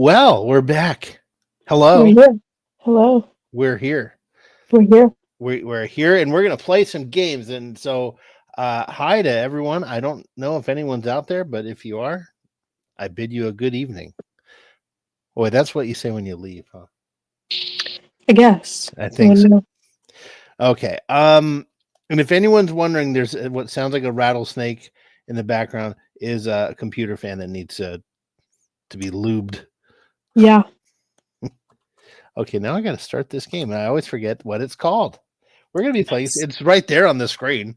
Well, we're back. We're Hello. here. Hello. We're here. We're here. We're here and we're going to play some games. And so, hi to everyone. I don't know if anyone's out there, but if you are, I bid you a good evening. Boy, that's what you say when you leave, huh? I guess. I think so. When, Okay. And if anyone's wondering, there's what sounds like a rattlesnake in the background is a computer fan that needs to be lubed. yeah. Okay, now I got to start this game. And I always forget what it's called. We're going to be playing. It's right there on the screen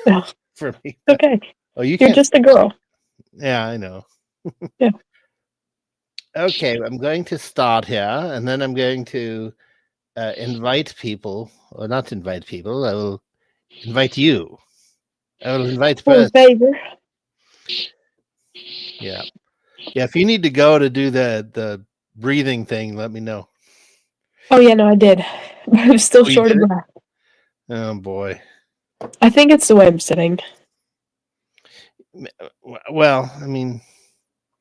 Yeah. for me. Okay. Oh, you You're can't. just a girl. Yeah, I know. Yeah. Okay, I'm going to start here, and then I'm going to invite people, or not invite people. I will invite you. I will invite For a first. favor. Yeah, yeah. If you need to go to do the breathing thing, let me know. Oh, yeah, no, I did. But I'm still Oh, you short did of it? breath. Oh boy. I think it's the way I'm sitting. Well, I mean,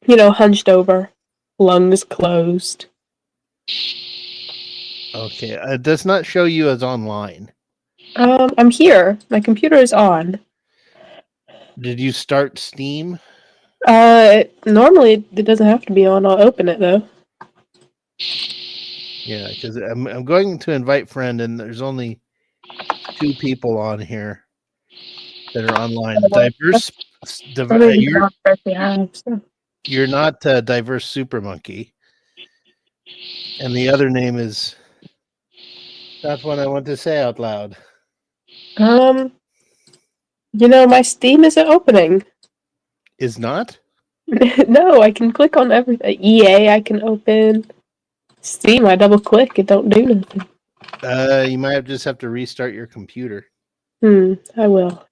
Hunched over, lungs closed. okay. It does not show you as online. I'm here. My computer is on. Did you start Steam? Normally it doesn't have to be on. I'll open it though. Yeah, because I'm going to invite friend, and there's only 2 people on here that are online. Diverse. I mean, so. You're not diverse super monkey, and the other name is not one I want to say out loud. My Steam isn't opening. Is not. No, I can click on everything. EA, I can open. Steam, I double click, it don't do nothing. You might just have to restart your computer. I will.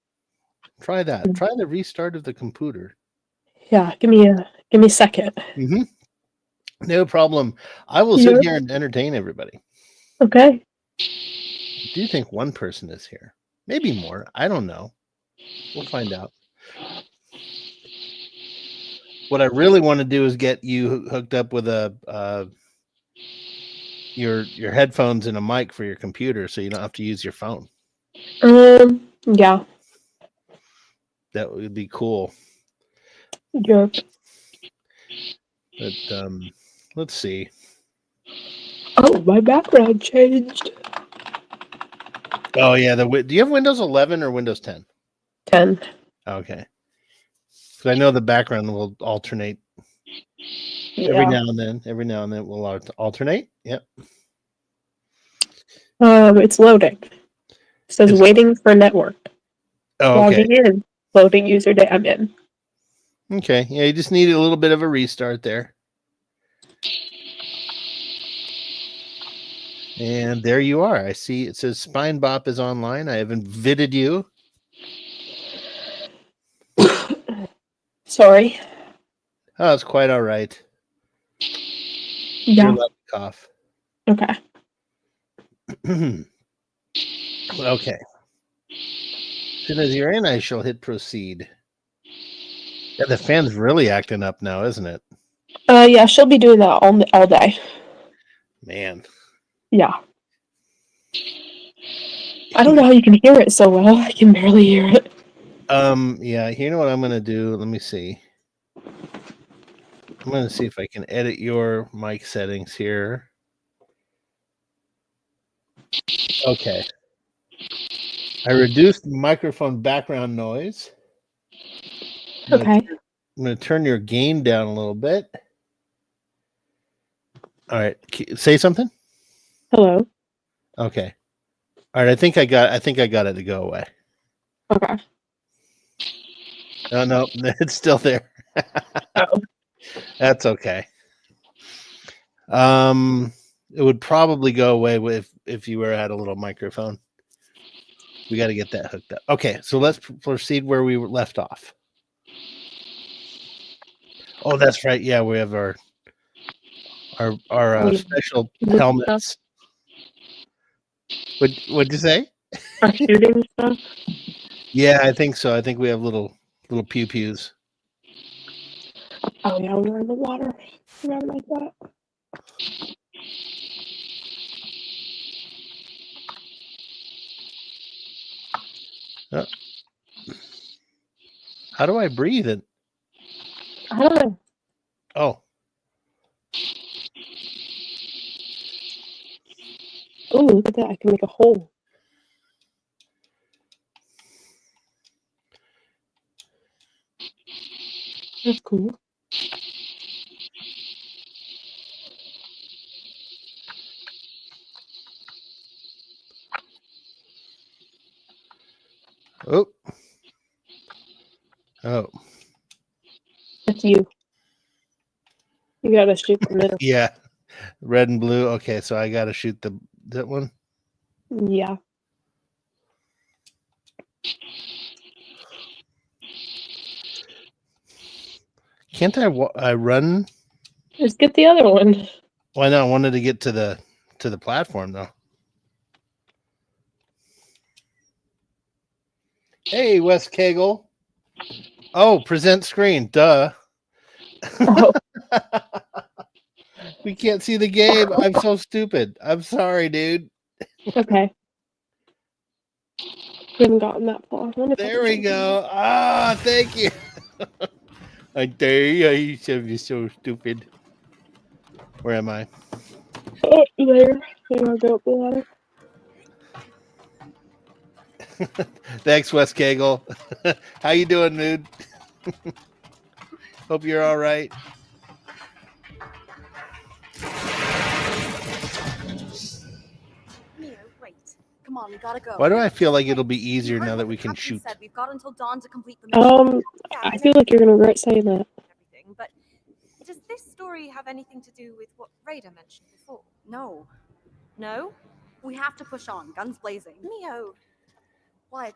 Try that. Try the restart of the computer. Yeah, give me a second. Mm-hmm. No problem. I will sit Yeah. here and entertain everybody. Okay. Do you think one person is here? Maybe more. I don't know. We'll find out. What I really want to do is get you hooked up with your headphones and a mic for your computer, so you don't have to use your phone. Yeah. That would be cool. Yeah. But let's see. Oh, my background changed. Oh yeah, do you have Windows 11 or Windows 10? 10. Okay, because I know the background will alternate every Yeah. now and then. Every now and then it will alternate. Yep. It's loading. It says waiting for network. Oh, okay. Logging in. Loading user day. I'm in. Okay. Yeah, you just need a little bit of a restart there. And there you are. I see it says Spinebop is online. I have invited you. Sorry. Oh, it's quite all right. Yeah. Here, let me cough. Okay. Okay. As soon as you're in, I shall hit proceed. Yeah, the fan's really acting up now, isn't it? Yeah, she'll be doing that all day. Man. Yeah. I don't know how you can hear it so well. I can barely hear it. Yeah, you know what I'm gonna do? Let me see. I'm gonna see if I can edit your mic settings here. Okay. I reduced microphone background noise. Okay. I'm gonna turn your gain down a little bit. All right. Say something. Hello. Okay. All right. I think I got it to go away. Okay. Oh no, it's still there. Oh. That's okay. It would probably go away if you had a little microphone. We got to get that hooked up. Okay, so let's proceed where we were left off. Oh, that's right. Yeah, we have our special helmets. What'd you say? Our shooting stuff. Yeah, I think so. I think we have little pew pews. Oh yeah, we're in the water. Forgot about that. How do I breathe it? I don't know. Oh, Oh, look at that! I can make a hole. That's cool. oh, oh. That's you. You gotta shoot the middle. Yeah, red and blue. Okay, so I got to shoot that one. Yeah. Can't I run? Just get the other one. Why not? I wanted to get to the platform though. Hey, Wes Kegel. Oh, present screen. Duh. Oh, We can't see the game. I'm so stupid. I'm sorry, dude. okay. We haven't gotten that far. I wonder if I There can we jump go. Ah, thank you. I dare you. You're so stupid. Where am I? Oh, there. There I go up the ladder. Thanks, Wes Kegel. How you doing, dude? Hope you're all right. Mio, wait. Come on, we gotta go. Why do I feel like it'll be easier You heard now that what we the can captain shoot? said. We've got until dawn to complete the mission. Yeah, I feel like you're gonna regret saying that. everything, but does this story have anything to do with what Raider mentioned before? No. No? We have to push on, guns blazing. Mio, what?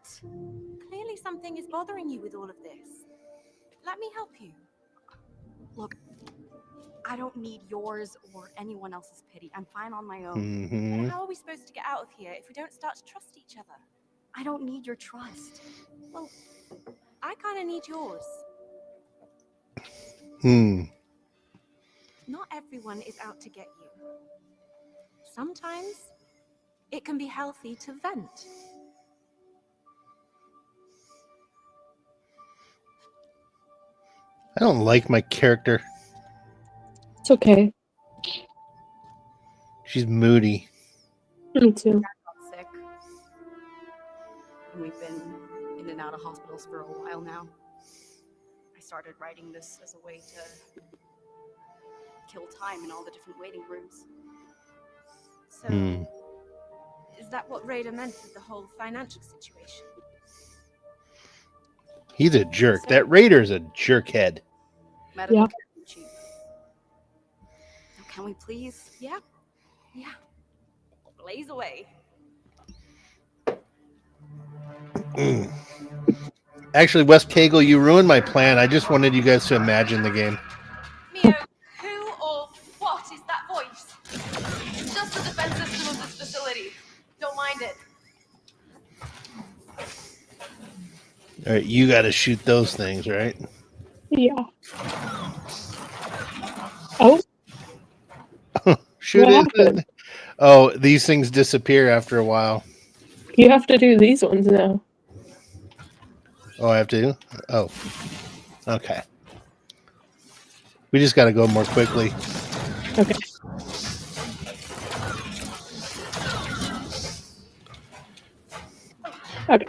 Clearly something is bothering you with all of this. Let me help you. Look, I don't need yours or anyone else's pity. I'm fine on my own. Mm-hmm. But how are we supposed to get out of here if we don't start to trust each other? I don't need your trust. Well, I kind of need yours. Not everyone is out to get you. Sometimes it can be healthy to vent. I don't like my character. It's okay. She's moody. Me too. Dad got sick. And we've been in and out of hospitals for a while now. I started writing this as a way to kill time in all the different waiting rooms. So, is that what Raider meant with the whole financial situation? He's a jerk. That Raider's a jerkhead. Medical Yeah. care isn't cheap. Now, can we please? Yeah. Blaze away. Actually, Wes Kegel, you ruined my plan. I just wanted you guys to imagine the game. Mio, who or what is that voice? Just the defense system of this facility. Don't mind it. All right, you got to shoot those things, right? Yeah. Oh, Shoot what it. happened? Oh, these things disappear after a while. You have to do these ones now. Oh, I have to? Oh. Okay. We just got to go more quickly. Okay. Okay.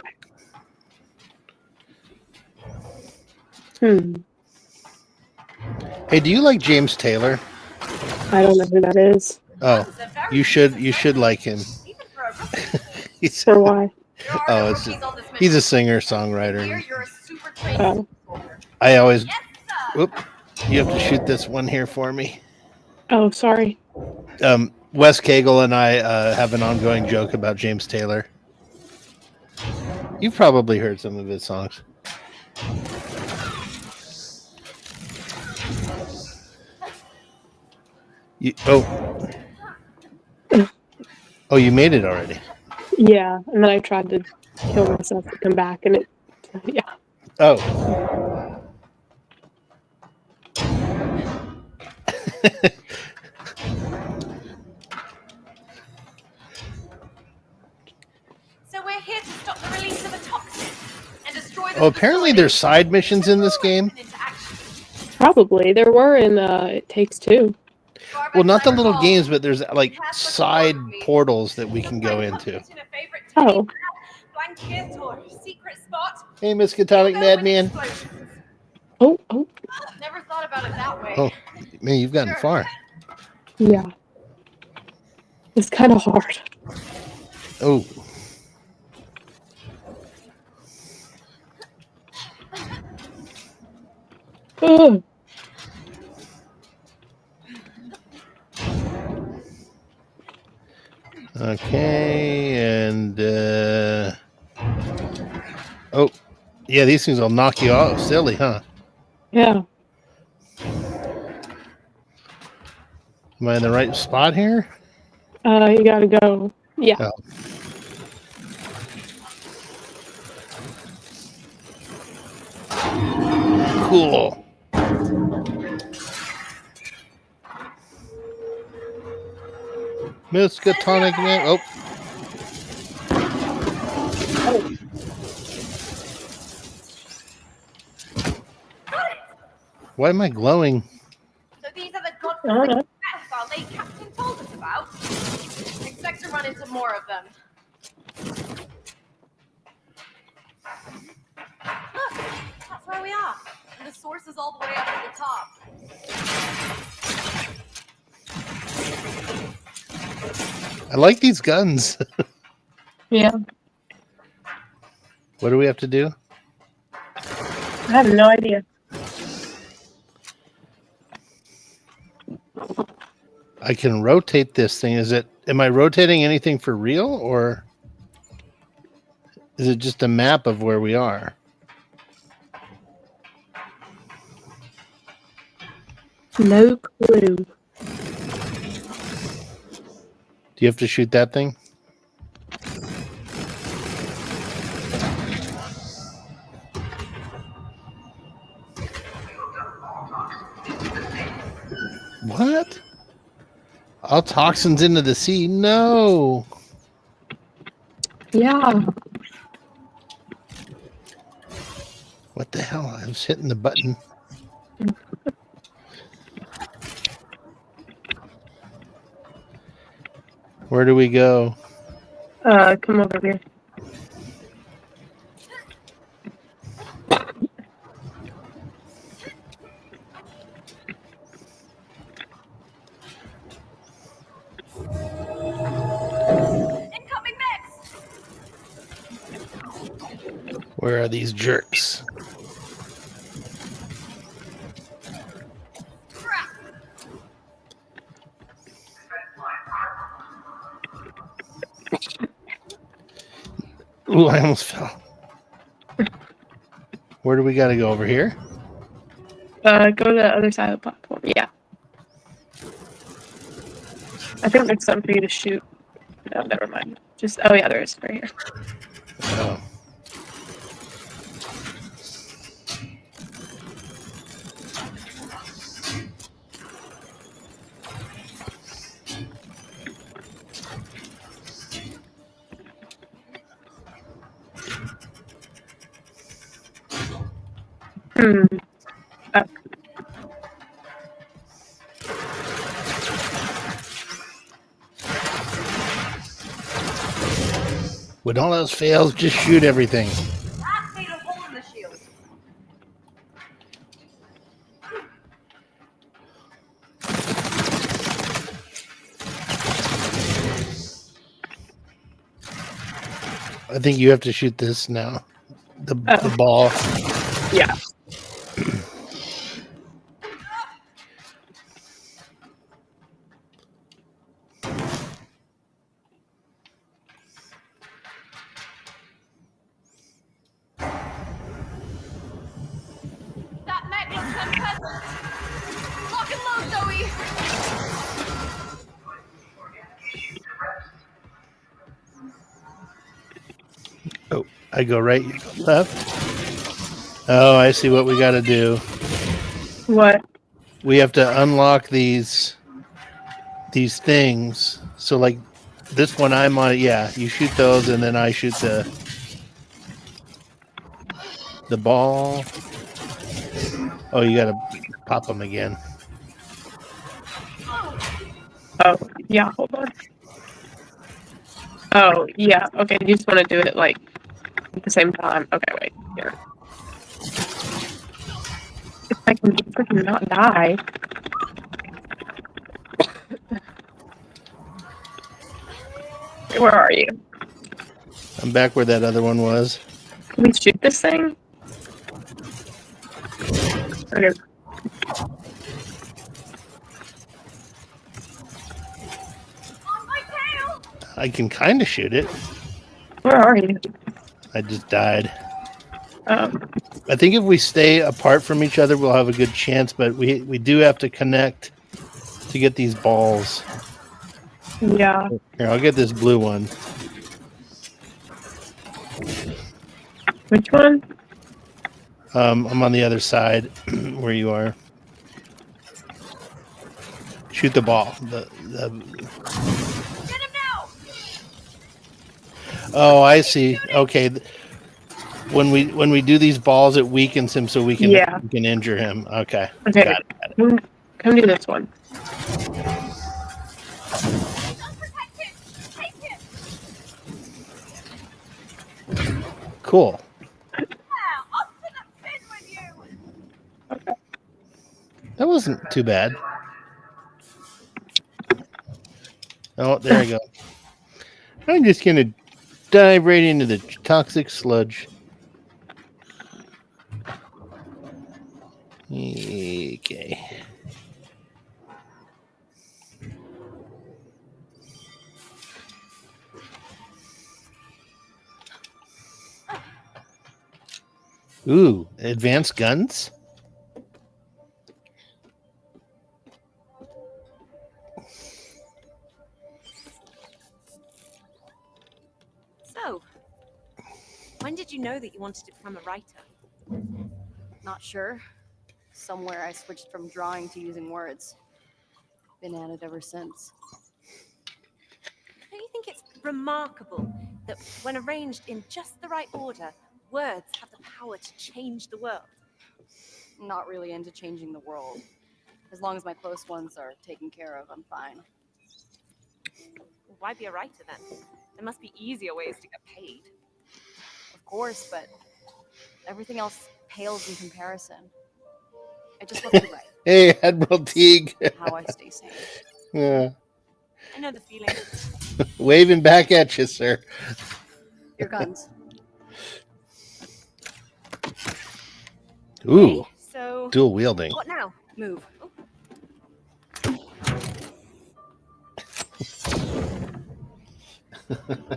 Hey, do you like James Taylor? I don't know who that is. Oh, you should like him. Even for a rookie. He's, For why? There are oh, no it's rookies on this he's a mission. singer songwriter. Here, you're a super trained Oh. soldier. I always. Yes, sir. Whoop. You have to shoot this one here for me. Oh, sorry. Wes Kegel and I have an ongoing joke about James Taylor. You've probably heard some of his songs. Oh, you made it already. Yeah, and then I tried to kill myself to come back, and it. Yeah. Oh. So we're here to stop the release of a toxin and destroy the Oh, apparently there's side missions in this game. Probably. There were in It Takes Two. Well, not the little games, but there's like side portals that we can go into. Oh. Secret spot. Hey, Miskatonic Madman. Oh. Never thought about it that way. Oh, man, you've gotten far. Yeah. It's kind of hard. Oh. Oh. Okay, and oh, yeah, these things will knock you out silly, huh? Yeah. Am I in the right spot here? You gotta go. Yeah. Oh. Cool. Miskatonic Man. Oh. Why am I glowing? So these are the don't know. godforsaken pedophiles they Captain told us about. Expect to run into more of them. Look, that's where we are. And the source is all the way up at the top. I like these guns. Yeah. What do we have to do? I have no idea. I can rotate this thing. Am I rotating anything for real, or is it just a map of where we are? No clue. Do you have to shoot that thing? What? All toxins into the sea? No. Yeah. What the hell? I was hitting the button. Where do we go? Come over here. Incoming mix! Where are these jerks? Ooh, I almost fell. Where do we got to go? Over here? Go to the other side of the platform. Yeah. I think there's something for you to shoot. No, never mind. Oh yeah, there is right here. Oh. When all else fails, just shoot everything. That made a hole in the shield. I think you have to shoot this now. The ball. Yeah. That mech looks unpleasant. Lock and load, Zoe. Oh, I go right, you go left. Oh, I see what we got to do. What? we have to unlock these things. So like this one I'm on, yeah, you shoot those and then I shoot the ball. Oh, you gotta pop them again. Oh, yeah, hold on. Oh, yeah, okay, you just want to do it, like, at the same time. Okay, wait, here. If I can freaking not die. Where are you? I'm back where that other one was. Can we shoot this thing? Okay. On my tail! I can kind of shoot it. Where are you? I just died. Um, I think if we stay apart from each other, we'll have a good chance, but we do have to connect to get these balls. yeah. Here, I'll get this blue one. Which one? I'm on the other side where you are. Shoot the ball. Get him now! Oh, I see. Okay. When we do these balls, it weakens him so we can injure him. Okay. Okay. Got it. Come do this one. Cool. Okay. That wasn't too bad. Oh, there you go. I'm just gonna dive right into the toxic sludge. Okay. Ooh, advanced guns? So, when did you know that you wanted to become a writer? Not sure. Somewhere I switched from drawing to using words. Been at it ever since. Don't you think it's remarkable that when arranged in just the right order, words have the power to change the world? Not really into changing the world. As long as my close ones are taken care of, I'm fine. Why be a writer then? There must be easier ways to get paid. Of course, but everything else pales in comparison. I just love to write. Hey, Admiral Teague. How I stay sane. Yeah. I know the feeling. Waving back at you, sir. Your guns. Ooh, Okay, so dual wielding. what now? Move.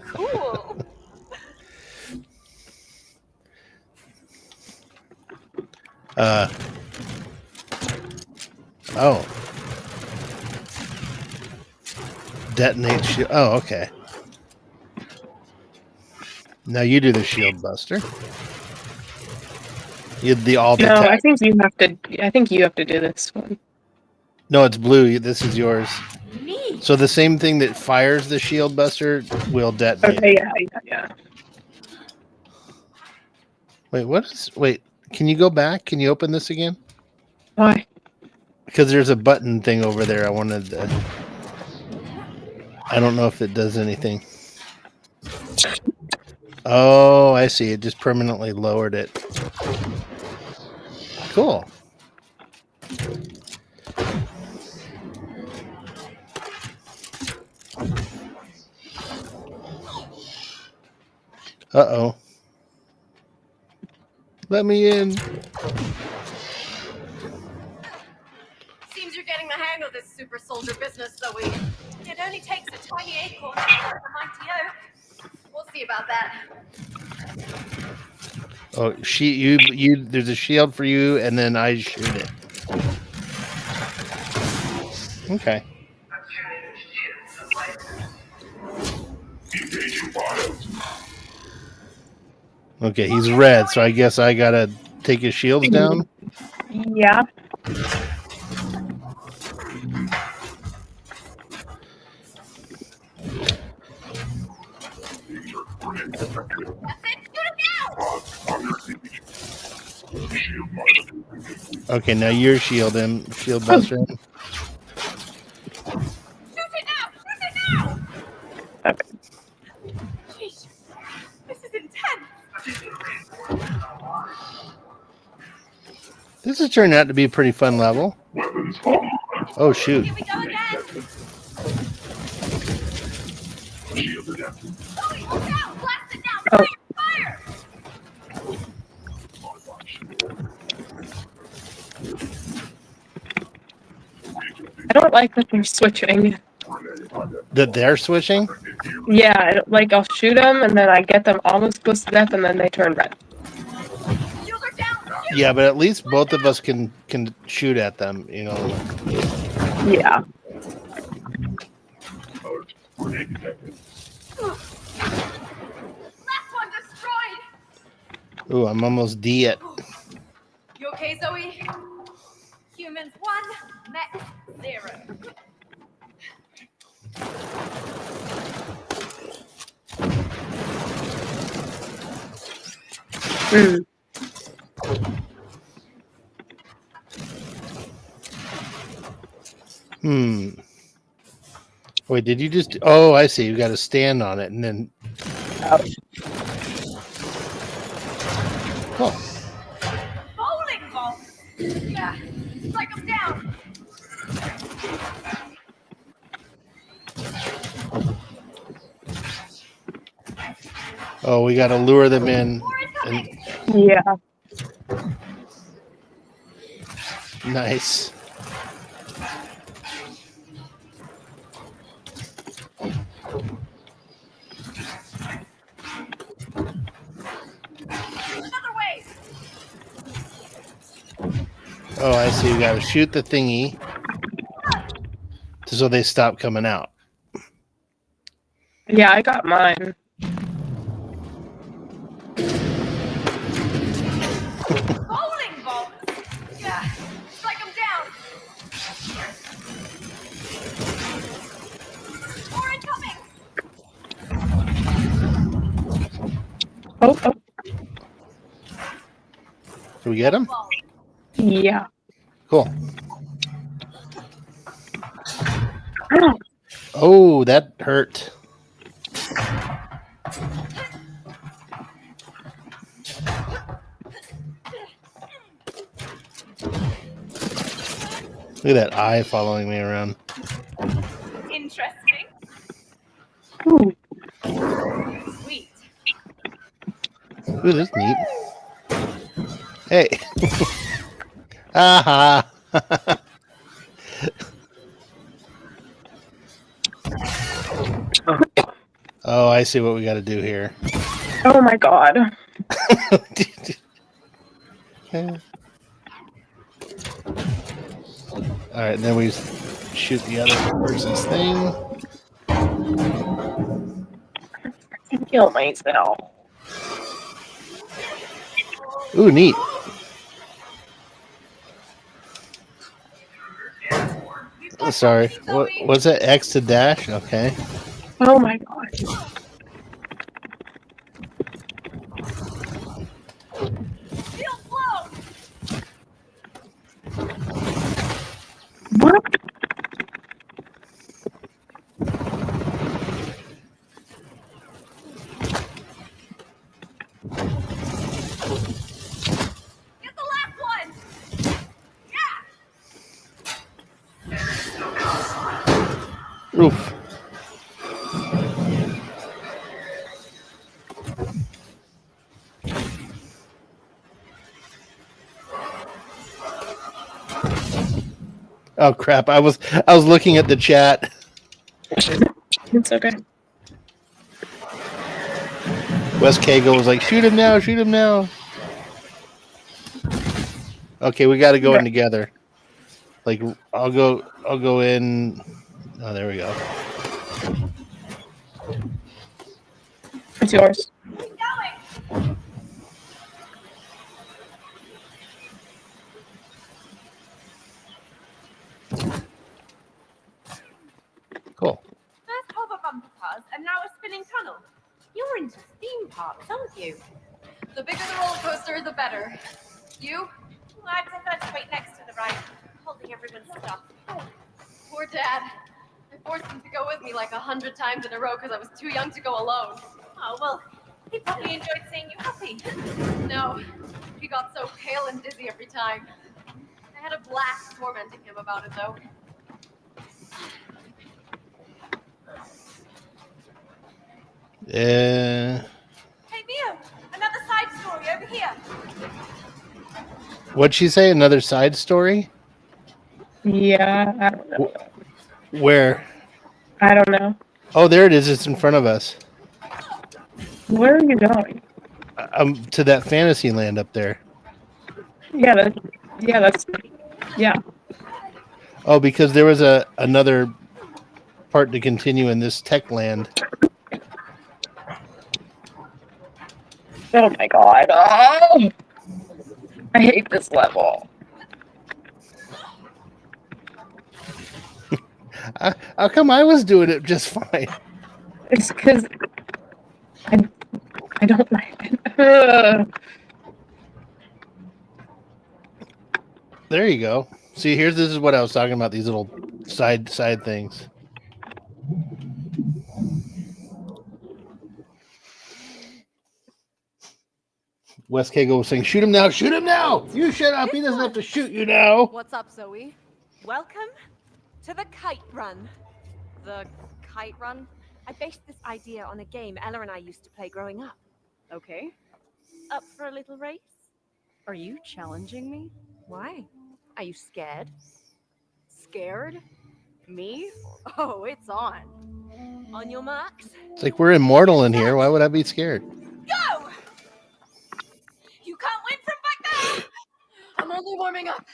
Cool. Oh. Detonate shield. Oh, okay. Now you do the shield buster. You the alt No, attack. I think you have to. I think you have to do this one. No, it's blue. This is yours. Me. So the same thing that fires the shield buster will detonate. Okay, yeah. Wait, what is? Wait, can you go back? Can you open this again? Why? Because there's a button thing over there. I wanted to. I don't know if it does anything. Oh, I see. It just permanently lowered it. Cool. Uh-oh. Let me in. Seems you're getting the hang of this super soldier business, Zoe. It only takes a tiny acorn to climb the mighty oak. We'll see about that. Oh, you. There's a shield for you, and then I shoot it. Okay. Okay, he's red, so I guess I gotta take his shields down. Yeah. Okay, now you're shield buster him. Okay. Sheesh. This is intense. This has turned out to be a pretty fun level. Oh shoot! Here we go again. Chloe, look out! Blast it down! Oh. Fire! I don't like that they're switching. That they're switching. Yeah, like I'll shoot them and then I get them almost close to death and then they turn red. Shields are down! Shoot! Yeah, but at least both of us can shoot at them. You know. Yeah. Last one destroyed! Ooh, I'm almost D it. You okay, Zoe? Humans 1, mech 0. Mm. Wait, did you just? Oh, I see. You got to stand on it and then. Oh, Bowling ball! Yeah, strike them down! oh, we got to lure them in. And, Yeah. nice. Another way! Oh, I see. You got to shoot the thingy so they stop coming out. Yeah, I got mine. Bowling balls! Yeah, strike them down! More incoming! Oh, oh. Did we get him? Ball. Yeah. Cool. Oh, Oh, that hurt. Look at that eye following me around. Interesting. ooh. Sweet. Ooh, that's neat. Hey. Aha. Oh, I see what we got to do here. Oh my god. All right, then we shoot the other person's thing. Kill myself. Ooh, neat. Oh, sorry. What was it? X to dash? Okay. Oh my god. Feel flow! What? Get the last one! Yeah! Oof. Oh crap! I was looking at the chat. It's okay. Wes Cagle was like, "Shoot him now! Shoot him now!" Okay, we got to go in together. Like, I'll go in. Oh, there we go. It's yours. Keep going! you. The bigger the roller coaster, the better. You? Well, I prefer to wait next to the ride, holding everyone's stuff. Poor Dad. I forced him to go with me like 100 times in a row because I was too young to go alone. Oh, well, he probably enjoyed seeing you happy. No, he got so pale and dizzy every time. I had a blast tormenting him about it, though. Yeah. Hey, Mio, another side story over here. What'd she say? Another side story? Yeah, I don't know. Where? I don't know. Oh, there it is. It's in front of us. Where are you going? To that fantasy land up there. Yeah, yeah. Oh, because there was another part to continue in this tech land. Oh my god. Oh! I hate this level. How come I was doing it just fine? It's because I don't like it. There you go. See, this is what I was talking about, these little side things. Wes Kago was saying, shoot him now, shoot him now! You shut up, he doesn't have to shoot you now. What's up, Zoe? Welcome to the kite run. The kite run? I based this idea on a game Ella and I used to play growing up. Okay. Up for a little race? Are you challenging me? Why? Are you scared? Scared? Me? Oh, it's on. On your marks? It's like we're immortal in here. Why would I be scared? Go! You can't win from back there! I'm only warming up.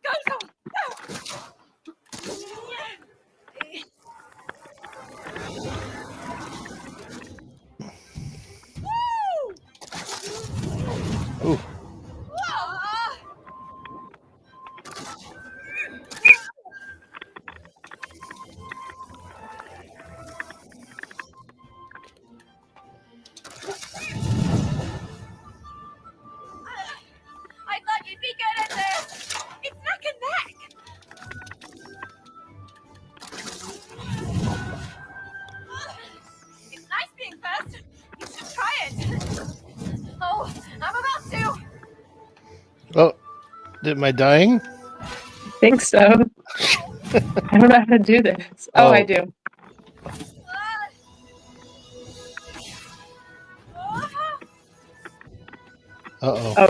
Go, go! Ooh. I thought you'd be good at this! It's neck and neck! It's nice being first. You should try it. Oh, I'm about to. Oh, am I dying? I think so. I don't know how to do this. Oh, I do. Uh-oh. Oh.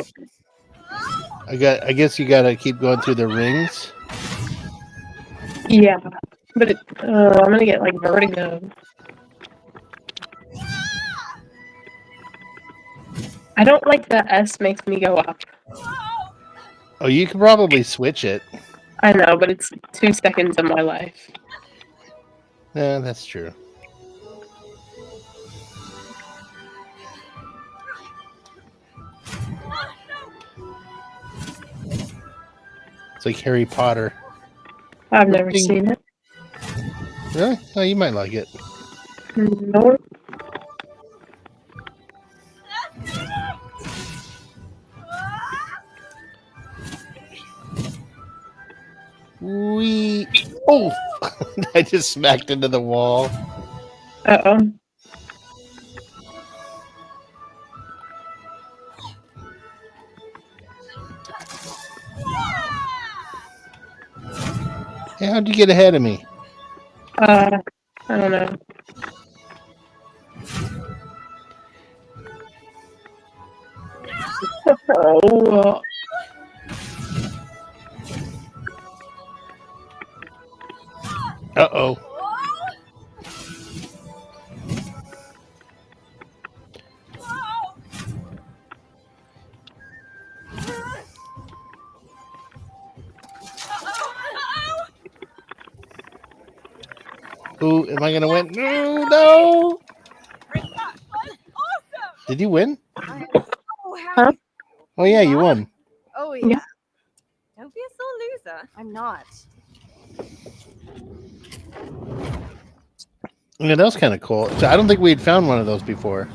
I guess you gotta keep going through the rings. Yeah, but I'm gonna get like vertigo. I don't like that S makes me go up. Oh, you could probably switch it. I know, but it's 2 seconds of my life. Yeah, that's true. It's like Harry Potter. I've never seen it. Really? Oh, you might like it. No. Wee. Oh! I just smacked into the wall. Uh-oh. Hey, how'd you get ahead of me? I don't know. Oh. Uh-oh. Ooh, am I gonna win? No, no! Did you win? Huh? Oh yeah, you won. Oh, yeah. Don't be a sore loser. I'm not. Yeah, that was kind of cool. So I don't think we'd found one of those before.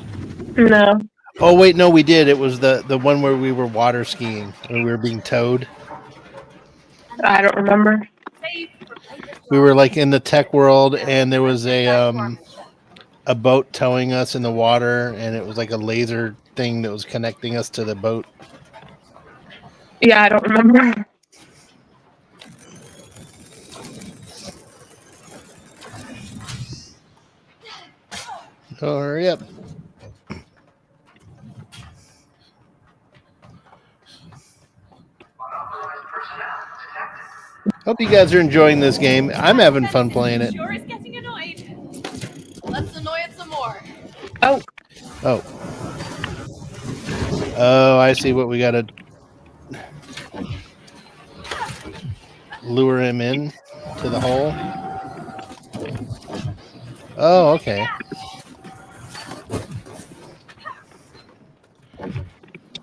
No. Oh wait, no, we did. It was the one where we were water skiing and we were being towed. I don't remember. We were like in the tech world, and there was a boat towing us in the water, and it was like a laser thing that was connecting us to the boat. Yeah, I don't remember. Oh, hurry up. Hope you guys are enjoying this game. I'm having fun playing it. Sure is getting annoyed. Let's annoy it some more. Oh, Oh. Oh, I see what we got to lure him in to the hole. Oh, okay.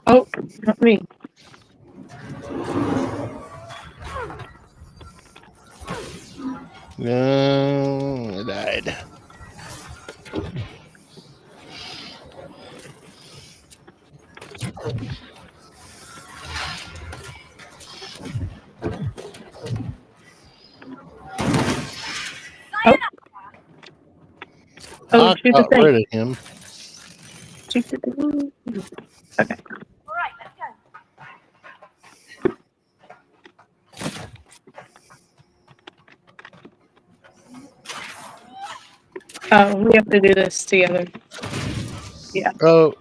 oh, not me. No, I died. Oh, I shoot the got rid thing. of him. Shoot the thing. Okay. All right, let's go. Oh, we have to do this together. Yeah. Oh.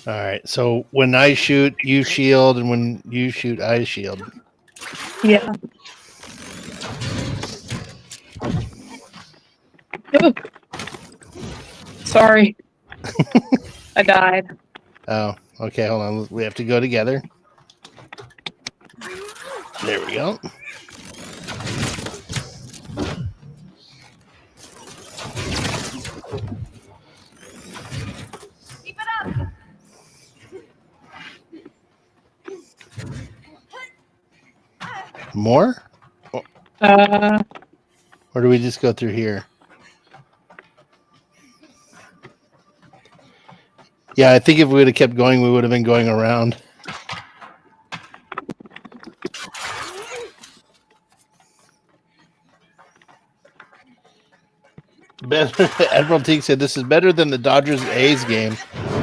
All right. So when I shoot, you shield, and when you shoot, I shield. Yeah. Ooh. Sorry. I died. Oh, okay. Hold on. We have to go together. There we go. Keep it up. More? Or do we just go through here? Yeah, I think if we would have kept going, we would have been going around. Better. Admiral Teague said this is better than the Dodgers A's game.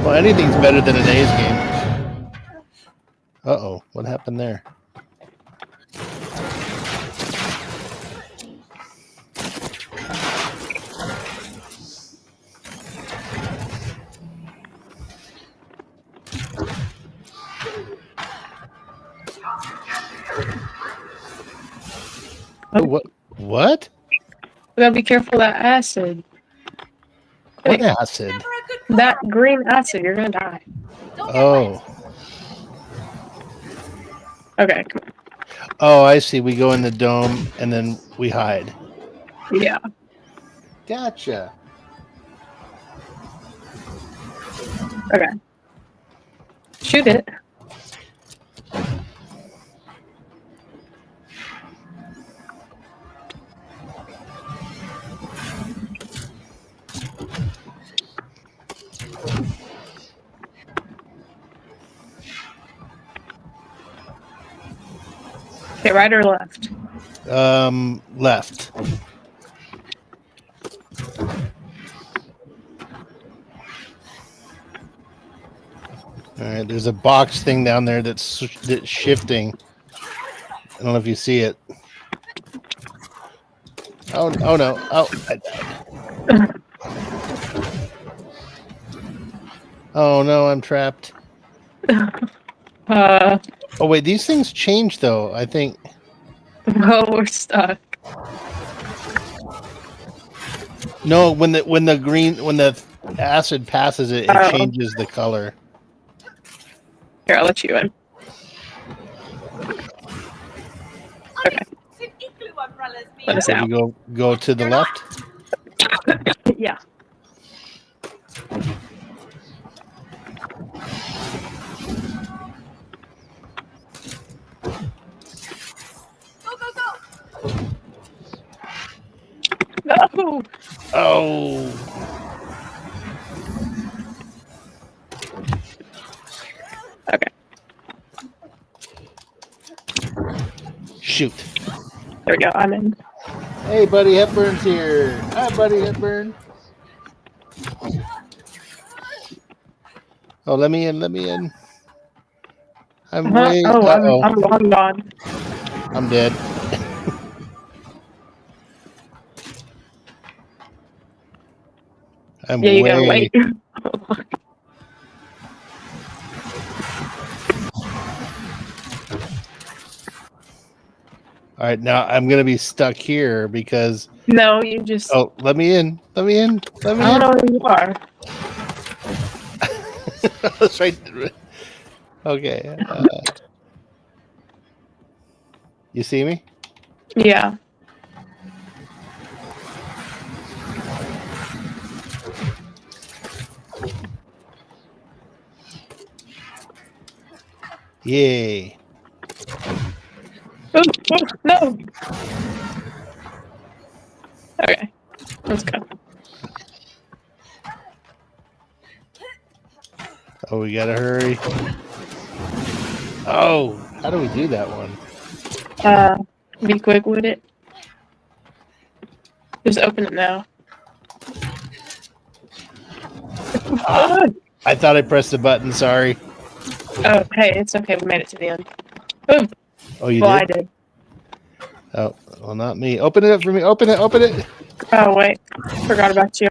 Well, anything's better than an A's game. Uh-oh, what happened there? Oh, what? What? We gotta be careful of that acid. What Wait, acid? Never a good that green acid, you're gonna die. Don't get wet. Oh. Okay, come Oh, I see. We go in the dome and then we hide. on. Yeah. Gotcha. Okay. Shoot it. Okay, right or left? Left. All right, there's a box thing down there that's shifting. I don't know if you see it. Oh no. Oh, I died. Oh no, I'm trapped. Oh wait, these things change though, I think. Well, we're stuck. No, when the acid passes it, it changes the color. Here, I'll let you in. Okay. Igloo umbrellas, Let us So out. you go to the left. Yeah. Go, go, go. No. Oh. shoot. There we go. I'm in. Hey, Buddy Hepburn's here. Hi, Buddy Hepburn. Oh, let me in. Let me in. I'm way. Oh, Uh-oh. I'm long gone. I'm dead. I'm Yeah, you gotta way. wait. All right, now I'm gonna be stuck here because. No, you just. Oh, let me in. Let me in. Let me I in. don't know where you are. That's right. Okay. You see me? Yeah. Yay. Oh, no. Okay, let's go. Oh, we gotta hurry. Oh, how do we do that one? Be quick with it. Just open it now. Ah, I thought I pressed the button. Sorry. Oh, hey, it's okay. We made it to the end. Boom. Oh, you Well, did? I did. Oh, well, not me. Open it up for me. Open it. Open it. Oh, wait. Forgot about you.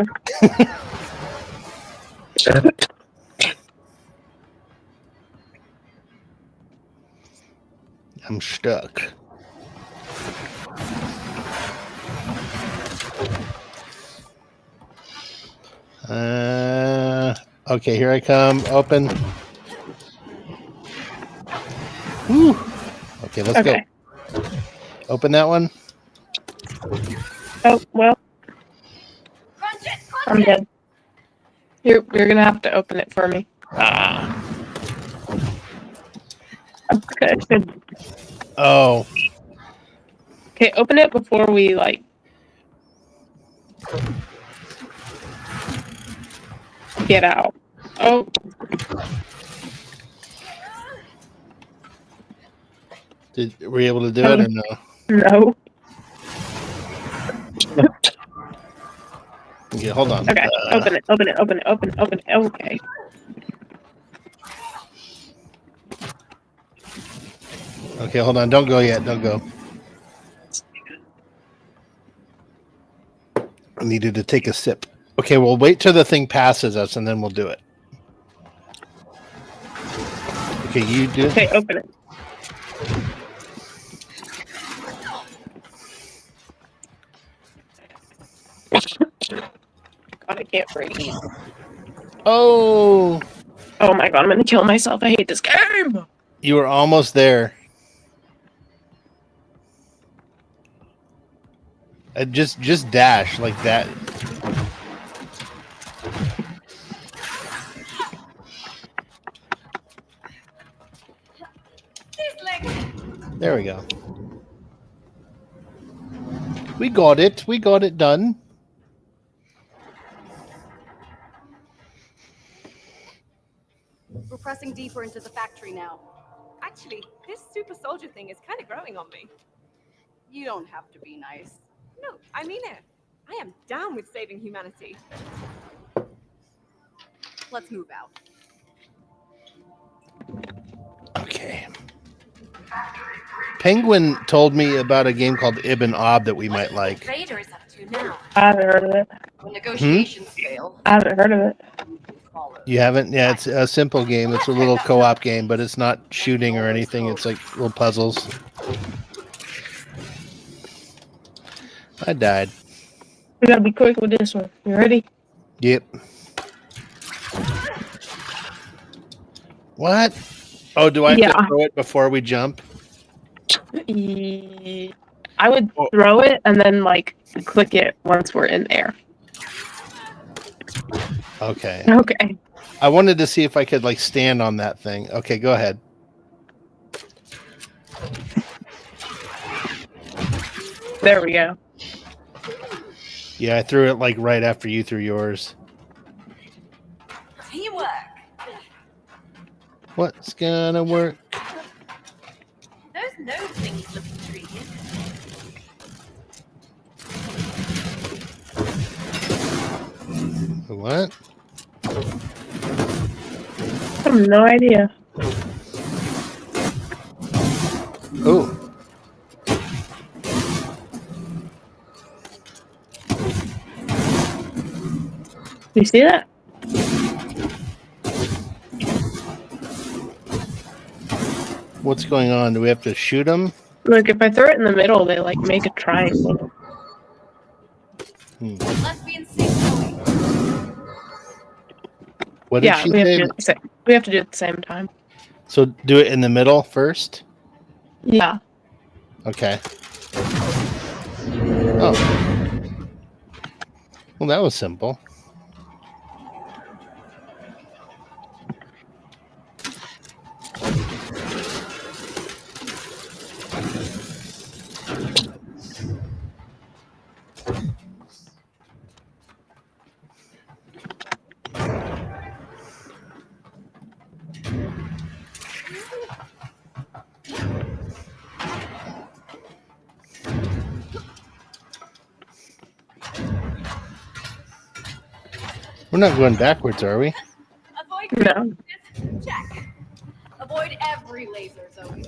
I'm stuck. Okay, here I come. Open. Whew. Okay, let's go. Open that one. Oh, well, I'm dead. You're gonna have to open it for me. Ah. Okay. Oh. Okay, open it before we, like... get out. Oh. Were you able to do it or no? No. Okay, hold on. Okay, open it. Okay. Okay, hold on. Don't go yet. Don't go. I needed to take a sip. Okay, we'll wait till the thing passes us and then we'll do it. Okay, you do. Okay, open it. God, I can't breathe. Oh, Oh my god, I'm gonna kill myself. I hate this game. you were almost there. Just dash like that. There we go. We got it. We got it done. We're pressing deeper into the factory now. Actually, this super soldier thing is kind of growing on me. You don't have to be nice. No, I mean it. I am down with saving humanity. Let's move out. Okay. Penguin told me about a game called Ibn Ob that we might like. Raider is up to now. I haven't heard of it. When negotiations fail, I haven't heard of it. follow. You haven't? Yeah, it's a simple game. It's a little co-op game, but it's not shooting or anything. It's like little puzzles. I died. We gotta be quick with this one. You ready? Yep. What? Oh, do I have to throw it before we jump? I would throw it and then like click it once we're in there. Okay. Okay. I wanted to see if I could like stand on that thing. Okay, go ahead. There we go. Yeah, I threw it like right after you threw yours. Teamwork. What's gonna work? Those nose things look intriguing. What? I have no idea. Oh. You see that? What's going on? Do we have to shoot them? Look, if I throw it in the middle, they like make a triangle. Let's be in sync, Zoe. What did Yeah, she we have to say? do it the same. We have to do it at the same time. So do it in the middle first? Yeah. Okay. Oh. Well, that was simple. We're not going backwards, are we? Avoid No. lasers. Check. Avoid every laser, Zoe.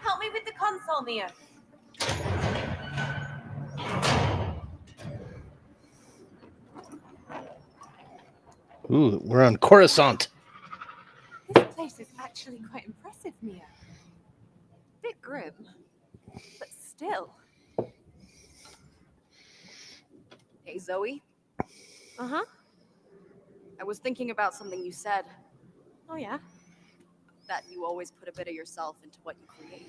Help me with the console, Mia. Ooh, we're on Coruscant. This place is actually quite impressive, Mia. Bit grim, but still. Hey, Zoe. Uh-huh. I was thinking about something you said, Oh, yeah? that you always put a bit of yourself into what you create.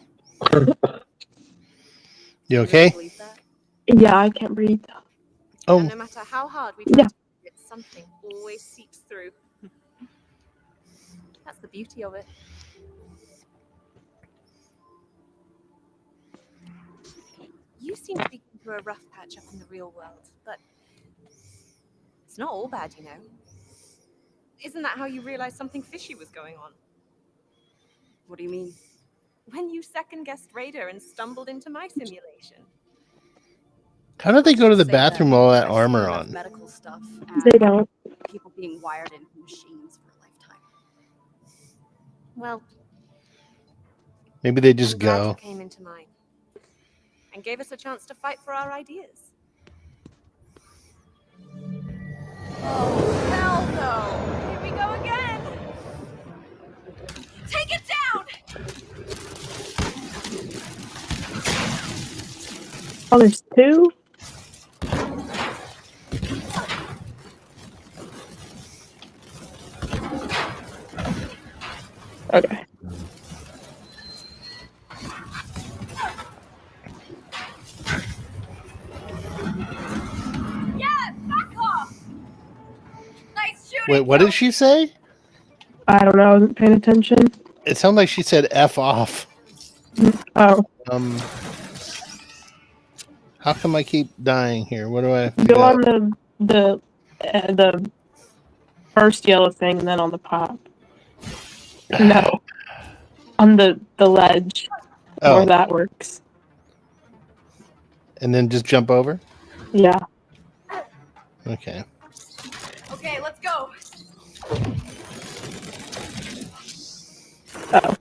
You Do okay? really believe that? Yeah, I can't breathe. Oh, And no matter how hard we try Yeah. to do it, something always seeps through. That's the beauty of it. You seem to be going through a rough patch up in the real world, but it's not all bad, you know. Isn't that how you realized something fishy was going on? What do you mean? When you second-guessed Raider and stumbled into my simulation. how did they go to the Say bathroom with all that I've seen armor enough on? medical stuff They and don't. people being wired into machines for a lifetime. Well, Maybe they just I'm glad you go. came into mine and gave us a chance to fight for our ideas. Oh, hell no! Here we go again! Take it down! Oh, there's two? Okay. Yeah, back off! Nice shooting! Wait, what did she say? I don't know. I wasn't paying attention. It sounded like she said F off. Oh, How come I keep dying here? What do I have to go go? on the first yellow thing, and then on the pop. No, on the ledge where Oh, that works. and then just jump over? Yeah. Okay. Okay, let's go! Oh.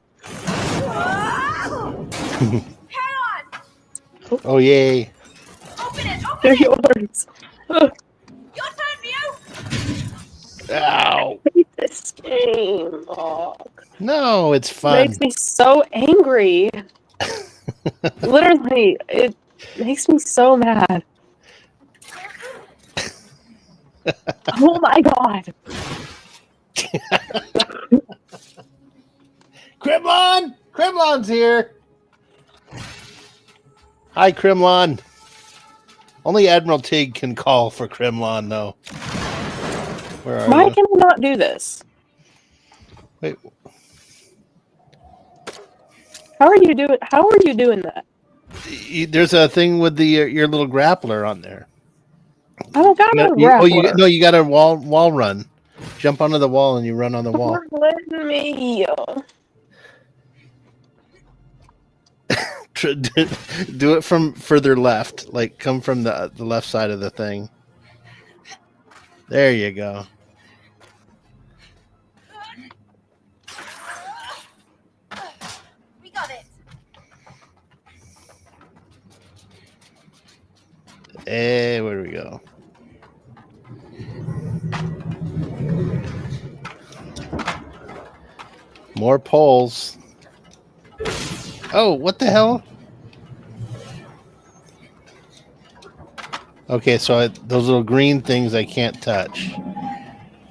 Hang on! Oh, yay. Open it! Open They're it! yours. Ugh, Your turn, Mew! Ow. I hate this game. Oh, No, it's it fun. makes me so angry. Literally, it makes me so mad. Oh my god. Kremlon! Kremlon's here. Hi, Kremlon. Only Admiral Tig can call for Kremlon, though. Where are Why you? can I not do this? Wait, How are you doing that? there's a thing with the your little grappler on there. I don't got no grappler. No, you got a wall run. Jump onto the wall and you run on the wall. Not letting me. Do it from further left. Like, come from the left side of the thing. There you go. We got it. Hey, where do we go? More poles. Oh, what the hell? Okay, so those little green things I can't touch.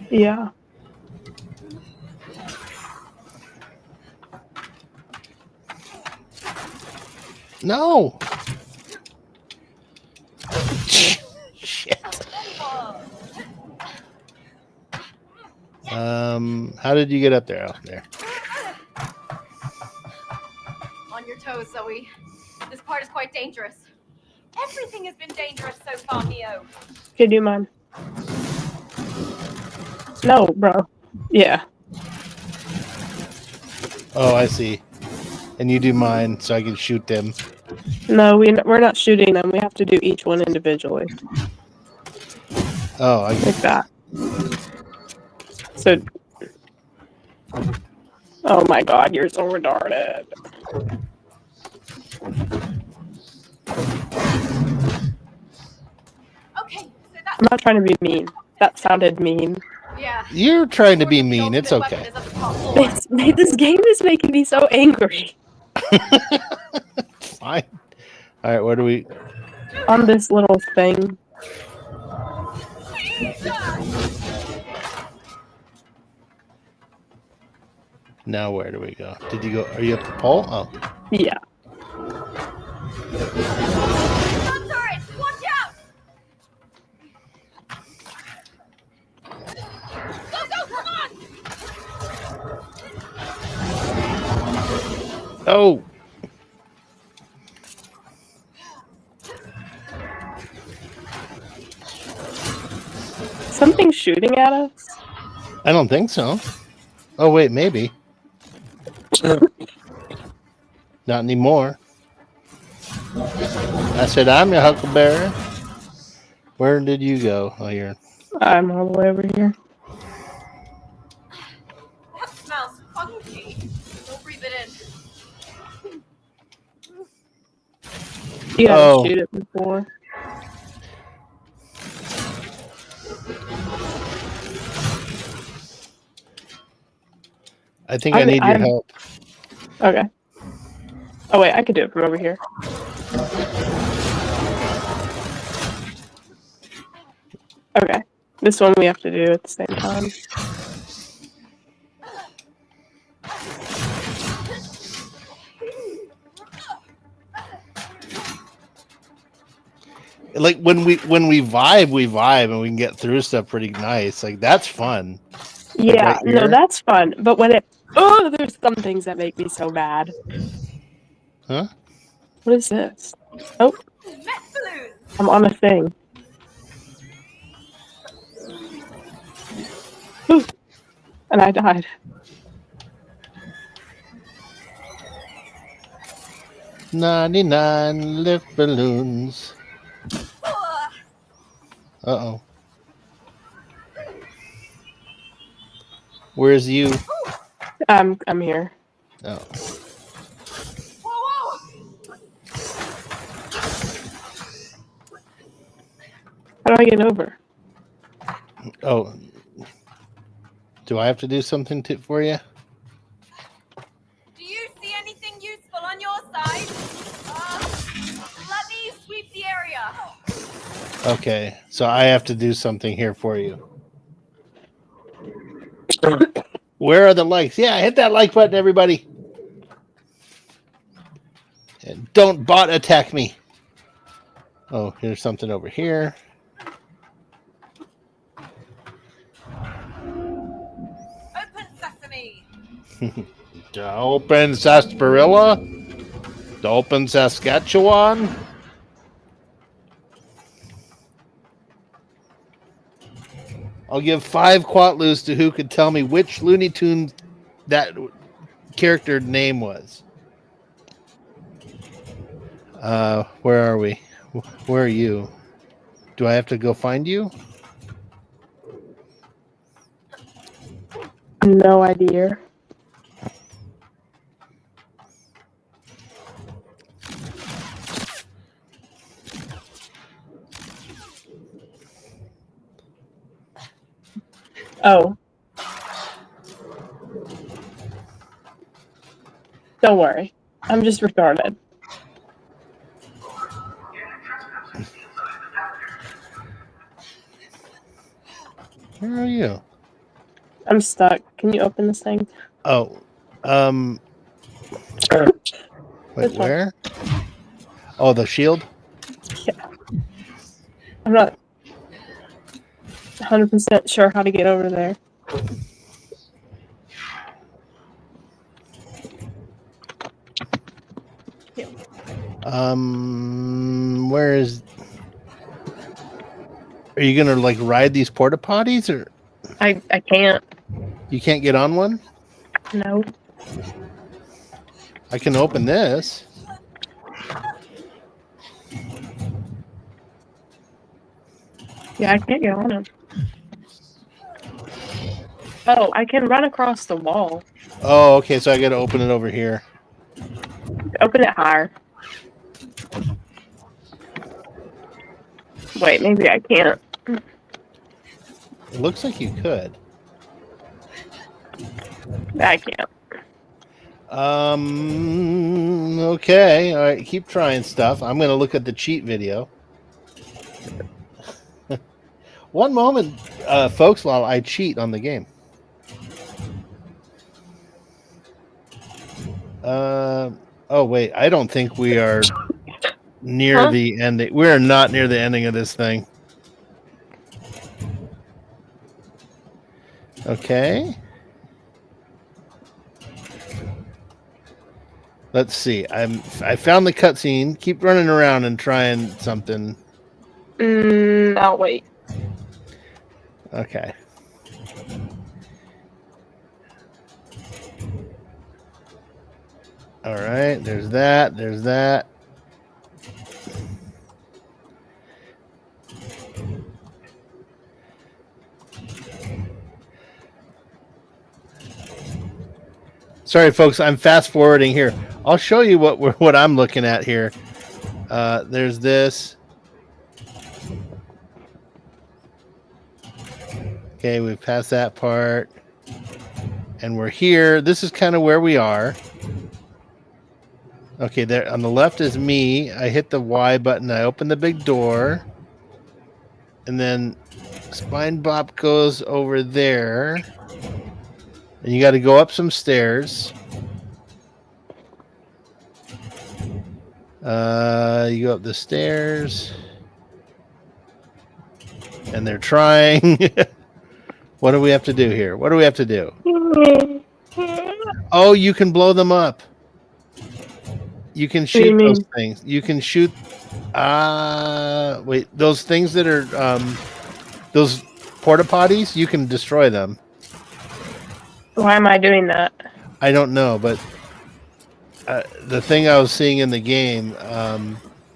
Yeah. No. Shit. How did you get up there? Oh, there. On your toes, Zoe. This part is quite dangerous. Everything has been dangerous so far, Neo. Okay, do you mind? No, bro. Yeah. Oh, I see. And you do mine, so I can shoot them. No, we're not shooting them. We have to do each one individually. Oh, Like that. So. Oh my god, you're so retarded. Okay, so that's I'm not trying to be mean. That sounded mean. yeah. You're trying to be mean. It's okay. This game is making me so angry. Fine. All right, where do we? On this little thing. Now where do we go? Did you go? Are you up the pole? Oh. Yeah. Gun turret, watch out! Go, go, come on! Oh. Something shooting at us? I don't think so. Oh wait, maybe. Not anymore. I said I'm your huckleberry. Where did you go? Oh, you're. I'm all the way over here. That smells funky. Don't breathe it in. You gotta Oh. shoot it before. I think I need your help. Okay. Oh wait, I could do it from over here. Okay. This one we have to do at the same time. Like when we vibe, and we can get through stuff pretty nice. Like that's fun. Yeah, right no, here? that's fun. But when there's some things that make me so mad. Huh? What is this? Oh, Met balloons! I'm on a thing. Ooh. And I died. $99 lift balloons. Uh-oh. Where's you? I'm here. Oh. Whoa, whoa! How do I get over? Oh. Do I have to do something for you? Do you see anything useful on your side? Let me sweep the area. Okay. So I have to do something here for you. Where are the likes? Yeah, hit that like button, everybody. And don't bot attack me. Oh, here's something over here. Open sesame. To open sarsaparilla. To open Saskatchewan. I'll give 5 Quatloos to who could tell me which Looney Tune that character name was. Where are we? Where are you? Do I have to go find you? No idea. Oh. Don't worry. I'm just retarded. Where are you? I'm stuck. Can you open this thing? Oh, wait, This one. where? Oh, the shield? Yeah. I'm not 100% sure how to get over there. Where is... Are you gonna like ride these porta potties, or I can't. you can't get on one? No. I can open this. Yeah, I can't get on him. Oh, I can run across the wall. Oh, okay, so I gotta open it over here. Open it higher. Wait, maybe I can't. It looks like you could. I can't. Okay, all right, keep trying stuff. I'm gonna look at the cheat video. One moment, folks, while I cheat on the game. Oh wait, I don't think we are near the ending. We are not near the ending of this thing. Okay. Let's see. I found the cutscene. Keep running around and trying something. I'll wait. Okay. All right. There's that. There's that. Sorry, folks. I'm fast forwarding here. I'll show you what I'm looking at here. There's this. Okay, we've passed that part. And we're here. This is kind of where we are. Okay, there on the left is me. I hit the Y button. I open the big door. And then Spinebop goes over there. And you got to go up some stairs. You go up the stairs. And they're trying. What do we have to do here? What do we have to do? Oh, you can blow them up. You can shoot those things. You can shoot. Wait, those things that are those porta potties. You can destroy them. Why am I doing that? I don't know, but the thing I was seeing in the game,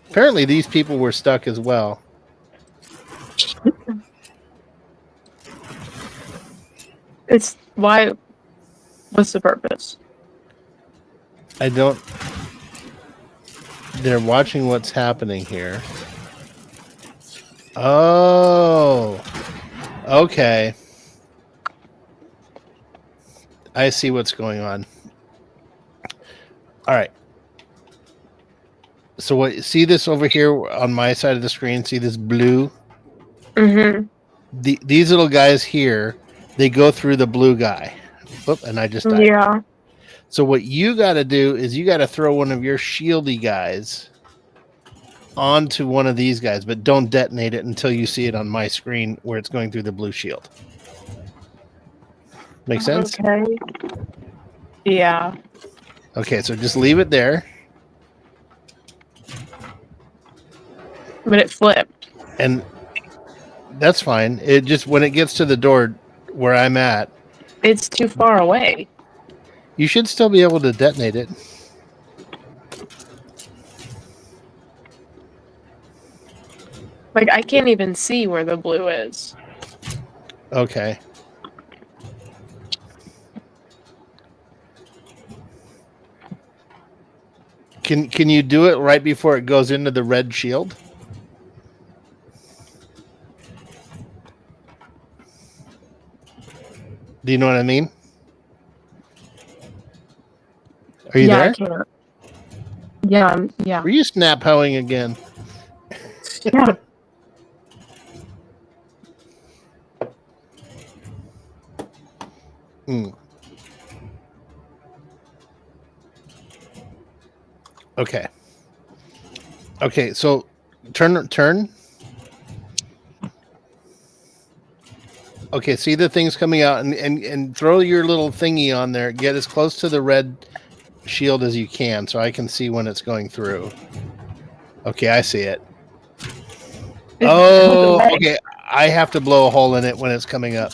apparently these people were stuck as well. It's why. What's the purpose? I don't. They're watching what's happening here. Oh, okay. I see what's going on. All right. So what? See this over here on my side of the screen? See this blue? Mm-hmm. These little guys here, they go through the blue guy. Oop, and I just died. Yeah. So what you got to do is you got to throw one of your shieldy guys onto one of these guys, but don't detonate it until you see it on my screen where it's going through the blue shield. Make sense? Okay. Yeah. Okay, so just leave it there. But it flipped. And that's fine. It just, when it gets to the door where I'm at, It's too far away. you should still be able to detonate it. Like, I can't even see where the blue is. Okay. Can you do it right before it goes into the red shield? Do you know what I mean? Are you Yeah, I there? can't. Yeah, yeah. Were you snap hoeing again? Yeah. Hmm. Okay. Okay, so turn. Okay, see the things coming out and throw your little thingy on there. Get as close to the red shield as you can so I can see when it's going through. Okay, I see it. It goes Oh, away. okay. I have to blow a hole in it when it's coming up.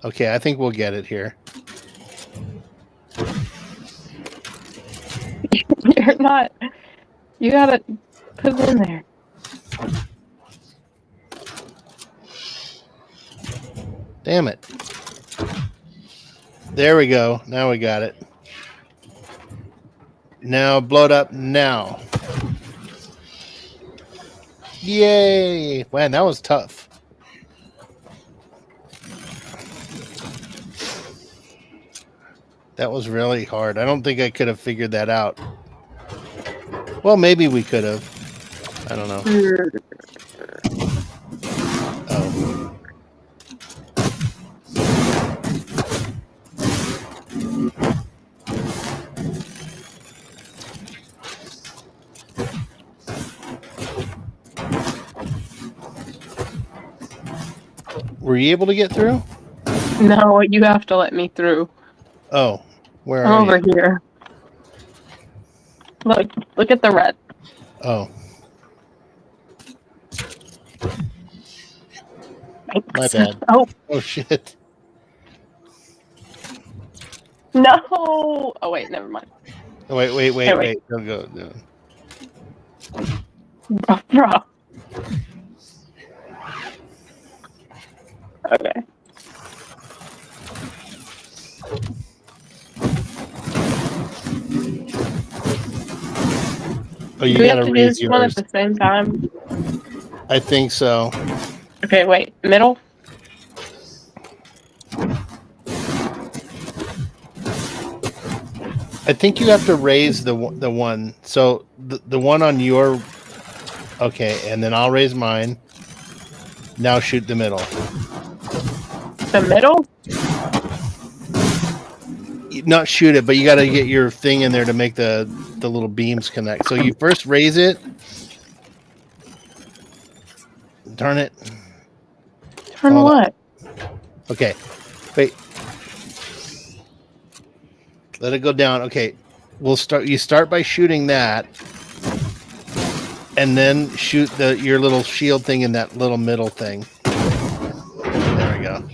Okay, I think we'll get it here. You're not. You gotta put it in there. Damn it. There we go. Now we got it. Now blow it up now. Yay! Man, that was tough. That was really hard. I don't think I could have figured that out. Well, maybe we could have. I don't know. Oh. Were you able to get through? No, you have to let me through. Oh, where I'm are over you? here. Look at the red. Oh. My bad. Oh, Oh, shit. no. Oh, wait, never mind. Oh, wait. Hey, wait. Don't go. No. Bro. Okay. Oh, you Do we have gotta to do raise this one yours. at the same time? I think so. Okay, wait. Middle? I think you have to raise the one. So the one on your. Okay, and then I'll raise mine. Now shoot the middle. The middle? Not shoot it, but you got to get your thing in there to make the little beams connect. So you first raise it. Darn it. Turn Hold on. what? Okay. Wait. Let it go down. Okay. We'll start. You start by shooting that, and then shoot your little shield thing in that little middle thing. There we go.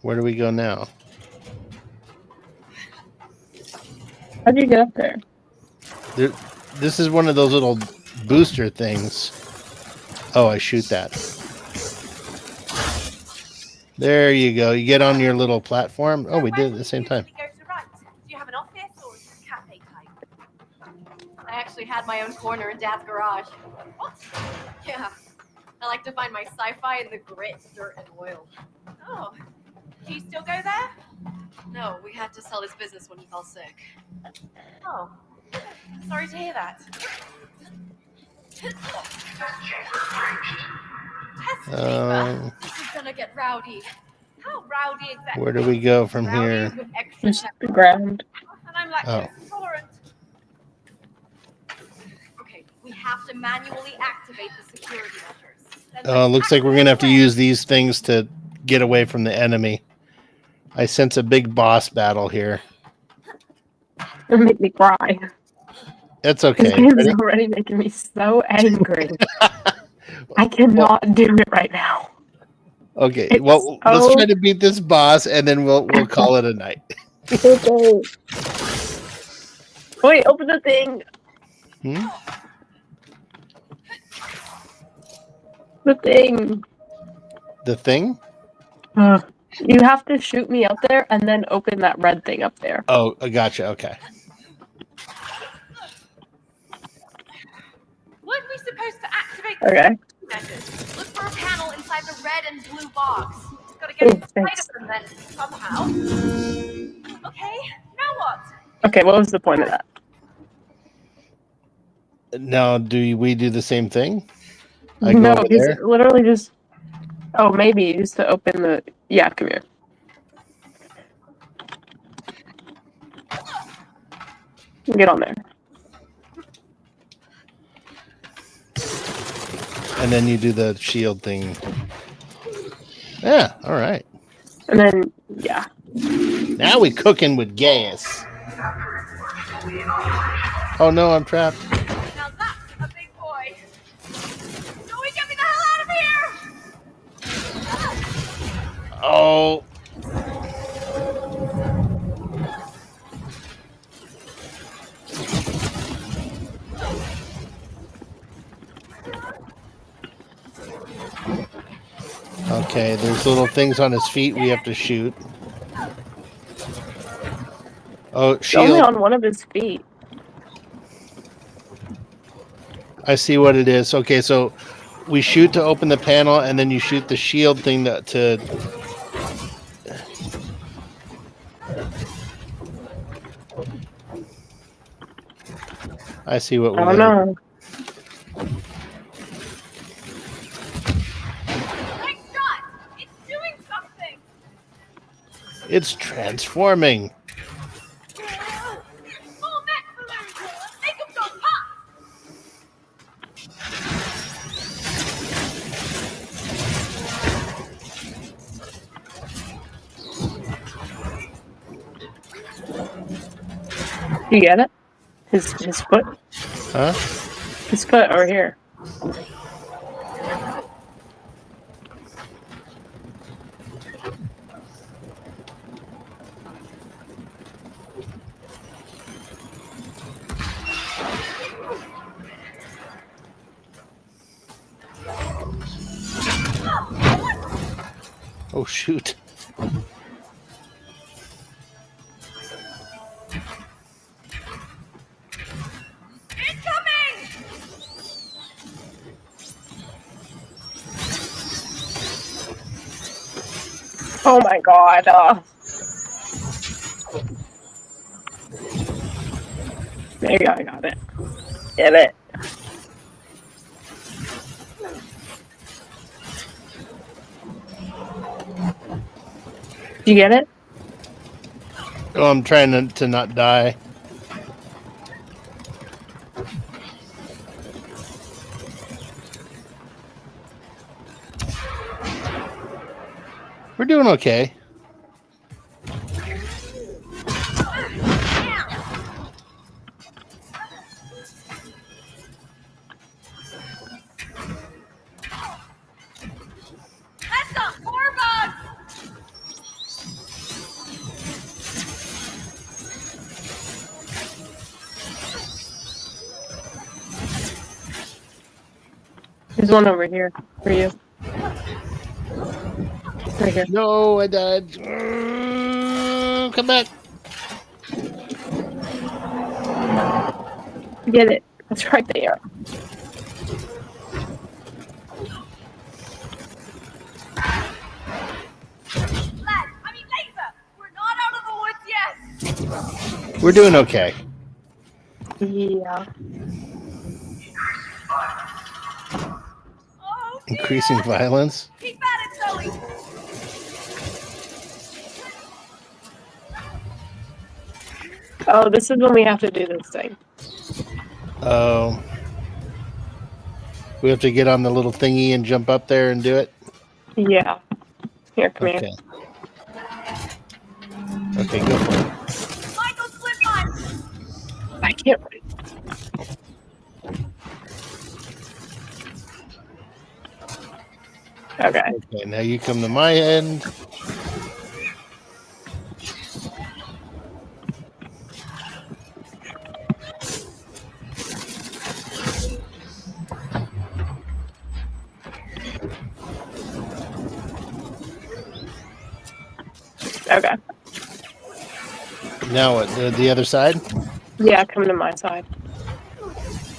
Where do we go now? How'd you get up there? This is one of those little booster things. Oh, I shoot that. There you go. You get on your little platform. Oh, we did it at the same time. Go to the right. Do you have an office or is it cafe type? I actually had my own corner in Dad's garage. What? Yeah. I like to find my sci-fi in the grit, dirt, and oil. Oh. Do you still go there? No, we had to sell his business when he fell sick. Oh. Sorry to hear that. This is gonna get rowdy. How rowdy exactly? Where do we go from Rowdy here? with extra Just the ground. And I'm lactose intolerant. Okay, we have to manually activate the security measures. Looks like we're gonna have to use these things to get away from the enemy. I sense a big boss battle here. It'll make me cry. It's This okay. game is Ready? already making me so angry. I cannot do it right now. Okay. It's Well, let's try to beat this boss, and then we'll call it a night. Okay. Wait, open the thing. Hmm? The thing. The thing? You have to shoot me up there and then open that red thing up there. Oh, I gotcha. Okay. Weren't we supposed to activate Okay. measures? Look for a panel inside the red and blue box. Gotta Oh, get inside thanks. of them then, somehow. Okay, now what? Okay, what was the point of that? Now, do we do the same thing? I go No, over he's there. literally just. Oh, maybe just to open the. Yeah, come here. Get on there. And then you do the shield thing. Yeah, all right. And then, yeah. Now we cooking with gas. Oh no, I'm trapped. Now that's a big boy. Joey, get me the hell out of here! Oh. Okay, there's little things on his feet we have to shoot. Oh, It's only shield. on one of his feet. I see what it is. Okay, so we shoot to open the panel, and then you shoot the shield thing to I see what we I don't gotta- know. Nice shot! It's doing something! It's transforming. More mech balloons! Make them go pop! You get it? His foot? Huh? His foot over here. Oh shoot. Incoming! Oh my god. There you go, I got it. Get it. You get it? Oh, I'm trying to not die. We're doing okay. That's a bug! There's one over here for you. Right here. No, I died. Come back. Get it. That's right there. Lad, I mean laser! We're not out of the woods yet! We're doing okay. Yeah. Oh, dear. Increasing violence. Keep at it, Zoe! Oh, this is when we have to do this thing. Oh. We have to get on the little thingy and jump up there and do it. Yeah. Here, come Okay. here. Okay, go for it. Michael, flip on! I can't. Okay. Okay, now you come to my end. Okay. Now what? The other side? Yeah, come to my side.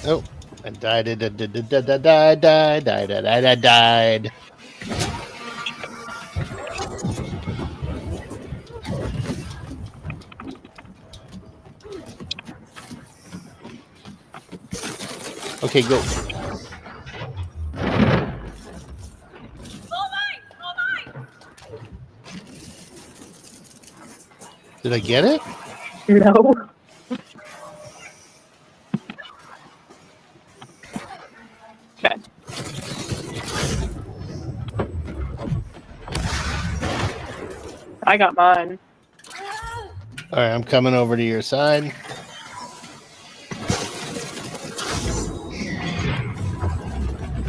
Oh, I died. Died. Okay, go. All mine! All mine! Did I get it? No. Okay. I got mine. All right, I'm coming over to your side.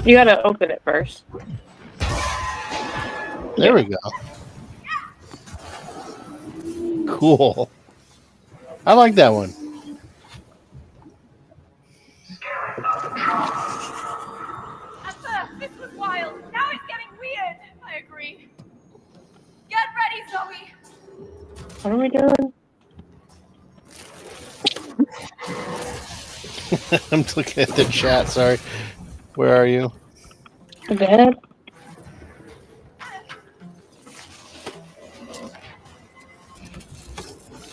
You gotta open it first. There we go. Cool. I like that one. At first, this was wild. Now it's getting weird. I agree. Get ready, Zoe. What are we doing? I'm looking at the chat. Sorry. Where are you? The bed?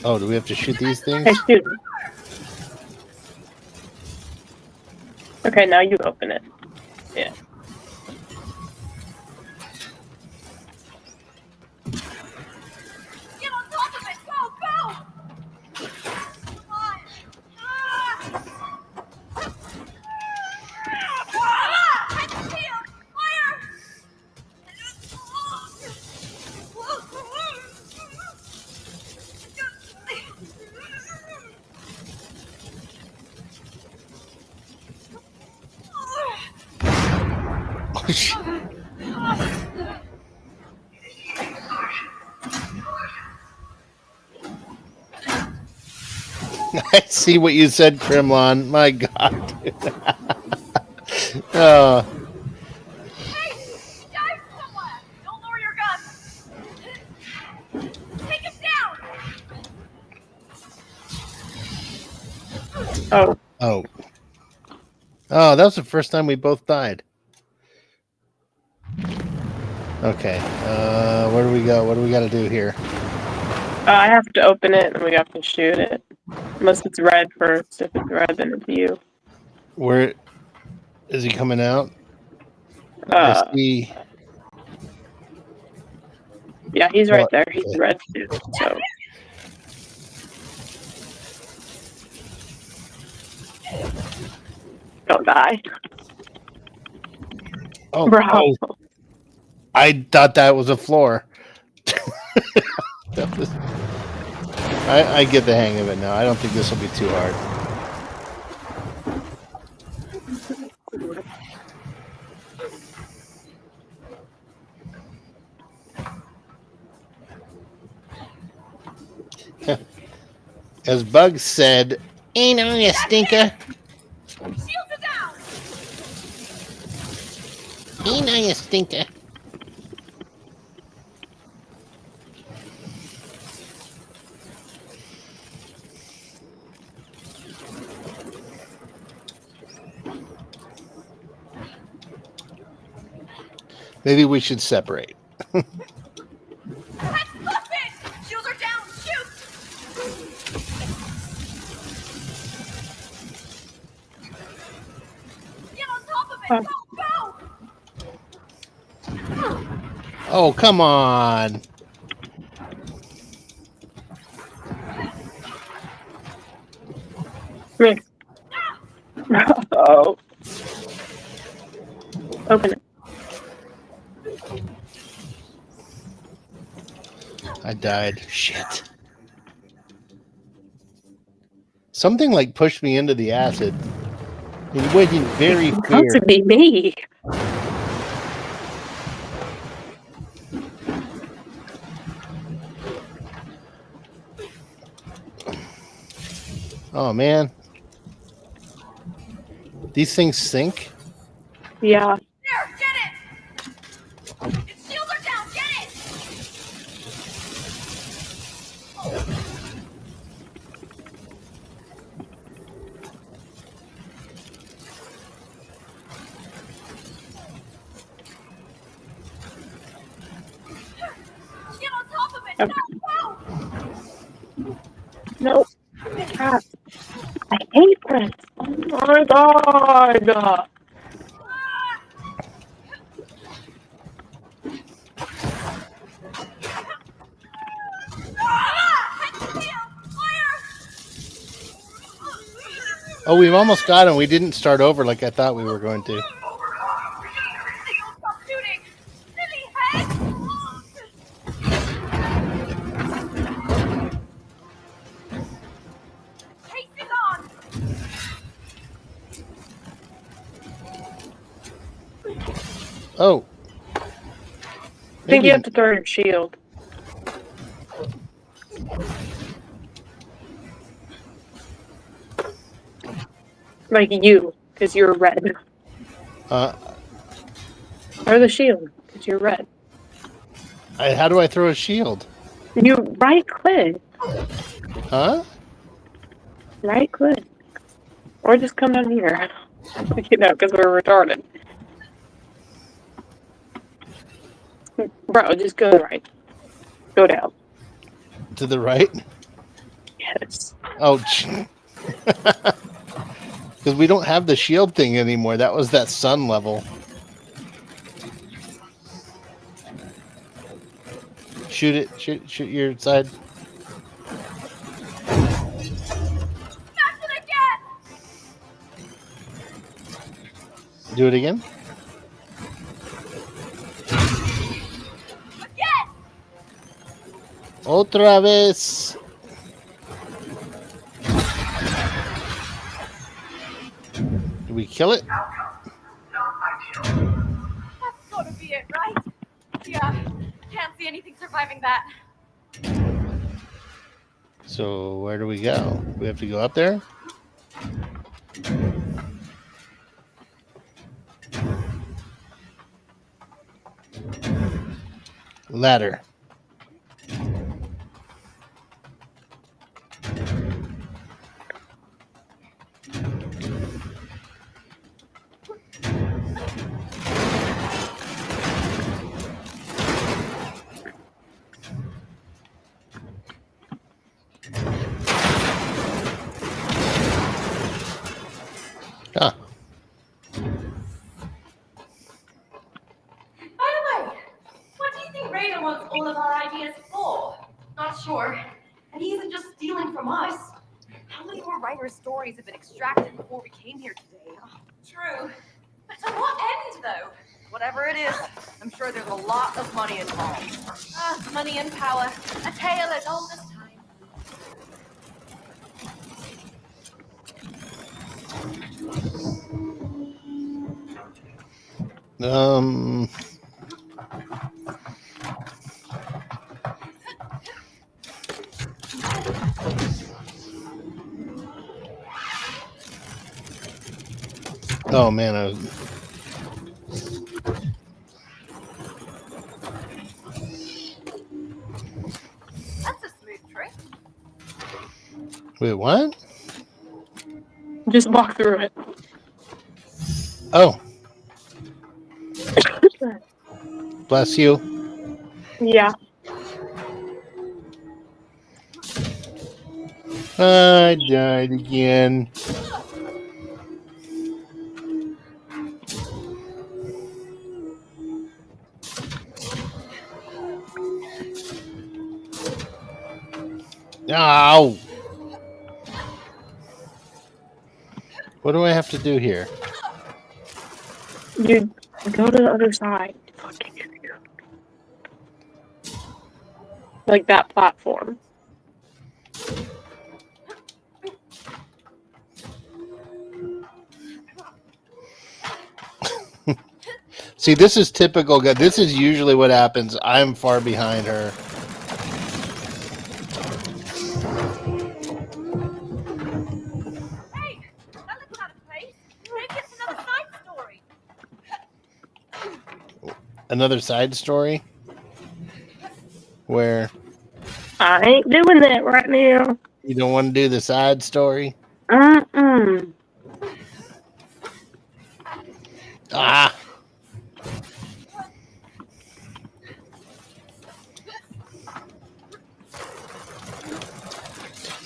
Oh, do we have to shoot these things? Hey, shoot. Okay, now you open it. Yeah. Get on top of it. Go, go. Come on. Catch the shield. Fire. Oh, shit. I see what you said, Kremlon. My God. Dude. Oh, Hey, dive somewhere. Don't lower your gun. Take him down. Oh, oh. Oh, that was the first time we both died. Okay. Where do we go? What do we got to do here? I have to open it and we have to shoot it. Unless it's red first. If it's red, then it's you. Where is he coming out? I Uh, see. yeah, he's right Oh, there. He's okay. red too. So don't die. Oh, Bro. oh, I thought that was a floor. That was- I get the hang of it now. I don't think this will be too hard. As Bugs said, ain't on you stinker. Shields are down. Ain't on you stinker. Maybe we should separate. That's it. Shields are down. Shoot. Get on top of it. Go, go. Oh, come on. Come here. Oh. Open it. I died. Shit. Something like pushed me into the acid. It wasn't very How fair. could be me? Oh man, these things sink. Yeah. There, get it! Its shields are down, get it! Get on top of it! Okay. No! No. Cat. I hate this. Oh my god. Oh, we've almost got him. We didn't start over like I thought we were going to. Stop shooting! Silly head! Chase it on! Oh, I think maybe you have to throw your shield. Like you, because you're red. Or the shield, because you're red. how do I throw a shield? You right click. Huh? Right click. Or just come down here. You know, because we're retarded. Bro, just go right. Go down. To the right? Yes. Oh, because we don't have the shield thing anymore. That was that sun level. Shoot it. Shoot your side. Smash it again! Do it again. Again! Otra vez. Did we kill it? That's gotta be it, right? Yeah. Can't see anything surviving that. So where do we go? We have to go up there? Ladder. Ah, By the way, what do you think Raider wants all of our ideas for? Not sure. And he isn't just stealing from us. How many more writers' stories have been extracted before we came here today? Oh, true. But to what end, though? Whatever it is, I'm sure there's a lot of money involved. Money and power. A tale as old as time. um, oh man, That's a smooth trick. wait, what? Just walk through it. Oh, bless you. Yeah. I died again. Ow! What do I have to do here? You go to the other side. Fucking idiot. Like that platform. See, this is typical. This is usually what happens. I'm far behind her. Hey, that looks out of place. Maybe it's another side story. Another side story where I ain't doing that right now. you don't want to do the side story. Mm-mm. Ah,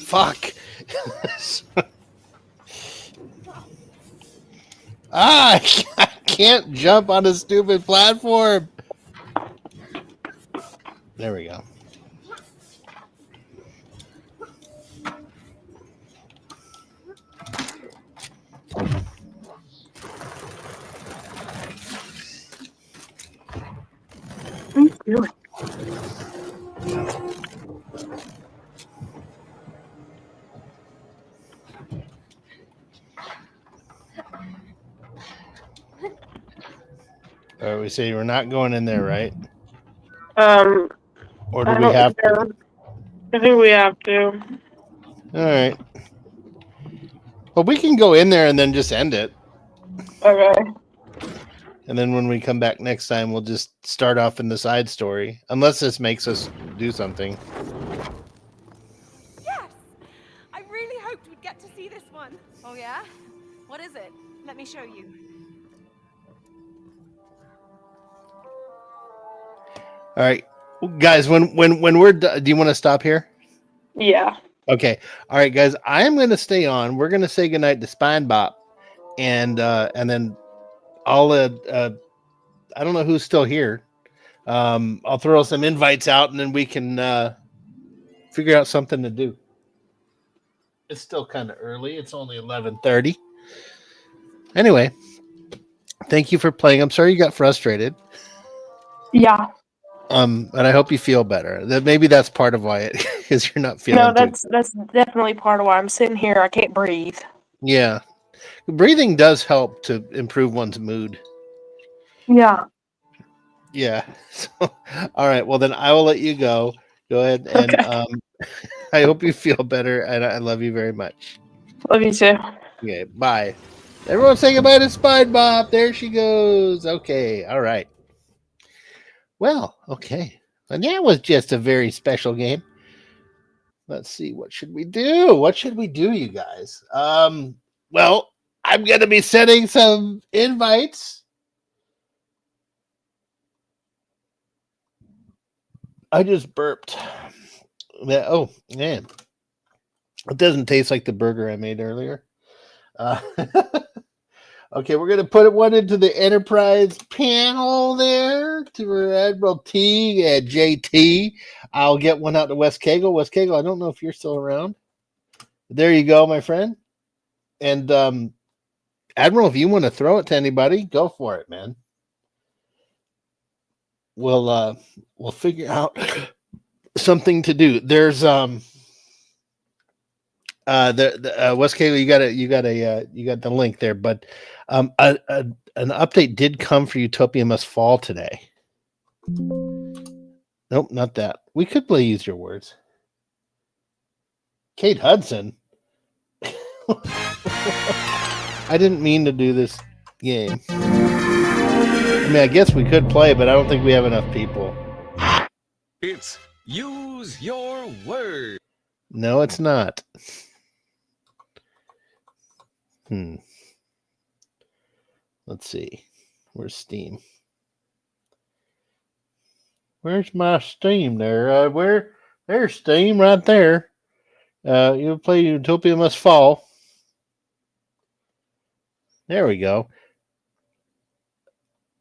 fuck. Ah, I can't jump on a stupid platform. There we go. What are you doing? All right, we say we're not going in there, right? Or do I we don't have to? know. I think we have to. All right. Well, we can go in there and then just end it. Okay. And then when we come back next time, we'll just start off in the side story. Unless this makes us do something. Yes! I really hoped we'd get to see this one. Oh, yeah? What is it? Let me show you. All right. Guys, when we're do you want to stop here? Yeah. Okay. All right, guys. I am going to stay on. We're going to say goodnight to Spinebop. And then I'll I don't know who's still here. I'll throw some invites out and then we can figure out something to do. It's still kind of early. It's only 11:30. Anyway, thank you for playing. I'm sorry you got frustrated. Yeah. And I hope you feel better. That maybe that's part of why it because you're not feeling No, too. that's definitely part of why I'm sitting here. I can't breathe. Yeah. Breathing does help to improve one's mood. Yeah. Yeah. So, all right. Well, then I will let you go. Go ahead and Okay. I hope you feel better, and I love you very much. Love you too. Okay. Bye. Everyone say goodbye to Spinebop. There she goes. Okay. All right. Well, okay. And that was just a very special game. Let's see. What should we do? What should we do, you guys? Well, I'm going to be sending some invites. I just burped. Oh, man. It doesn't taste like the burger I made earlier. Okay, we're going to put one into the Enterprise panel there to Admiral T and JT. I'll get one out to West Cagle. West Cagle, I don't know if you're still around. There you go, my friend. And Admiral, if you want to throw it to anybody, go for it, man. We'll figure out something to do. There's the West Cagle, you got the link there, but an update did come for Utopia Must Fall today. Nope, not that. We could play Use Your Words. Kate Hudson. I didn't mean to do this game. I mean, I guess we could play, but I don't think we have enough people. It's Use Your Word. No, it's not. Let's see. Where's Steam? Where's my Steam there? There's Steam right there. You'll play Utopia Must Fall. There we go.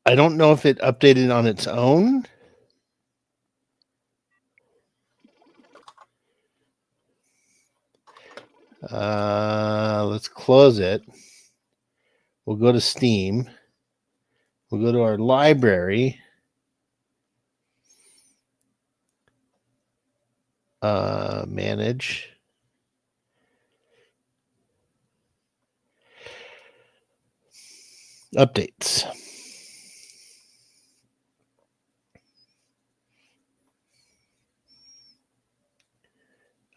I don't know if it updated on its own. Let's close it. We'll go to Steam. We'll go to our library. Manage. Updates.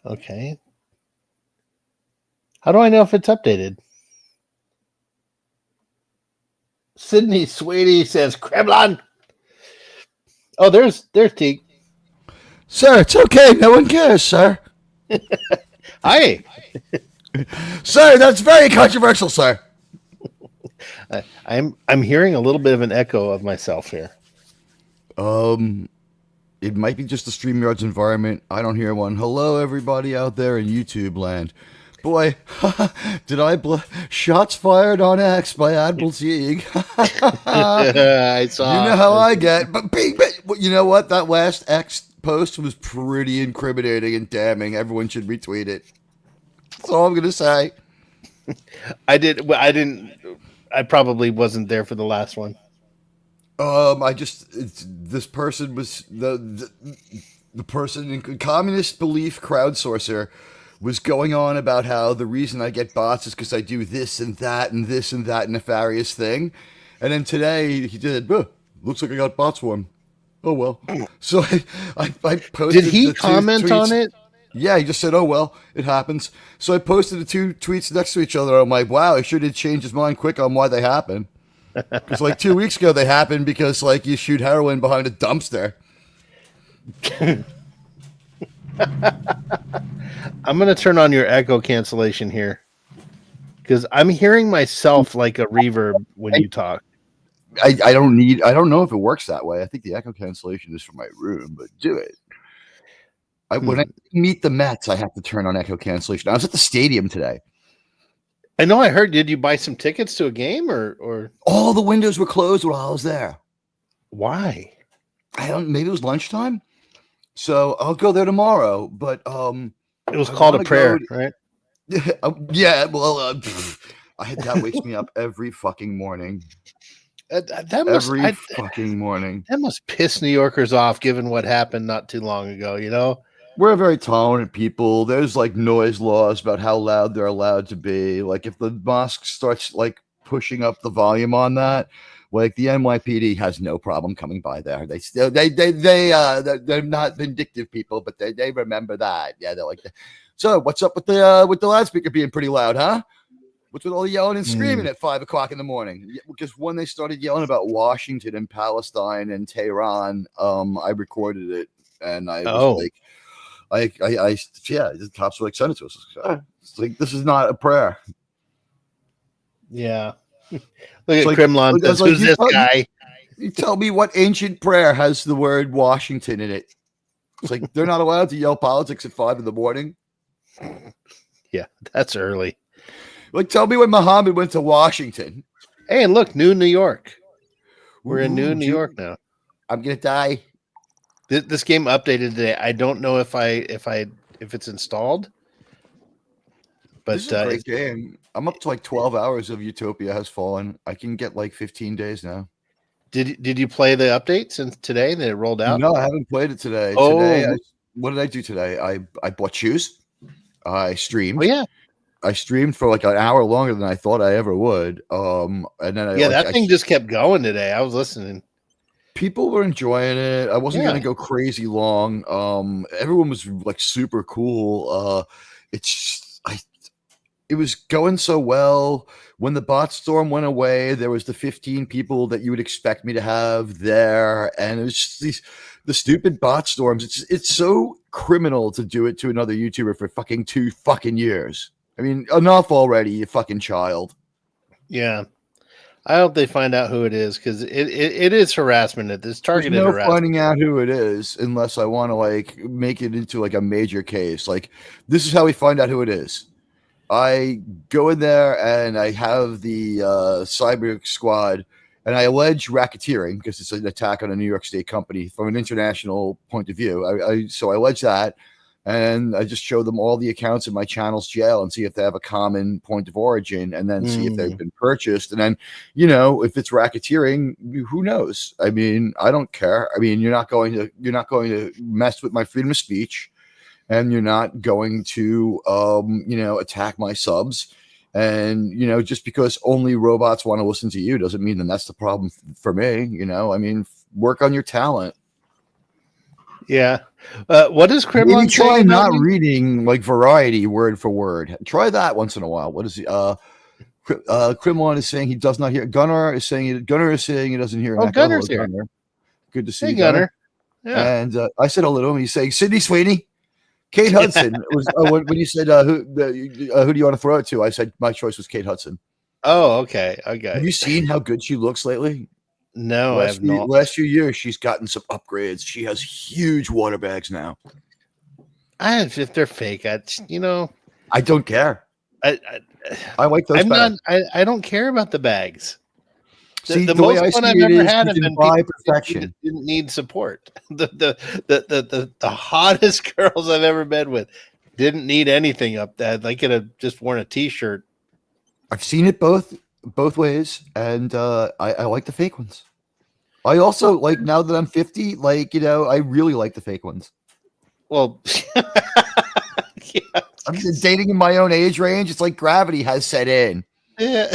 Okay. How do I know if it's updated? Sydney Sweetie says Kremlin. Oh, there's Teak. Sir, it's okay. No one cares, sir. Hi. Sir, that's very controversial, sir. I'm hearing a little bit of an echo of myself here. It might be just the StreamYard's environment. I don't hear one. Hello, everybody out there in YouTube land. Boy, did I shots fired on X by Admiral Sieg. I saw. You know how I get. But you know what? That last X post was pretty incriminating and damning. Everyone should retweet it. That's all I'm gonna say. I didn't. I probably wasn't there for the last one. This person was the person in communist belief crowdsourcer was going on about how the reason I get bots is because I do this and that and this and that nefarious thing, and then today he did. Looks like I got bots for him. Oh well. So I posted. Did he the two comment tweets. on it? Yeah, he just said, "Oh well, it happens." So I posted the two tweets next to each other. I'm like, "Wow, he sure did change his mind quick on why they happened." Because like 2 weeks ago they happened because like you shoot heroin behind a dumpster. I'm gonna turn on your echo cancellation here because I'm hearing myself like a reverb when you talk. I don't know if it works that way. I think the echo cancellation is for my room, but do it. When I meet the Mets, I have to turn on echo cancellation. I was at the stadium today. I know. I heard. Did you buy some tickets to a game or all the windows were closed while I was there? Why? Maybe it was lunchtime. So I'll go there tomorrow. But it was called a prayer, right? Yeah. Well, that wakes me up every fucking morning. Fucking morning. That must piss New Yorkers off, given what happened not too long ago. You know, we're very tolerant people. There's like noise laws about how loud they're allowed to be. Like if the mosque starts like pushing up the volume on that, like the NYPD has no problem coming by there. They're not vindictive people, but they remember that. Yeah, they're like, so what's up with the loudspeaker being pretty loud, huh? What's with all the yelling and screaming at 5 o'clock in the morning? Because when they started yelling about Washington and Palestine and Tehran, I recorded it and I was like, the cops were like, send it to us. It's like, this is not a prayer. Yeah. Look at like, Kremlin. Who's this guy? You tell me what ancient prayer has the word Washington in it. It's like, they're not allowed to yell politics at 5 in the morning. Yeah, that's early. Like, tell me when Muhammad went to Washington. Hey, and look, New York. We're in New York now. I'm gonna die. This game updated today. I don't know if it's installed. But this is a great game. I'm up to like 12 hours of Utopia Has Fallen. I can get like 15 days now. Did you play the update since today that it rolled out? No, I haven't played it today. Oh. What did I do today? I bought shoes. I streamed. Oh yeah. I streamed for like an hour longer than I thought I ever would. And then that thing just kept going today. I was listening. People were enjoying it. I wasn't going to go crazy long. Everyone was like super cool. It was going so well. When the bot storm went away, there was the 15 people that you would expect me to have there, and it was just the stupid bot storms. It's so criminal to do it to another YouTuber for fucking 2 fucking years. I mean, enough already, you fucking child. Yeah. I hope they find out who it is, because it is harassment. It's targeted harassment. There's no finding out who it is unless I want to like make it into like a major case. Like, this is how we find out who it is. I go in there and I have the cyber squad, and I allege racketeering because it's an attack on a New York State company from an international point of view. So I allege that. And I just show them all the accounts in my channel's jail and see if they have a common point of origin, and then see if they've been purchased. And then, if it's racketeering, who knows? I mean, I don't care. I mean, you're not going to mess with my freedom of speech, and you're not going to, attack my subs. And, just because only robots want to listen to you doesn't mean that that's the problem for me. I mean, work on your talent. Yeah. What is Maybe Kremlin try saying about not me? reading like Variety word for word. Try that once in a while. What is he? Kremlin is saying he does not hear. Gunnar is saying he doesn't hear an Oh, echo. Hello, Gunner's here. Gunnar. Good to see Hey, you, Gunnar. Gunner. Yeah. And I said hello to him. He's saying Sydney Sweeney, Kate Hudson was when you said who do you want to throw it to? I said my choice was Kate Hudson. Oh, okay. Have Okay. you seen how good she looks lately? No, I have not. Last few years, she's gotten some upgrades. She has huge water bags now. If they're fake, I don't care. I, I like those I'm better. not. I don't care about the bags. See, The the way most I fun see I've it ever is had you have can been buy people who perfection. didn't need support. The hottest girls I've ever been with didn't need anything up there. They could have just worn a t-shirt. I've seen it both ways, and I like the fake ones. I also like now that I'm 50, I really like the fake ones. Well, yeah, I'm dating in my own age range. It's like gravity has set in. yeah.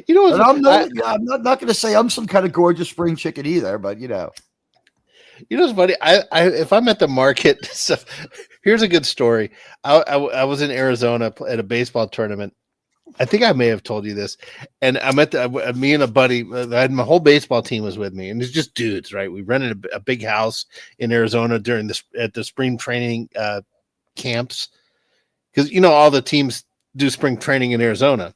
You know, And I'm not going to say I'm some kind of gorgeous spring chicken either, but you know what's funny? If I'm at the market, here's a good story. I was in Arizona at a baseball tournament. I think I may have told you this, and I'm at me and a buddy. I had my whole baseball team was with me, and it's just dudes, right? We rented a big house in Arizona during at the spring training camps, because all the teams do spring training in Arizona,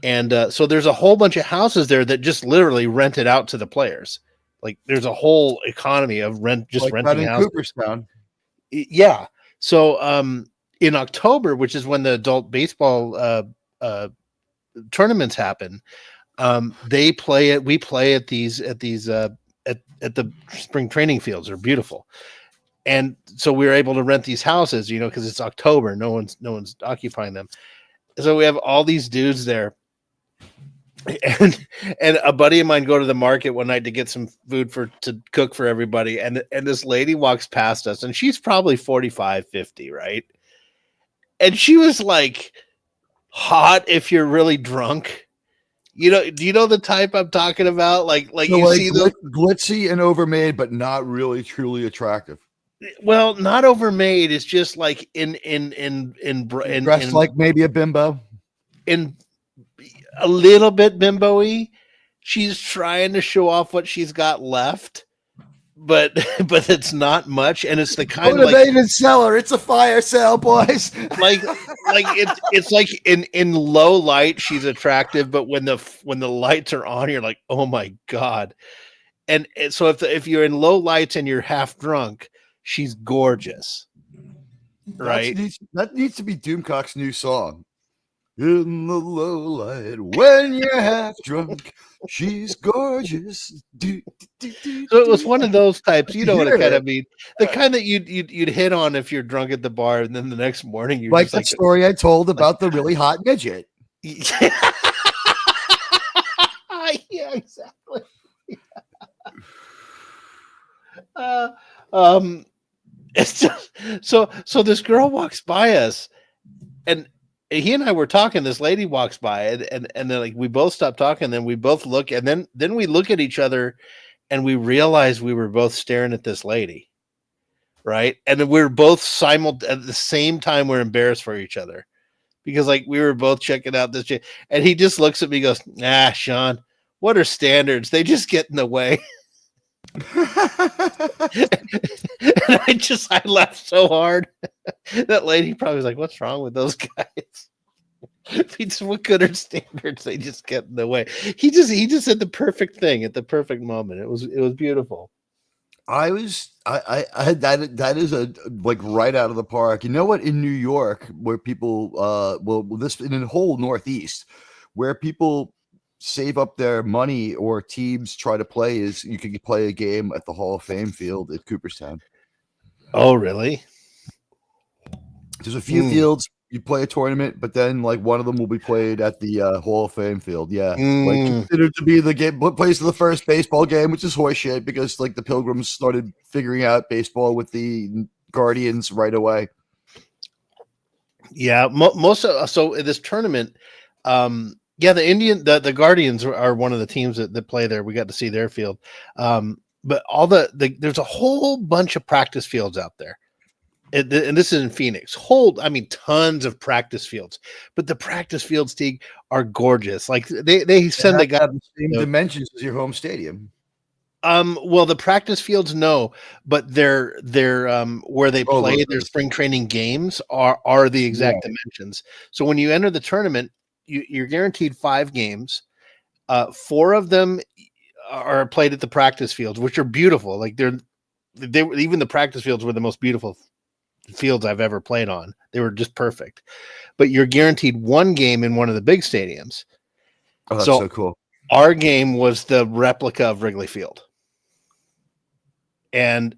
and so there's a whole bunch of houses there that just literally rent it out to the players. Like there's a whole economy of renting in houses. Cooperstown. Yeah. So in October, which is when the adult baseball tournaments happen, we play at the spring training fields. They're beautiful. And so we were able to rent these houses, because it's October, no one's occupying them. So we have all these dudes there. And a buddy of mine go to the market one night to get some food to cook for everybody, and this lady walks past us, and she's probably 45, 50, right? And she was like hot if you're really drunk. Do you know the type I'm talking about? Like So you see the glitzy and overmade, but not really truly attractive. well, not overmade. It's just like in Dressed like maybe a bimbo. in a little bit bimbo-y. She's trying to show off what she's got left, but it's not much, and it's the kind of motivated seller. It's a fire sale, boys. like it's like in low light she's attractive, but when the lights are on, you're like, oh my god. And so if you're in low lights and you're half drunk, she's gorgeous, right? That needs to be Doomcock's new song. In the low light, when you're half drunk, she's gorgeous. So it was one of those types, you know what I kind of mean, the kind that you'd hit on if you're drunk at the bar, and then the next morning you're like just that like story I told about the really hot midget. Yeah, exactly. It's just, so this girl walks by us, and he and I were talking. This lady walks by, and then like we both stop talking. Then we both look, and then we look at each other, and we realize we were both staring at this lady, right? And then we're both at the same time. We're embarrassed for each other because like we were both checking out this chick, and he just looks at me, and goes, "Ah, Sean, what are standards? They just get in the way." And I laughed so hard. That lady probably was like, "What's wrong with those guys?" What good are standards? They just get in the way. He just said the perfect thing at the perfect moment. It was beautiful. I had that is a like right out of the park. You know what? In New York, where people this in the whole Northeast, where people save up their money or teams try to play is you can play a game at the Hall of Fame field at Cooperstown. Oh, really? There's a few fields you play a tournament, but then like one of them will be played at the Hall of Fame field. Yeah, like considered to be the game place of the first baseball game, which is horseshit because like the Pilgrims started figuring out baseball with the Guardians right away. Yeah, most of so in this tournament, yeah, the Guardians are one of the teams that play there. We got to see their field. but all there's a whole bunch of practice fields out there. And this is in Phoenix. Tons of practice fields, but the practice fields, Teague, are gorgeous. Like they send the guy have the same dimensions as your home stadium. Well, the practice fields, no, but they're where they play their spring training games are the exact dimensions. So when you enter the tournament, you're guaranteed 5 games. 4 of them are played at the practice fields, which are beautiful. Like they even the practice fields were the most beautiful fields I've ever played on. They were just perfect. But you're guaranteed 1 game in one of the big stadiums. Oh, that's so cool. Our game was the replica of Wrigley Field. And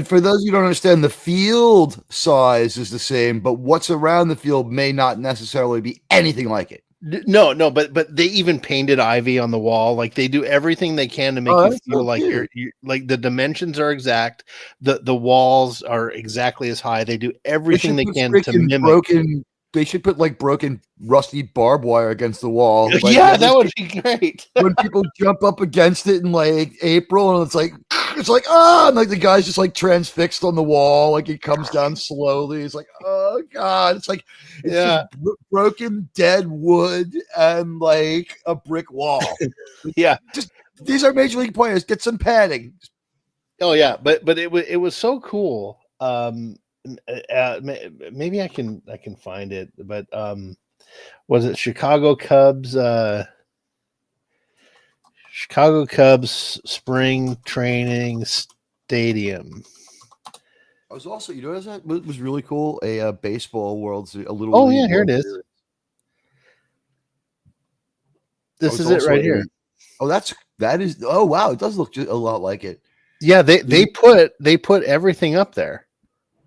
for those who don't understand, the field size is the same, but what's around the field may not necessarily be anything like it. No, but they even painted ivy on the wall. Like they do everything they can to make you feel like you're like the dimensions are exact. The walls are exactly as high. They do everything they can to mimic. They should put like broken, rusty barbed wire against the wall. Like, yeah, that would be great. When people jump up against it in like April, and it's like and like the guy's just like transfixed on the wall, like he comes down slowly. It's like, oh god, it's just broken dead wood and like a brick wall. Yeah, just these are major league players. Get some padding. Oh yeah, but it was so cool. Maybe I can find it, but was it Chicago Cubs spring training stadium? I was also, that was really cool. A baseball World Series, a little. Oh yeah, here it is. This is it right here. That is. Oh wow, it does look just a lot like it. Yeah, they put everything up there.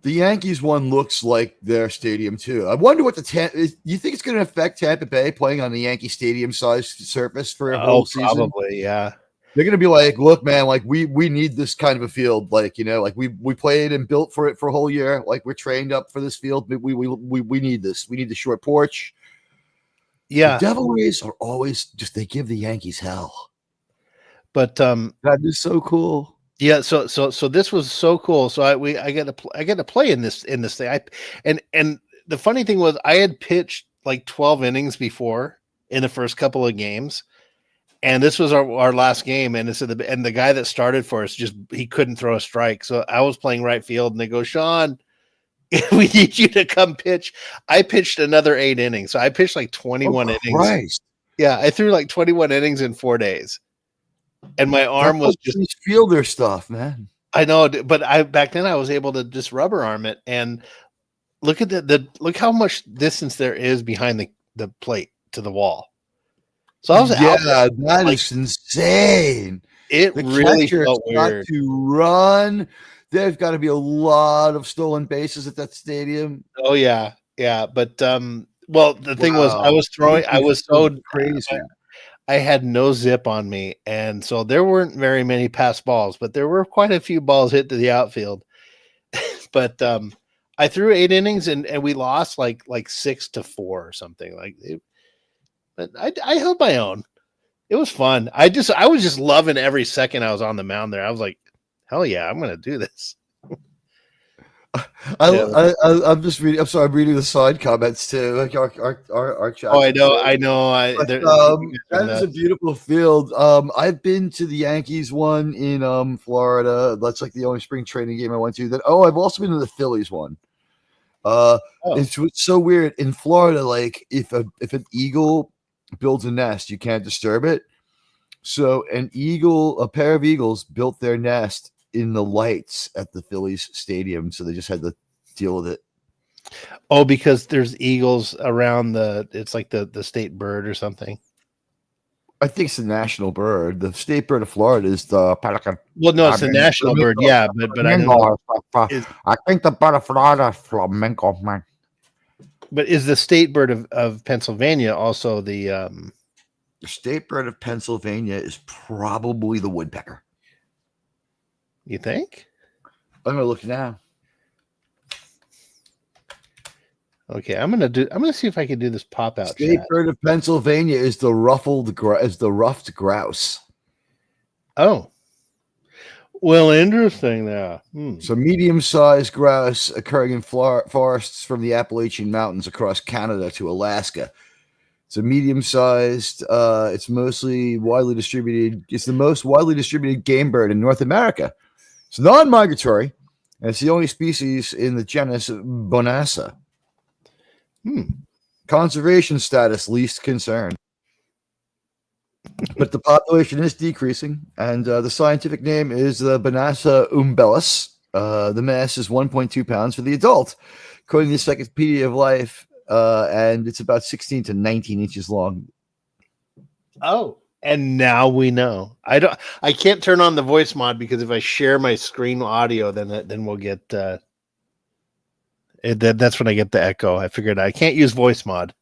The Yankees one looks like their stadium too. I wonder what you think it's going to affect Tampa Bay playing on the Yankee Stadium sized surface for a whole season? Probably, yeah. They're going to be like, look, man, like we need this kind of a field, like like we played and built for it for a whole year, like we're trained up for this field. We need this. We need the short porch. Yeah, the Devil Rays are always they give the Yankees hell, but that is so cool. Yeah, so this was so cool. So I get to play in this thing. And the funny thing was I had pitched like 12 innings before in the first couple of games, and this was our last game. And and the guy that started for us he couldn't throw a strike. So I was playing right field, and they go, Sean, we need you to come pitch. I pitched another 8 innings, so I pitched like 21 innings. Christ. Yeah, I threw like 21 innings in 4 days. And my arm was just fielder stuff, man. I know, but back then I was able to just rubber arm it, and look at look how much distance there is behind the plate to the wall. So I was that is insane. It really felt weird to run. There's got to be a lot of stolen bases at that stadium. Oh yeah, but well, the thing was I was so crazy. I had no zip on me, and so there weren't very many pass balls, but there were quite a few balls hit to the outfield. But I threw 8 innings, and we lost like 6-4 or something like it. But I held my own. It was fun. I was just loving every second I was on the mound there. I was like, hell yeah, I'm gonna do this. I'm just reading. I'm sorry, I'm reading the side comments too. Like our chat. Oh, I know. That is a beautiful field. I've been to the Yankees one in Florida. That's like the only spring training game I went to. I've also been to the Phillies one. It's so weird in Florida. Like if an eagle builds a nest, you can't disturb it. So a pair of eagles built their nest in the lights at the Phillies stadium, so they just had to deal with it. Oh, because there's eagles around it's like the state bird or something. I think it's the national bird. The state bird of Florida is the pelican. Well, no, it's the national bird, yeah, but I don't know. I think the bird of Florida is flamingo, man. But is the state bird of Pennsylvania also the state bird of Pennsylvania is probably the woodpecker. You think? I'm gonna look now. Okay, I'm gonna see if I can do this pop out. State bird of Pennsylvania is the ruffed grouse. Oh, Well, interesting there. So medium-sized grouse occurring in forests from the Appalachian Mountains across Canada to Alaska. It's a medium-sized. It's mostly widely distributed. It's the most widely distributed game bird in North America. It's non-migratory, and it's the only species in the genus Bonassa. Conservation status least concern. But the population is decreasing, and the scientific name is the Bonassa umbellus. The mass is 1.2 pounds for the adult, according to the Encyclopedia of Life, and it's about 16 to 19 inches long. Oh, and now we know. I can't turn on the voice mod because if I share my screen audio, then we'll get. That's when I get the echo. I figured I can't use voice mod.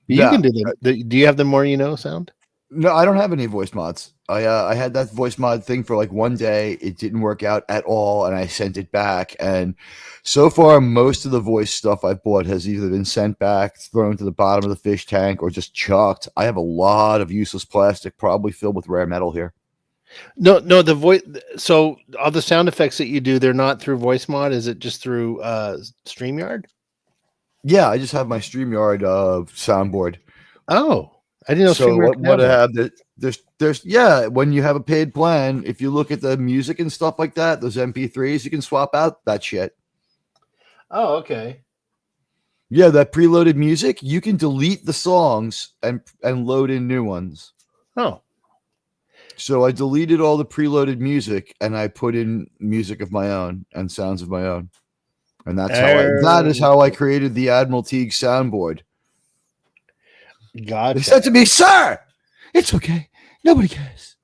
You can do do you have the more you know sound? No, I don't have any voice mods. I had that voice mod thing for like one day. It didn't work out at all, and I sent it back. And so far, most of the voice stuff I've bought has either been sent back, thrown to the bottom of the fish tank, or just chucked. I have a lot of useless plastic, probably filled with rare metal here. No, the voice. So all the sound effects that you do, they're not through voice mod. Is it just through StreamYard? Yeah, I just have my StreamYard soundboard. Oh, I didn't know. So what I have there's when you have a paid plan, if you look at the music and stuff like that, those MP3s, you can swap out that shit. Oh, okay. Yeah, that preloaded music, you can delete the songs and load in new ones. Oh. So I deleted all the preloaded music and I put in music of my own and sounds of my own. And that is how I created the Admiral Teague soundboard. Gotcha. They said to me, "Sir, it's okay. Nobody cares."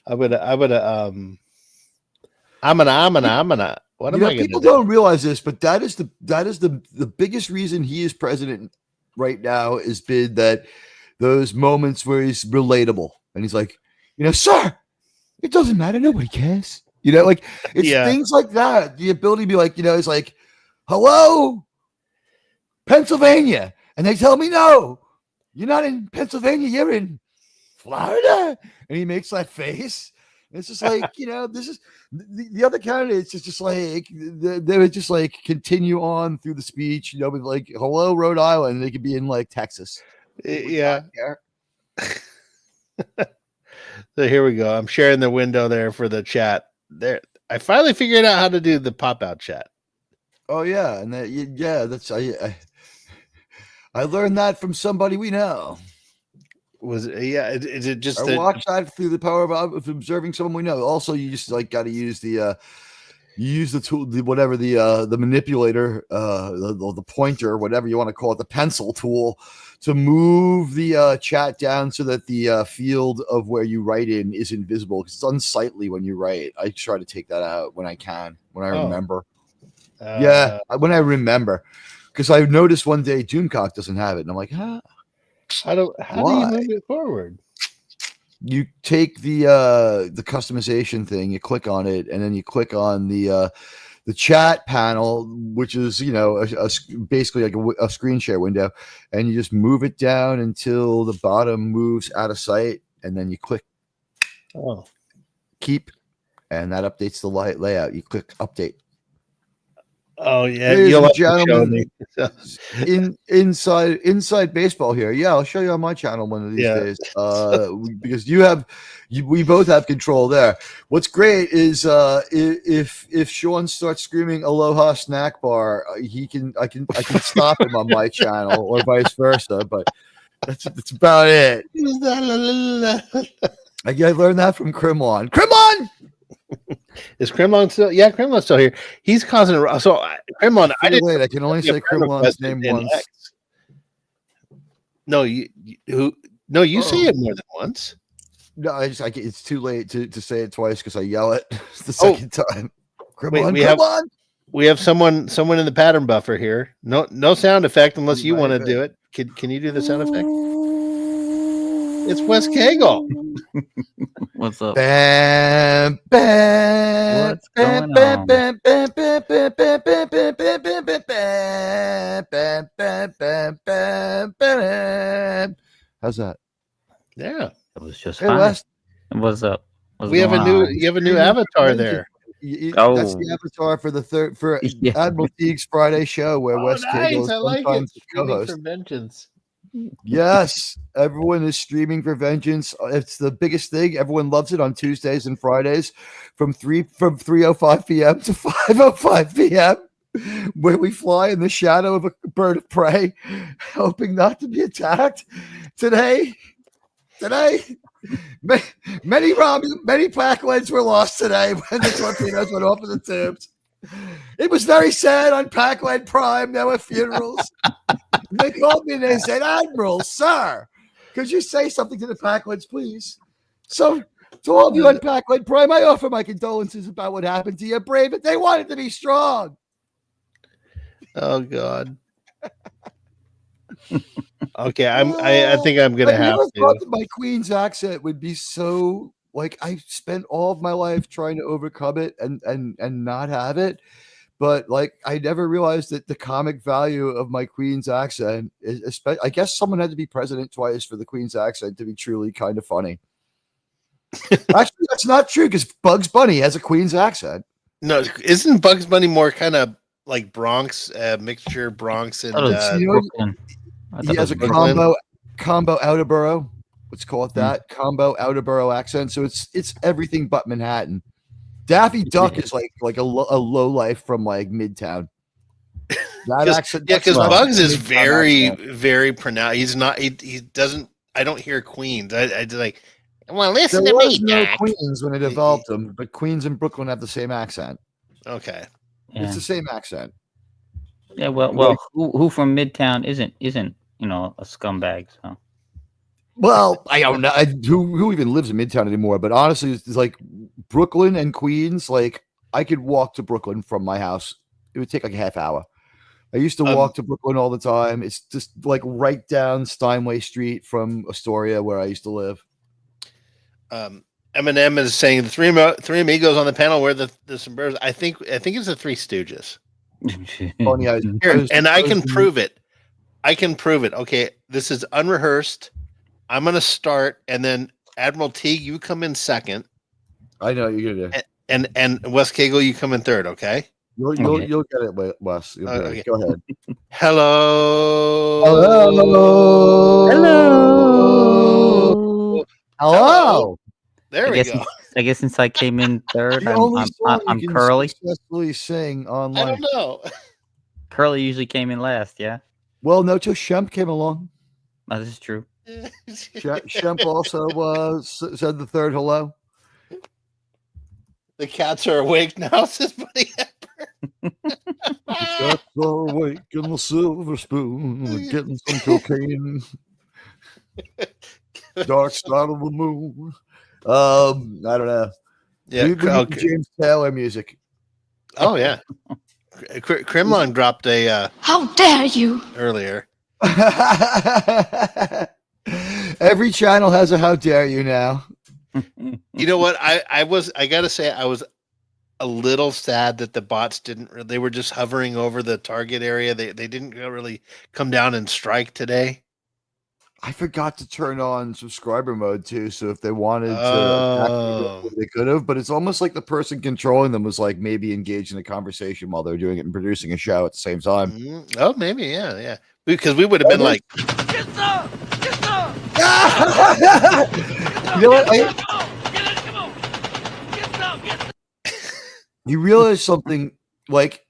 I'm gonna. What am I gonna people do? don't realize this, but that is the biggest reason he is president right now has been that those moments where he's relatable and he's like, "Sir, it doesn't matter. Nobody cares." Like it's things like that. The ability to be like, it's like, "Hello, Pennsylvania," and they tell me, "No, you're not in Pennsylvania. You're in Florida," and he makes that face. It's just like, this is the other candidates. It's just like they would just like continue on through the speech, with like, "Hello, Rhode Island." They could be in like Texas. Yeah. So here we go. I'm sharing the window there for the chat. There, I finally figured out how to do the pop out chat. Oh yeah, and that's I learned that from somebody we know. Is it just I watched that through the power of observing someone we know. Also, you just like got to use the tool, the manipulator, the pointer, whatever you want to call it, the pencil tool, to move the chat down so that the field of where you write in is invisible, because it's unsightly when you write. I try to take that out when I can, when I remember. When I remember, because I noticed one day Doomcock doesn't have it, and I'm like, huh? How do you move it forward? You take the customization thing, you click on it, and then you click on the chat panel, which is basically like a screen share window, and you just move it down until the bottom moves out of sight, and then you click keep, and that updates the layout. You click update. Oh yeah, ladies and gentlemen, inside baseball here. Yeah, I'll show you on my channel one of these days. Because we both have control there. What's great is if Sean starts screaming "Aloha Snack Bar," I can stop him on my channel, or vice versa. But that's about it. I learned that from Krimlon. Krimlon! Is Krimlon still? Yeah, Krimlon's still here. He's causing so Krimlon. I can only say Krimlon's name once. No, you say it more than once. No, it's too late to say it twice because I yell it the second time. Krimlon, we have someone in the pattern buffer here. No sound effect unless you want to do it. Can you do the sound effect? It's Wes Cagle. What's up? Bam, bam, What's going on? bam, bam, bam, bam, bam, bam, bam, bam, bam, bam, bam, bam, bam, bam, bam, bam. How's that? Yeah, It was just Hey, fine. Wes, What's up? What's We have going a new. on? You have a new avatar there. That's the avatar for Yeah. Admiral Teague's Friday show, where Oh, Wes Cagle nice! is I like it. sometimes the Streaming co-host. for vengeance. Yes, everyone is streaming for vengeance. It's the biggest thing. Everyone loves it on Tuesdays and Fridays from 3:05 p.m. to 5:05 p.m. where we fly in the shadow of a bird of prey, hoping not to be attacked. Today, many Pac-Leds were lost today when the torpedoes went off of the tubes. It was very sad on Pac-Led Prime. There were funerals. They called me and they said, Admiral, sir, could you say something to the Pac-Leds, please? So, to all of you on Pac-Led Prime, I offer my condolences about what happened to you. Brave, but they wanted to be strong. Oh God. Okay, I think I'm gonna have never to. thought that my Queen's accent would be so like I spent all of my life trying to overcome it and not have it. But like I never realized that the comic value of my Queen's accent is I guess someone had to be president twice for the Queen's accent to be truly kind of funny. Actually, that's not true because Bugs Bunny has a Queen's accent. No, isn't Bugs Bunny more kind of like Bronx mixture, Bronx and Brooklyn. He has a combo Outerborough. Let's call it that combo Outerborough accent. So it's everything but Manhattan. Daffy Duck is like a low life from like Midtown. That accent, yeah, because Bugs is very, accent. very pronounced. He's not. He doesn't. I don't hear Queens. I like. Well, listen there to was me, no Jack. Queens when they developed them, but Queens and Brooklyn have the same accent. Okay, it's the same accent. Yeah, well, who from Midtown isn't a scumbag? So. Well, I don't know who even lives in Midtown anymore, but honestly, it's like Brooklyn and Queens. Like I could walk to Brooklyn from my house; it would take like a half hour. I used to walk to Brooklyn all the time. It's just like right down Steinway Street from Astoria, where I used to live. Eminem is saying the three amigos on the panel wear the sombreros. I think it's the Three Stooges. Here, and I can prove it. I can prove it. Okay, this is unrehearsed. I'm gonna start, and then Admiral Teague, you come in second. I know you're gonna do. And Wes Cagle, you come in third. Okay. You'll get it, Wes. Okay. Go ahead. Hello. There we go. I guess since I came in third, I'm Curly. Successfully sing online. I don't know. Curly usually came in last, yeah. Well, no, till Shemp came along. Oh, this is true. Shemp also said the third hello. The cats are awake now, says Buddy The cats are awake in the silver spoon. We're getting some cocaine. Dark side of the moon. I don't know. Yeah, we James Taylor music. Oh yeah. Kremlin dropped a how dare you earlier. Every channel has a how dare you now. You know what? I gotta say I was a little sad that the bots didn't. They were just hovering over the target area. They didn't really come down and strike today. I forgot to turn on subscriber mode too, so if they wanted to, they could have. But it's almost like the person controlling them was like maybe engaged in a conversation while they're doing it and producing a show at the same time. Mm-hmm. Oh, maybe, yeah. Because we would have been like, you know what? You realize something? Like,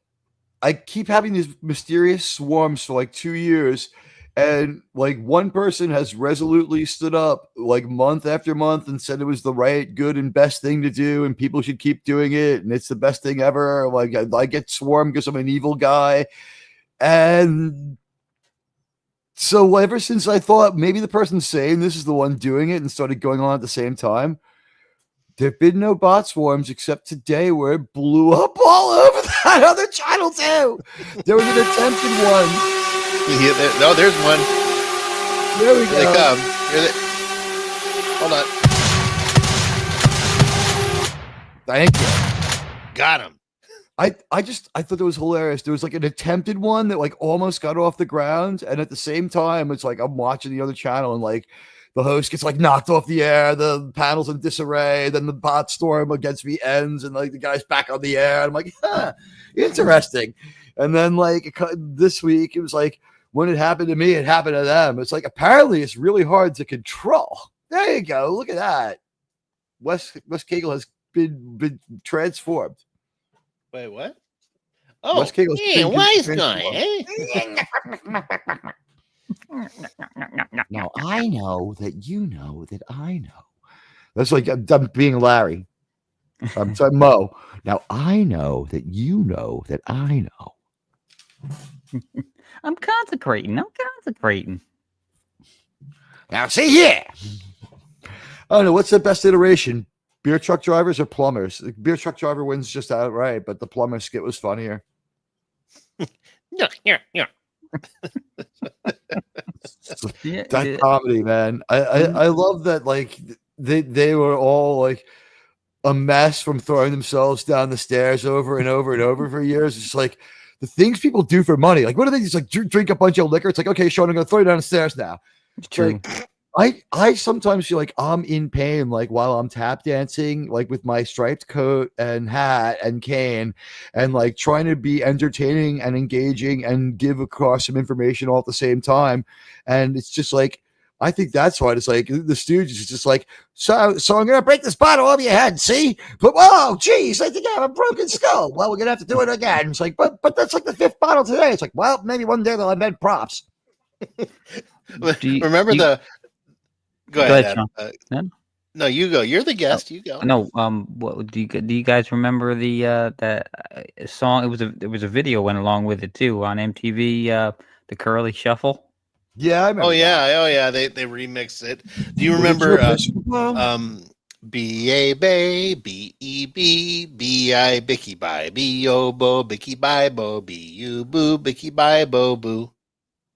I keep having these mysterious swarms for like 2 years. And like one person has resolutely stood up like month after month and said it was the right, good, and best thing to do, and people should keep doing it, and it's the best thing ever. Like I get swarmed because I'm an evil guy, and so ever since I thought maybe the person saying this is the one doing it and started going on at the same time, there've been no bot swarms except today where it blew up all over that other channel too. There was an attempted one. No, there's one. There we go. Here they come. Hold on. Thank you. Got him. I thought it was hilarious. There was like an attempted one that like almost got off the ground, and at the same time, it's like I'm watching the other channel and like the host gets like knocked off the air, the panel's in disarray, then the bot storm against me ends, and like the guy's back on the air. And I'm like, interesting. And then like this week, it was like when it happened to me, it happened to them. It's like apparently it's really hard to control. There you go. Look at that. Wes Cagle has been transformed. Wait, what? Oh, Wes Cagle's yeah, been wise transformed. guy, eh? Now I know that you know that I know. That's like I'm being Larry. I'm sorry, Mo. Now I know that you know that I know. I'm consecrating. Now see here. I don't know what's the best iteration. Beer truck drivers or plumbers? The beer truck driver wins just outright, but the plumber skit was funnier. Yeah. That comedy, man. I love that. Like they were all like a mess from throwing themselves down the stairs over and over and over for years. It's like the things people do for money. Like what do they just like drink a bunch of liquor? It's like, okay, Sean, I'm gonna throw you down the stairs now. It's true. Like, I sometimes feel like I'm in pain, like while I'm tap dancing, like with my striped coat and hat and cane, and like trying to be entertaining and engaging and give across some information all at the same time. And it's just like, I think that's why it's like the Stooges is just like, so I'm gonna break this bottle over your head, see? But whoa, geez, I think I have a broken skull. Well, we're gonna have to do it again. It's like, but that's like the 5th bottle today. It's like, well, maybe one day they'll invent props. Go ahead, Sean. no, you go. You're the guest. You go. No, what do you guys remember that song? There was a video went along with it too on MTV. The Curly Shuffle. Yeah, I remember. Yeah. They remixed it. Do you remember? B-A bay, B-E-B, B-I bicky bye, B-O bo, bicky bye bo, B-U boo, bicky bye bo boo.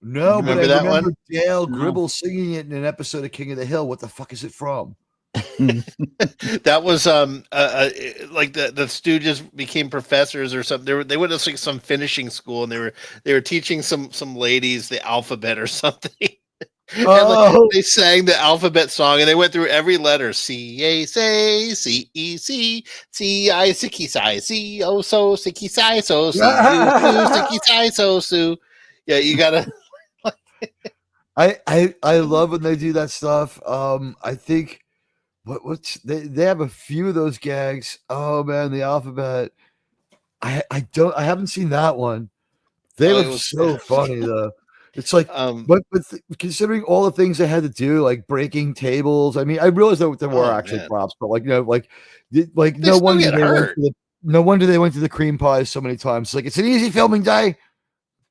No, but I that remember one? Dale Gribble singing it in an episode of King of the Hill. What the fuck is it from? That was like the Stooges became professors or something. They went to like some finishing school and they were teaching some ladies the alphabet or something. And like, they sang the alphabet song and they went through every letter: C-A say, C-E-C, C-I sicky sai, C-O so sicky sai so, C-U sicky sai so su. Yeah, you gotta. I love when they do that stuff. I think what's they have a few of those gags. Oh man, the alphabet. I haven't seen that one. They were so funny though. It's like, but considering all the things they had to do, like breaking tables. I mean, I realized that there were actually props, but like no wonder they went to the cream pies so many times. It's like it's an easy filming day.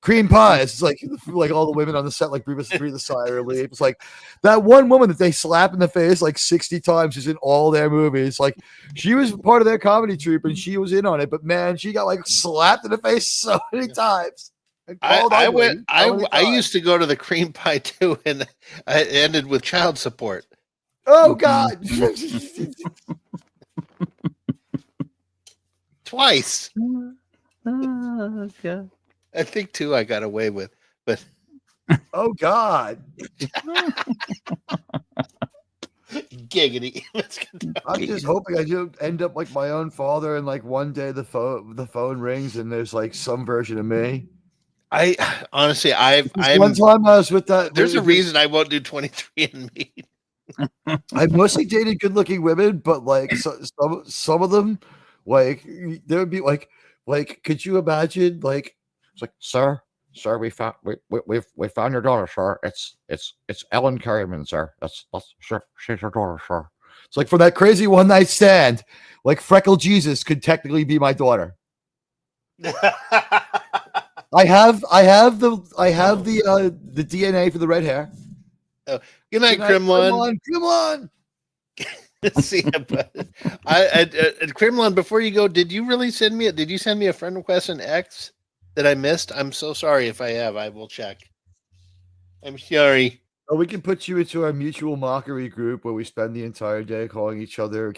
Cream pies. It's like all the women on the set, like breathe a sigh of relief. It's like that one woman that they slap in the face like 60 times is in all their movies. Like she was part of their comedy troupe and she was in on it, but man, she got like slapped in the face so many times. I used to go to the cream pie too, and it ended with child support. Oh God. Twice. Oh God. I think 2 I got away with, but oh God. Giggity. I'm just hoping I don't end up like my own father, and like one day the phone rings and there's like some version of me. I honestly, one time I was with that. There's a reason I won't do 23andMe. I mostly dated good-looking women, but like some of them, like there would be like, could you imagine like? It's like, sir, we found your daughter, sir. It's Ellen Careyman, sir. That's sure, she's your daughter, sir. It's like for that crazy one night stand, like Freckle Jesus could technically be my daughter. I have the DNA for the red hair. Oh, good night, Kremlin. Come on. See, Kremlin, before you go, did you send me a friend request in X that I missed? I'm so sorry if I have. I will check. I'm sorry. Oh, we can put you into our mutual mockery group where we spend the entire day calling each other.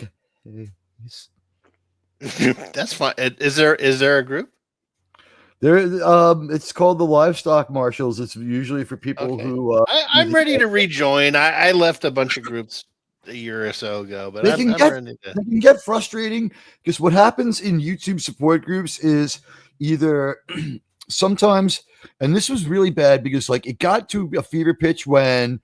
That's fine. Is there a group? It's called the livestock marshals. It's usually for people Okay. who. I'm ready to rejoin. I left a bunch of groups a year or so ago, but They I'm can get ready to. they can get frustrating because what happens in YouTube support groups is either sometimes, and this was really bad because like it got to a fever pitch when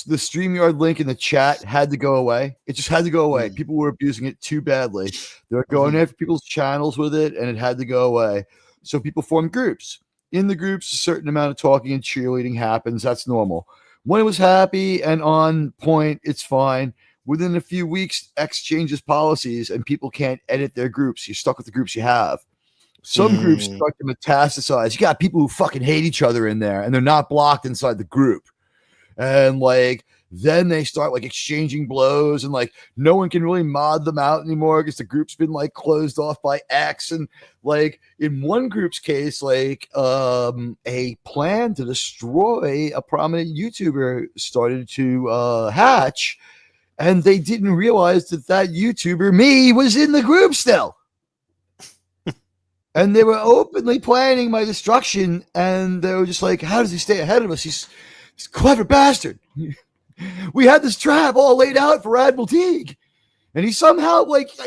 the StreamYard link in the chat had to go away. It just had to go away. People were abusing it too badly. They were going after people's channels with it, and it had to go away. So people formed groups. In the groups, a certain amount of talking and cheerleading happens. That's normal. When it was happy and on point, it's fine. Within a few weeks, X changes policies, and people can't edit their groups. You're stuck with the groups you have. Some groups start to metastasize. You got people who fucking hate each other in there, and they're not blocked inside the group. And like then they start like exchanging blows, and like no one can really mod them out anymore because the group's been like closed off by X. And like in one group's case, like a plan to destroy a prominent YouTuber started to hatch, and they didn't realize that YouTuber, me, was in the group still. And they were openly planning my destruction, and they were just like, how does he stay ahead of us? He's a clever bastard. We had this trap all laid out for Admiral Teague, and he somehow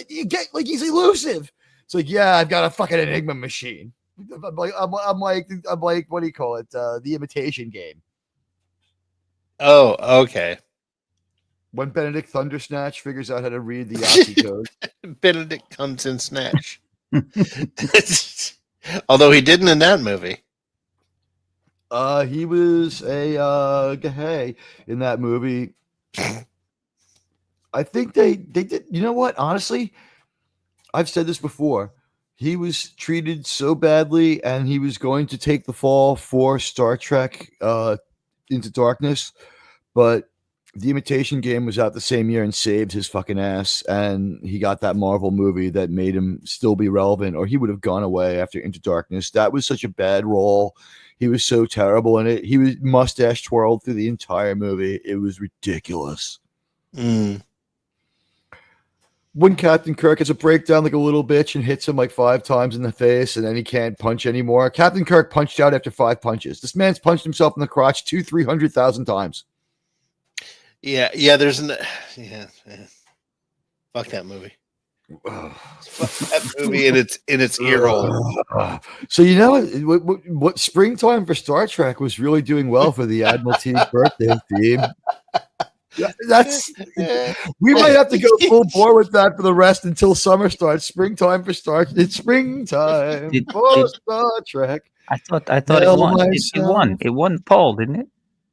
he's elusive. It's like, yeah, I've got a fucking Enigma machine. I'm like, what do you call it? The Imitation Game. Oh, okay. When Benedict Thundersnatch figures out how to read the Yahtzee code. Benedict comes in snatch. Although he didn't in that movie. He was a hey in that movie. I think they did. You know what? Honestly, I've said this before. He was treated so badly, and he was going to take the fall for Star Trek Into Darkness, but The Imitation Game was out the same year and saved his fucking ass, and he got that Marvel movie that made him still be relevant, or he would have gone away after Into Darkness. That was such a bad role. He was so terrible in it. He was mustache twirled through the entire movie. It was ridiculous. When Captain Kirk has a breakdown like a little bitch and hits him like 5 times in the face, and then he can't punch anymore. Captain Kirk punched out after 5 punches. This man's punched himself in the crotch 300,000 times. Yeah. Fuck that movie. Fuck that movie in its ear hole. So you know what Springtime for Star Trek was really doing well for the Admiral Teague birthday theme. We might have to go full bore with that for the rest until summer starts. Springtime for Star. It's springtime for Star Trek. I thought it won. It won the poll, didn't it?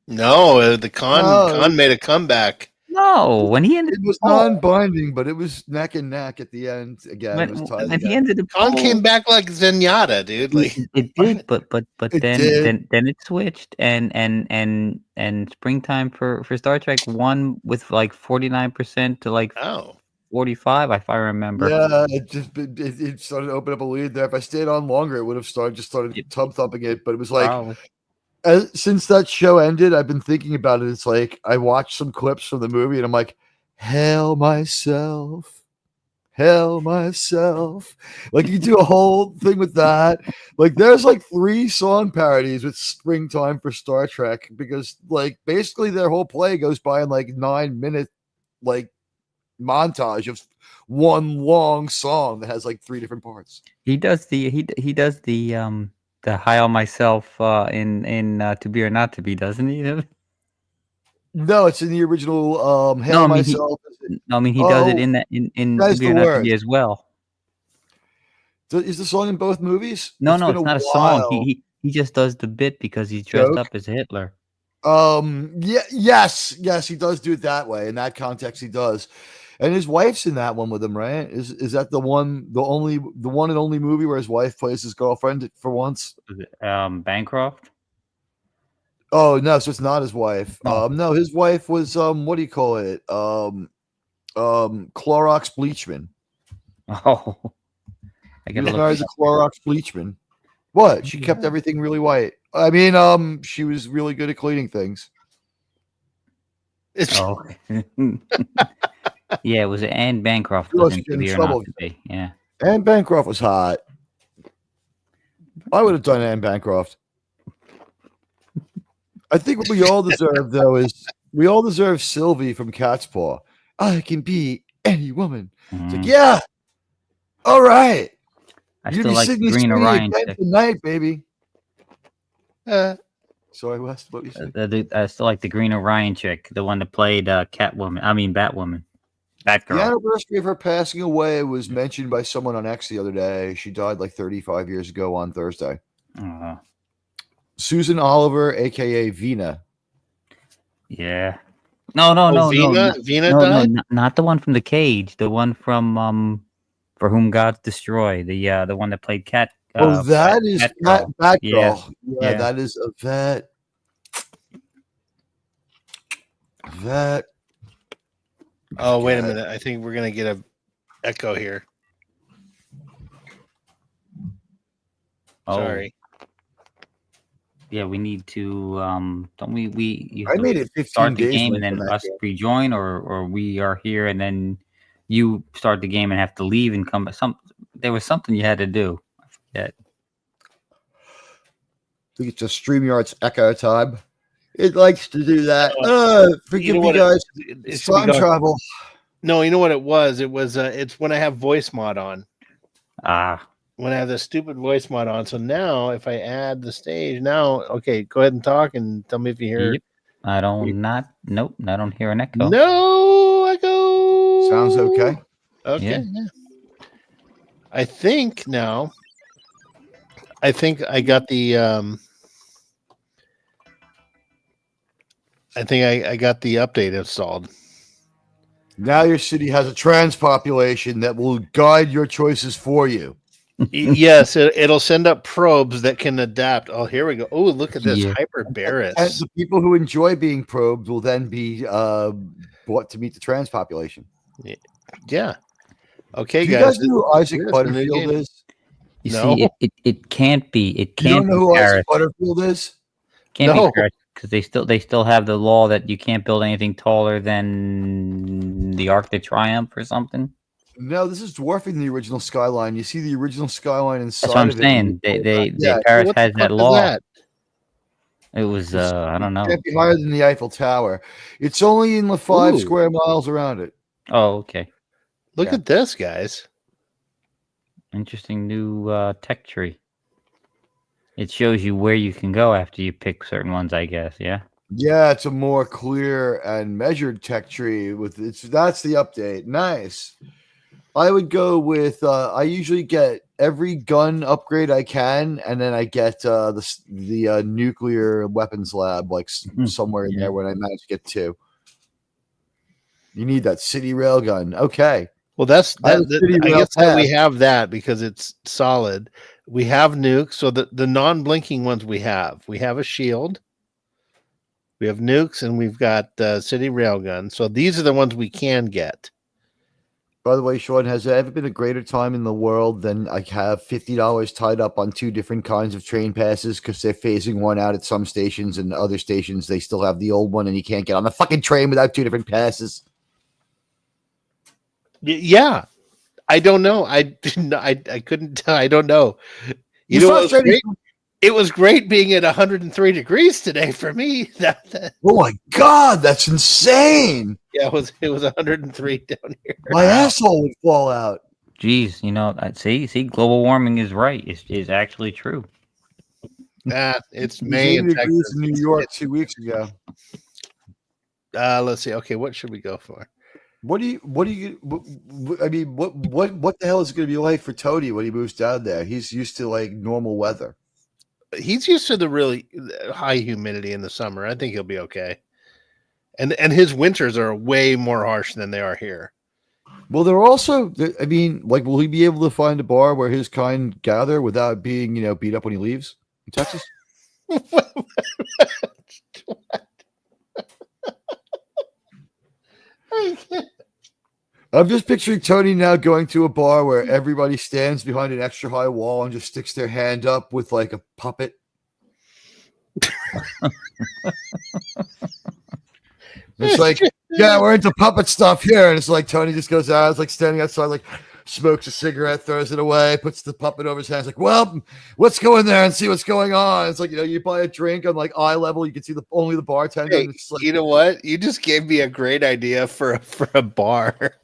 No, the Khan made a comeback. No, when he ended, it was non-binding, but it was neck and neck at the end again. When he ended the Khan came back like Zenyatta, dude. Like it did, but then it switched, and Springtime for Star Trek won with like 49% to like 45, if I remember. Yeah, it started to open up a lead there. If I stayed on longer, it would have started tub thumping it. But it was like. Since that show ended, I've been thinking about it. It's like I watched some clips from the movie, and I'm like, "Hail myself, hail myself!" Like you do a whole thing with that. Like there's like 3 song parodies with Springtime for Star Trek because like basically their whole play goes by in like 9-minute like montage of one long song that has like 3 different parts. He does the High on Myself in To Be or Not to Be, doesn't he? No, it's in the original Hail Myself. He does it in To Be or Not to Be as well. Is the song in both movies? No, it's not a song. He just does the bit because he's dressed up as Hitler. Yes, he does do it that way. In that context, he does. And his wife's in that one with him, right? Is that the one and only movie where his wife plays his girlfriend for once? Is it Bancroft? Oh no, so it's not his wife. No, no, his wife was what do you call it? Clorox Bleachman. Oh, I got married to Clorox Bleachman. What? She kept everything really white. I mean, she was really good at cleaning things. Oh. Yeah, it was Anne Bancroft. Was in To Be or Not to Be. Yeah, Anne Bancroft was hot. I would have done Anne Bancroft. I think what we all deserve, though, is we all deserve Sylvie from Cat's Paw. I can be any woman. It's like, yeah, all right. I You're still be like Sydney the Green Sweeney Orion again chick. tonight, baby. Sorry, West. What you say? I still like the Green Orion chick, the one that played Catwoman. I mean Batwoman. Batgirl. The anniversary of her passing away was mentioned by someone on X the other day. She died like 35 years ago on Thursday. Susan Oliver, aka Vina. Yeah. No, Vina died? not the one from the cage. The one from For Whom Gods Destroy. The one that played Cat. That is Batgirl. Yeah, Yeah. that is a vet. Vet. Oh, wait a minute. I think we're gonna get a echo here. Sorry. Yeah, we need to. Don't we? You I made it 15 start the days game late and then from that us game. rejoin, or we are here and then you start the game and have to leave and come. There was something you had to do. I forget. I think it's just StreamYard's Echo time. It likes to do that. Forgive me, guys. It's time travel. No, you know what it was? It was it's when I have voice mod on. When I have the stupid voice mod on. So now if I add the stage, okay, go ahead and talk and tell me if you hear. Yep. I don't hear an echo. No echo. Sounds okay. Okay. Yeah. I think I got the I got the update installed. Now your city has a trans population that will guide your choices for you. Yes, it'll send up probes that can adapt. Oh, here we go. Oh, look at this Hyperbarus. And the people who enjoy being probed will then be brought to meet the trans population. Yeah. Okay, Do you guys know who Isaac Butterfield is? You see, it can't be. It can't. You don't know who Isaac Butterfield is? Can't be because they still have the law that you can't build anything taller than the Arc de Triomphe or something. No, this is dwarfing the original skyline. You see the original skyline inside. That's what I'm saying. Paris has that law. It was I don't know. It can't be higher than the Eiffel Tower. It's only in the 5 square miles around it. Oh, okay. Look at this, guys. Interesting new tech tree. It shows you where you can go after you pick certain ones, I guess. Yeah. Yeah, it's a more clear and measured tech tree. That's the update. Nice. I would go with. I usually get every gun upgrade I can, and then I get the nuclear weapons lab, like somewhere in there when I manage to get 2. You need that city railgun. Okay. Well, I guess that we have that because it's solid. We have nukes, so the non-blinking ones we have a shield, we have nukes, and we've got city railgun. So these are the ones we can get. By the way, Sean, has there ever been a greater time in the world than I have $50 tied up on 2 different kinds of train passes because they're phasing one out at some stations and other stations they still have the old one and you can't get on the fucking train without 2 different passes? Yeah, I don't know. I couldn't. I don't know. You know, it was great being at 103 degrees today for me. Oh my god, that's insane! Yeah, it was 103 down here. My asshole would fall out. Jeez, see, global warming is right. It's actually true. It's May in Texas. In New York 2 weeks ago. Let's see. Okay, what should we go for? What the hell is it going to be like for Tony when he moves down there? He's used to like normal weather. He's used to the really high humidity in the summer. I think he'll be okay. And his winters are way more harsh than they are here. Well, they're also, will he be able to find a bar where his kind gather without being, beat up when he leaves in Texas? I'm just picturing Tony now going to a bar where everybody stands behind an extra high wall and just sticks their hand up with like a puppet. It's like, yeah, we're into puppet stuff here. And it's like Tony just goes out. It's like standing outside, like, smokes a cigarette, throws it away, puts the puppet over his hands, like, well, let's go in there and see what's going on. It's like, you buy a drink on like eye level, you can see only the bartender. Hey, and it's like, you know what? You just gave me a great idea for a bar.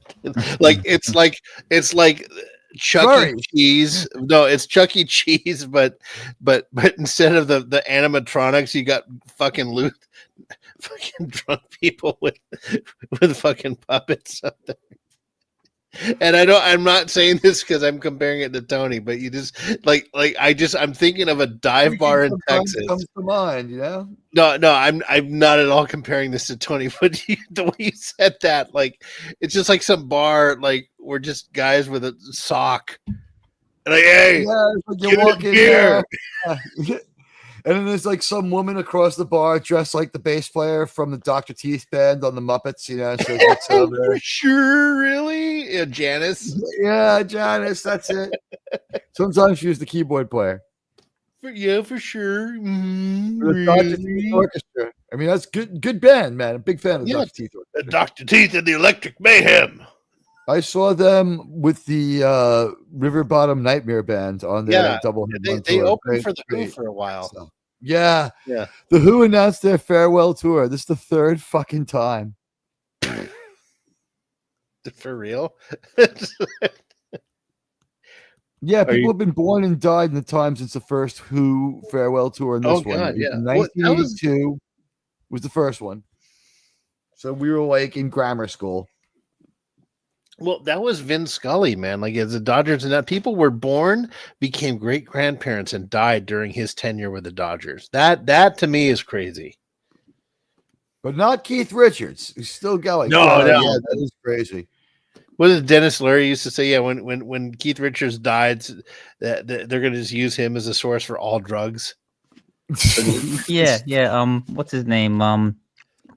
Like it's like Chuck E. Cheese. No, it's Chuck E. Cheese, but instead of the animatronics, you got fucking drunk people with fucking puppets up there. And I'm not saying this because I'm comparing it to Tony, but you just I'm thinking of a dive bar in Texas. Comes to mind, No, I'm not at all comparing this to Tony, but the way you said that, like, it's just like some bar, like, we're just guys with a sock. And like, hey, it's like you're walking here. And then there's like some woman across the bar dressed like the bass player from the Dr. Teeth band on the Muppets, So it's over. Sure, really? Yeah, Janice. Yeah, Janice, that's it. Sometimes she was the keyboard player. For sure. The Dr. Teeth Orchestra. I mean, that's good band, man. I'm a big fan of Dr. Teeth Orchestra. Dr. Teeth and the Electric Mayhem. I saw them with the River Bottom Nightmare Band on their double. They opened for the Who for a while. So, yeah. The Who announced their farewell tour. This is the third fucking time. For real? Yeah, people have been born and died in the time since the first Who farewell tour. And this one, God, yeah. 1982 was the first one. So we were like in grammar school. Well, that was Vin Scully, man. Like, as the Dodgers and that, people were born, became great grandparents, and died during his tenure with the Dodgers. That to me is crazy. But not Keith Richards. He's still going. No. Yeah, that is crazy. What did Dennis Leary used to say? Yeah, when Keith Richards died, that they're going to just use him as a source for all drugs. Yeah. What's his name?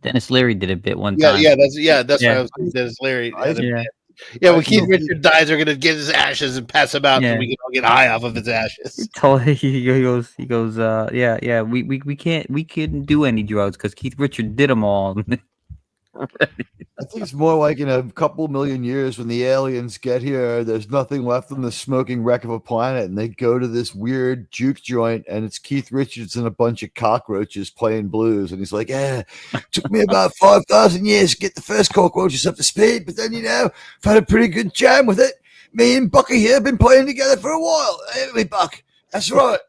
Dennis Leary did a bit one time. That's what I was saying. Dennis Leary. When Keith Richards dies, they're gonna get his ashes and pass him out, so we can all get high off of his ashes. He goes. We couldn't do any drugs because Keith Richards did them all. I think it's more like in a couple million years when the aliens get here, there's nothing left on the smoking wreck of a planet, and they go to this weird juke joint, and it's Keith Richards and a bunch of cockroaches playing blues, and he's like, took me about 5,000 years to get the first cockroaches up to speed, but then, I've had a pretty good jam with it. Me and Bucky here have been playing together for a while. Haven't we, Buck? That's right.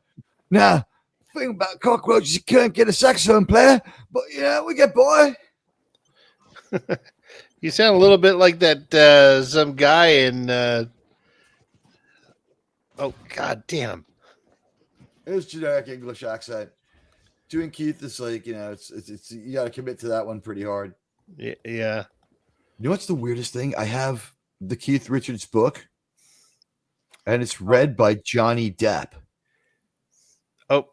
Now, thing about cockroaches, you can't get a saxophone player, but, we get by. You sound a little bit like that some guy in oh god damn. It was generic English accent. Doing Keith is like, it's you gotta commit to that one pretty hard. Yeah. You know what's the weirdest thing? I have the Keith Richards book, and it's read by Johnny Depp. Oh.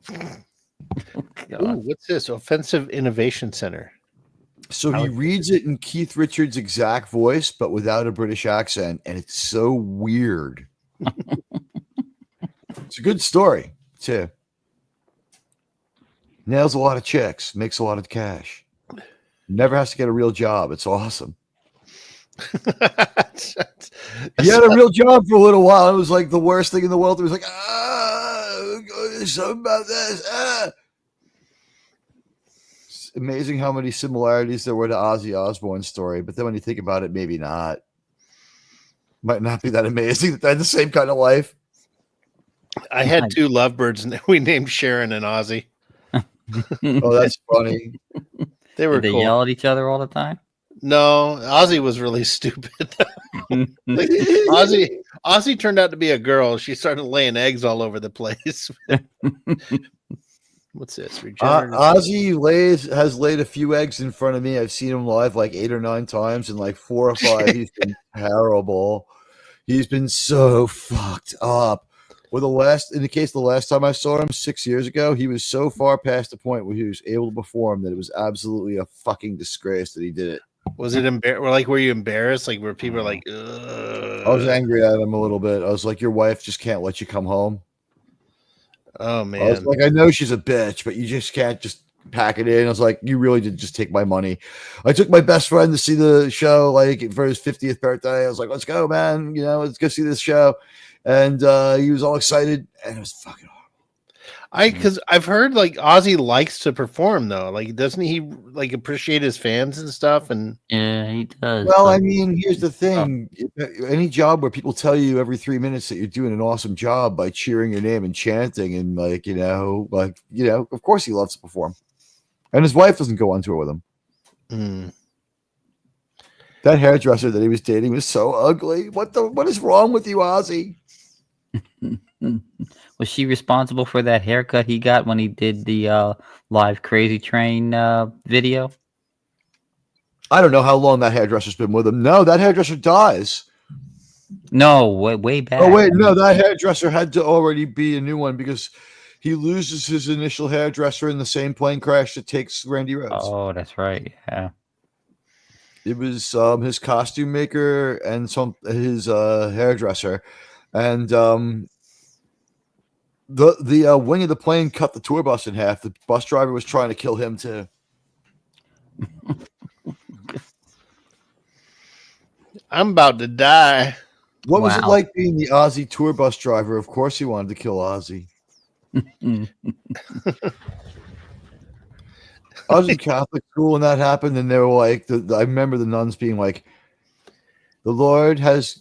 Ooh, what's this? Offensive Innovation Center. So he reads it in Keith Richards' exact voice, but without a British accent, and it's so weird. It's a good story, too. Nails a lot of chicks, makes a lot of cash. Never has to get a real job. It's awesome. He had a real job for a little while. It was like the worst thing in the world. It was like, there's something about this. Amazing how many similarities there were to Ozzy Osbourne's story, but then when you think about it, maybe not. Might not be that amazing that they had the same kind of life. I had two lovebirds, and we named Sharon and Ozzy. Oh, that's funny. They were Did they cool. yell at each other all the time? No, Ozzy was really stupid. Like, Ozzy turned out to be a girl. She started laying eggs all over the place. What's this? Ozzy has laid a few eggs in front of me. I've seen him live like 8 or 9 times, and like 4 or 5, he's been terrible. He's been so fucked up. In the case of the last time I saw him 6 years ago, he was so far past the point where he was able to perform that it was absolutely a fucking disgrace that he did it. Was it were you embarrassed? Like, were people like, ugh? I was angry at him a little bit. I was like, your wife just can't let you come home. Oh man. I was like, I know she's a bitch, but you just can't just pack it in. I was like, you really did just take my money. I took my best friend to see the show like for his 50th birthday. I was like, let's go, man. Let's go see this show. And he was all excited, and it was fucking horrible. Because I've heard like Ozzy likes to perform though. Like, doesn't he like appreciate his fans and stuff? And yeah, he does. Well, I mean, here's the thing: any job where people tell you every 3 minutes that you're doing an awesome job by cheering your name and chanting, and of course he loves to perform. And his wife doesn't go on tour with him. That hairdresser that he was dating was so ugly. What is wrong with you, Ozzy? Was she responsible for that haircut he got when he did the live Crazy Train video? I don't know how long that hairdresser's been with him. No, that hairdresser dies. No, way back. Oh wait, no, that hairdresser had to already be a new one because he loses his initial hairdresser in the same plane crash that takes Randy Rhoads. Oh, that's right. Yeah. It was his costume maker and his hairdresser, and the wing of the plane cut the tour bus in half. The bus driver was trying to kill him too. I'm about to die. What was it like being the Ozzy tour bus driver? Of course he wanted to kill Ozzy. I was in Catholic school when that happened, and they were like, I remember the nuns being like, the Lord has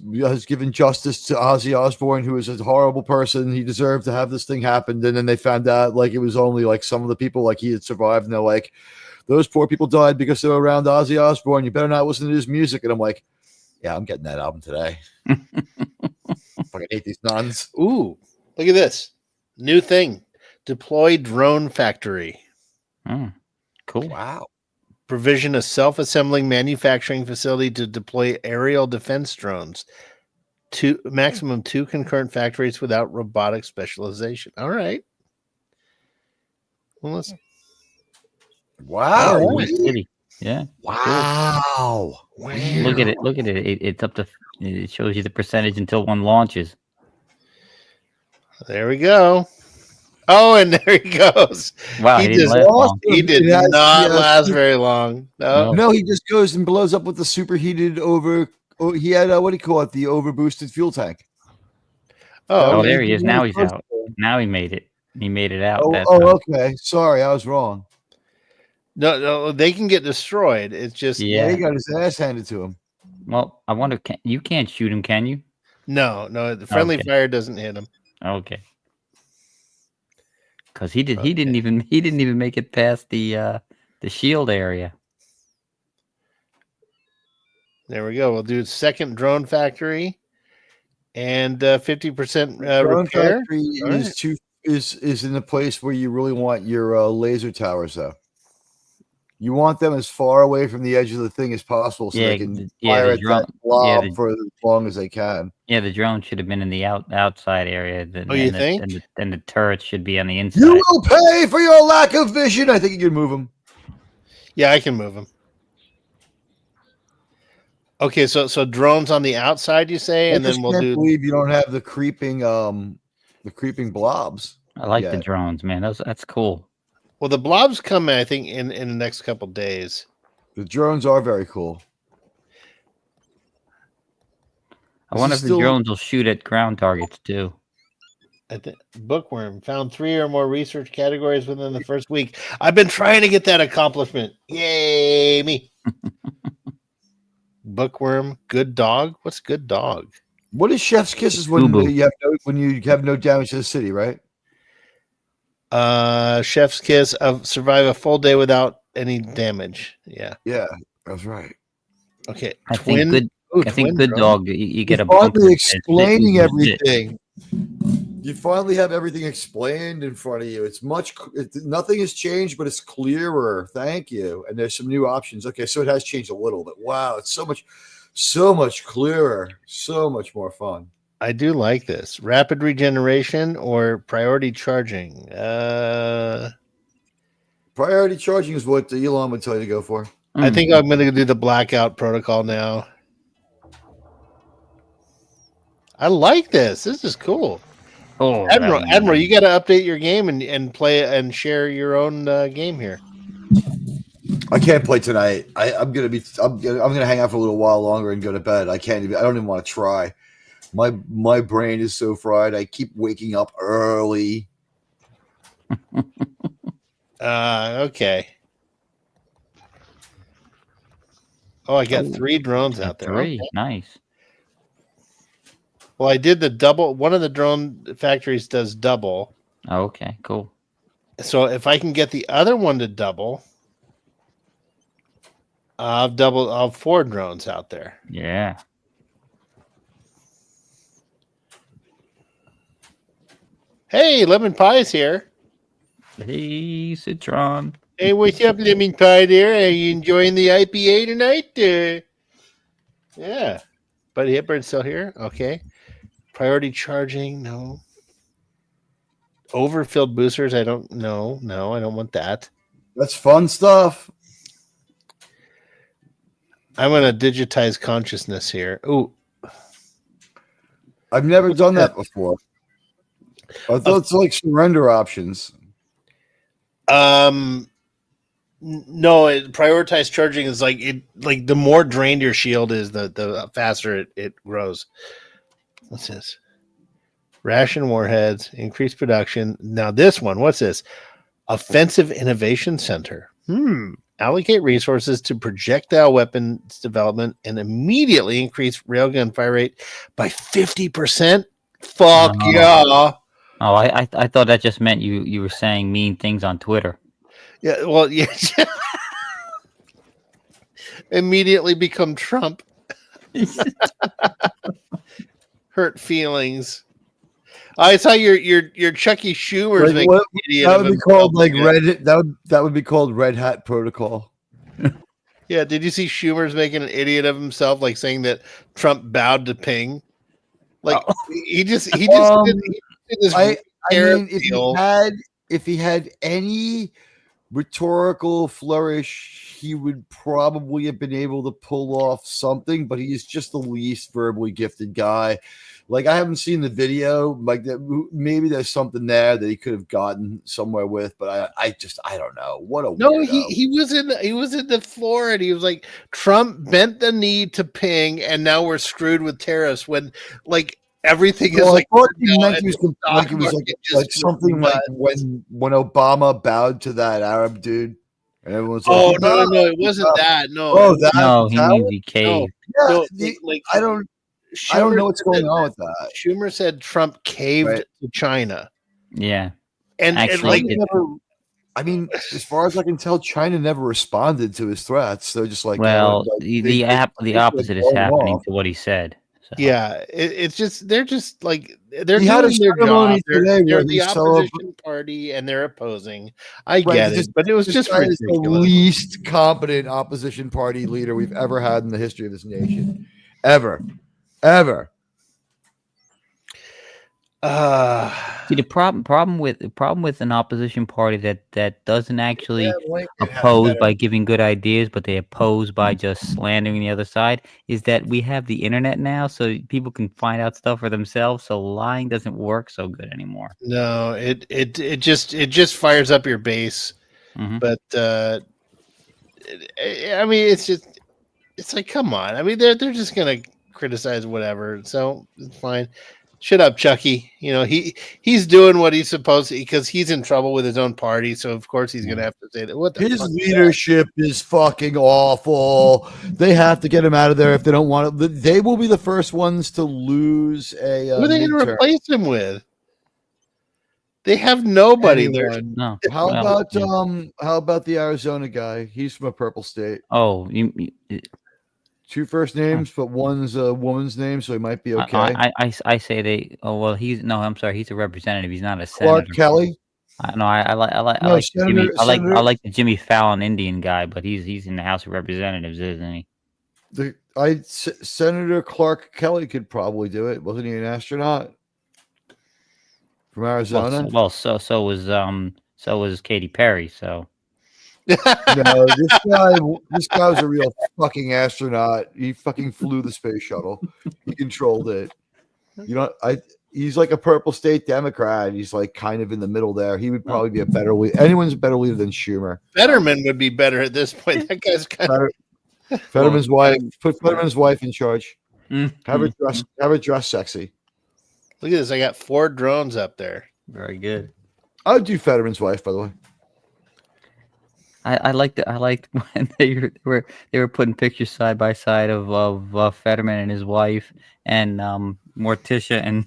given justice to Ozzy Osbourne, who is a horrible person. He deserved to have this thing happen. And then they found out like it was only like some of the people like he had survived, and they're like, those poor people died because they were around Ozzy Osbourne. You better not listen to his music. And I'm like, yeah, I'm getting that album today. Fucking hate these nuns. Ooh, look at this new thing: deploy drone factory. Cool. Wow. Provision a self-assembling manufacturing facility to deploy aerial defense drones. Maximum 2 concurrent factories without robotic specialization. All right. Well, let's. Wow. All right. City. Yeah. Wow. Look at it. Look at it. It's up to. It shows you the percentage until one launches. There we go. Oh, and there he goes. Wow, he didn't last long. He did not last very long. No, he just goes and blows up with the superheated he had what do you call it? The overboosted fuel tank. Oh, there he is. Now he's out. Now he made it. He made it out. Okay. Sorry, I was wrong. No, they can get destroyed. It's just he got his ass handed to him. Well, I wonder. You can't shoot him, can you? No. The friendly fire doesn't hit him. Okay. Because he didn't even make it past the shield area. There we go. We'll do second drone factory and 50% Drone repair. factory is in the place where you really want your laser towers, though. You want them as far away from the edge of the thing as possible, so they can fire at that blob for as long as they can. Yeah, the drone should have been in the outside area. You think? And the turret should be on the inside. You will pay for your lack of vision. I think you can move them. Yeah, I can move them. Okay, so drones on the outside, you say, and then we'll do. I believe you don't have the creeping blobs. I like the drones, man. That's cool. Well, the blobs come, I think, in the next couple days. The drones are very cool. I wonder if the drones will shoot at ground targets too. I think Bookworm found 3 or more research categories within the first week. I've been trying to get that accomplishment. Yay, me. Bookworm, good dog. What's good dog? What is Chef's Kisses when you have no damage to the city, right? Chef's Kiss of survive a full day without any damage. Yeah, that's right. Okay, I think good dog. You get a finally explaining everything. You finally have everything explained in front of you. Nothing has changed, but it's clearer. Thank you. And there's some new options. Okay, so it has changed a little bit. Wow, it's so much clearer, so much more fun. I do like this. Rapid regeneration or priority charging? Priority charging is what Elon would tell you to go for. I think I'm going to do the blackout protocol now. I like this. This is cool. Oh, Admiral, you got to update your game and play and share your own game here. I can't play tonight. I'm gonna hang out for a little while longer and go to bed. I don't even want to try. My brain is so fried. I keep waking up early. Okay. Oh, I got 3 drones out there. 3, okay. Nice. Well, I did the double. One of the drone factories does double. Okay, cool. So if I can get the other one to double, I'll have 4 drones out there. Yeah. Hey, Lemon Pie's here. Hey, Citron. Hey, what's up, Lemon Pie there? Are you enjoying the IPA tonight? Yeah. Buddy Hipbird's still here? Okay. Priority charging? No. Overfilled boosters? I don't know. No, I don't want that. That's fun stuff. I'm going to digitize consciousness here. Ooh. I've never done that before. I thought it's like surrender options. No, prioritized charging is like the more drained your shield is, the faster it grows. What's this? Ration warheads, increased production. Now this one, what's this? Offensive Innovation Center. Allocate resources to projectile weapons development and immediately increase railgun fire rate by 50%. Fuck yeah. Oh, I thought that just meant you were saying mean things on Twitter. Yeah, well, yeah. Immediately become Trump. Hurt feelings. I saw your Chucky Schumer's Like, making an idiot. That would be called like yeah. Red. That would be called Red Hat Protocol. Yeah, did you see Schumer's making an idiot of himself, like saying that Trump bowed to Ping? Like he just did this. I mean, deal. if he had any rhetorical flourish, he would probably have been able to pull off something, but he's just the least verbally gifted guy. Like, I haven't seen the video. Like, maybe there's something there that he could have gotten somewhere with, but I don't know. What a weirdo. he was in the floor and he was like, Trump bent the knee to Ping, and now we're screwed with tariffs. When like everything is like, he meant he was like something like when Obama bowed to that Arab dude, and everyone's like, no, it wasn't that. No, he means he caved. No, I don't know what's going on with that. Schumer said Trump caved to China. Yeah, and actually, I mean, as far as I can tell, China never responded to his threats. They're just like, the opposite is happening to what he said. So. Yeah, it's just they're just like they're doing their job. They're the opposition party and they're opposing. I get it, but it was just ridiculous. The least competent opposition party leader we've ever had in the history of this nation, ever. See, the problem with an opposition party that doesn't actually oppose by giving good ideas, but they oppose by just slandering the other side, is that we have the internet now, so people can find out stuff for themselves. So lying doesn't work so good anymore. No, it just fires up your base. Mm-hmm. But I mean, it's like, come on. I mean, they're just gonna criticize whatever, so it's fine. Shut up, Chucky. You know, he's doing what he's supposed to, because he's in trouble with his own party, so of course he's gonna have to say that. What the his fuck leadership is fucking awful. They have to get him out of there if they don't want to. They will be the first ones to lose a. Who are they going to replace him with? They have nobody there. No. How about the Arizona guy? He's from a purple state. Oh, you 2 first names, but one's a woman's name, so he might be okay. I say they. Oh well, I'm sorry. He's a representative. He's not a senator. Clark Kelly. I like the Jimmy Fallon Indian guy, but he's in the House of Representatives, isn't he? Senator Clark Kelly could probably do it. Wasn't he an astronaut from Arizona? So was Katy Perry. So. No, this guy was a real fucking astronaut. He fucking flew the space shuttle. He controlled it. You know, he's like a purple state Democrat. He's like kind of in the middle there. He would probably be a better leader. Anyone's a better leader than Schumer. Fetterman would be better at this point. That guy's kind of Fetterman's wife. Put Fetterman's wife in charge. Mhm. Have her dress sexy. Look at this. I got 4 drones up there. Very good. I would do Fetterman's wife, by the way. I liked when they were putting pictures side by side of Fetterman and his wife and Morticia and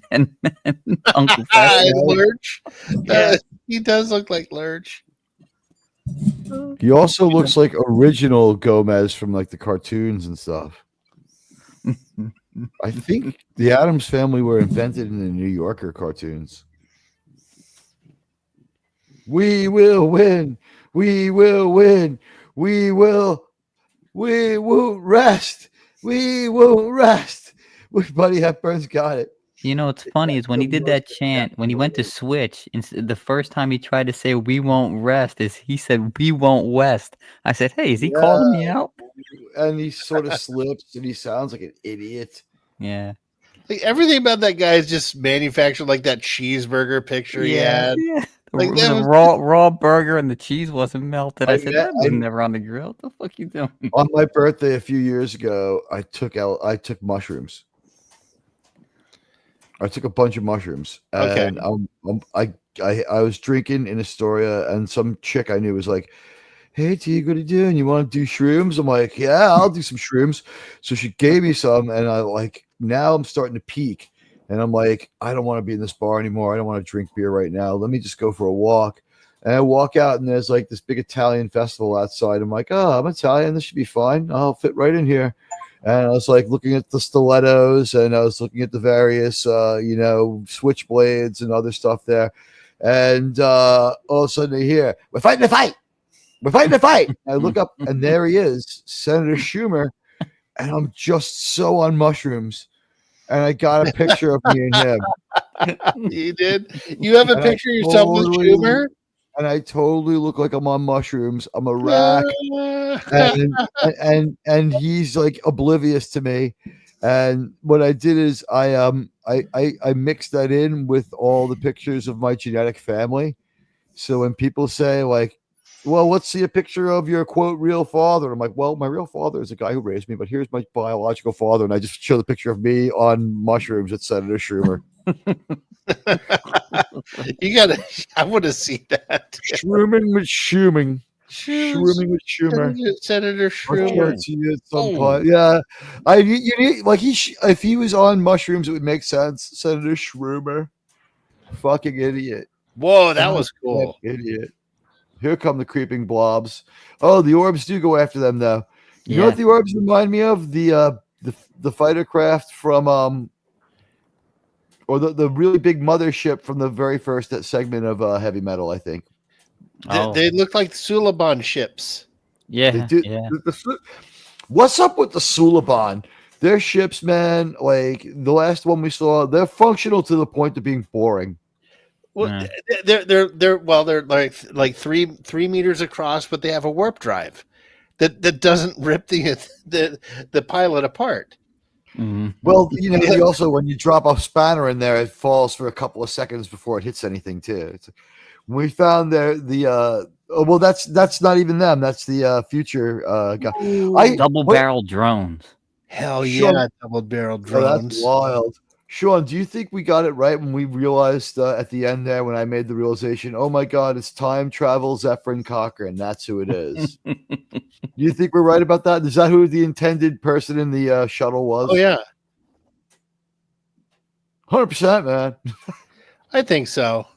Uncle Fester. Lurch. Yeah. He does look like Lurch. He also looks like original Gomez from like the cartoons and stuff. I think the Addams Family were invented in the New Yorker cartoons. We will win. We will win. We won't rest. We won't rest. Buddy Hepburn's got it. You know what's funny is when he did that chant, when he went to switch, the first time he tried to say "we won't rest," he said "we won't west." I said, "Hey, is he calling me out?" And he sort of slips, and he sounds like an idiot. Yeah. Like, everything about that guy is just manufactured, like that cheeseburger picture he had. Yeah. Like, The that was- raw burger and the cheese wasn't melted. I said, that was never on the grill. What the fuck you doing? On my birthday a few years ago, I took mushrooms. I took a bunch of mushrooms, and I was drinking in Astoria, and some chick I knew was like, "Hey, T, what are you doing? You want to do shrooms?" I'm like, "Yeah, I'll do some shrooms." So she gave me some, and now I'm starting to peak, and I'm like, I don't want to be in this bar anymore. I don't want to drink beer right now. Let me just go for a walk. And I walk out, and there's like this big Italian festival outside. I'm like, oh, I'm Italian. This should be fine. I'll fit right in here. And I was like looking at the stilettos, and I was looking at the various, switchblades and other stuff there. And all of a sudden, I hear, "We're fighting a fight. We're fighting a fight." And I look up, and there he is, Senator Schumer. And I'm just so on mushrooms. And I got a picture of me and him. You did? You have a picture of yourself with Schumer? And I totally look like I'm on mushrooms. I'm a rack. and he's like oblivious to me. And what I did is I mixed that in with all the pictures of my genetic family. So when people say like, "Well, let's see a picture of your quote real father," I'm like, "Well, my real father is the guy who raised me, but here's my biological father," and I just show the picture of me on mushrooms at Senator Schumer. I want to see that. Shrooming with Schuming. Shrooming with Schumer. Senator I'll show Schumer. it to you at some point. Yeah, you need like if he was on mushrooms, it would make sense. Senator Schumer, fucking idiot. Whoa, that was cool. Idiot. Here come the creeping blobs. Oh, the orbs do go after them though. You know what the orbs remind me of? The fighter craft from or the really big mothership from the very first segment of Heavy Metal, I think. They look like Suliban ships. Yeah. They do. Yeah. What's up with the Suliban? Their ships, man, like the last one we saw, they're functional to the point of being boring. Well, they're like 3 meters across, but they have a warp drive that doesn't rip the pilot apart. Mm-hmm. Well, you also when you drop a spanner in there, it falls for a couple of seconds before it hits anything too. We found that's not even them. That's the future guy. Double barrel drones. Hell Sean, yeah, double barrel drones. Oh, that's wild. Sean, do you think we got it right when we realized at the end there when I made the realization, oh my God, it's time travel Zephyrin Cochrane. That's who it is. Do you think we're right about that? Is that who the intended person in the shuttle was? Oh, yeah. 100%, man. I think so.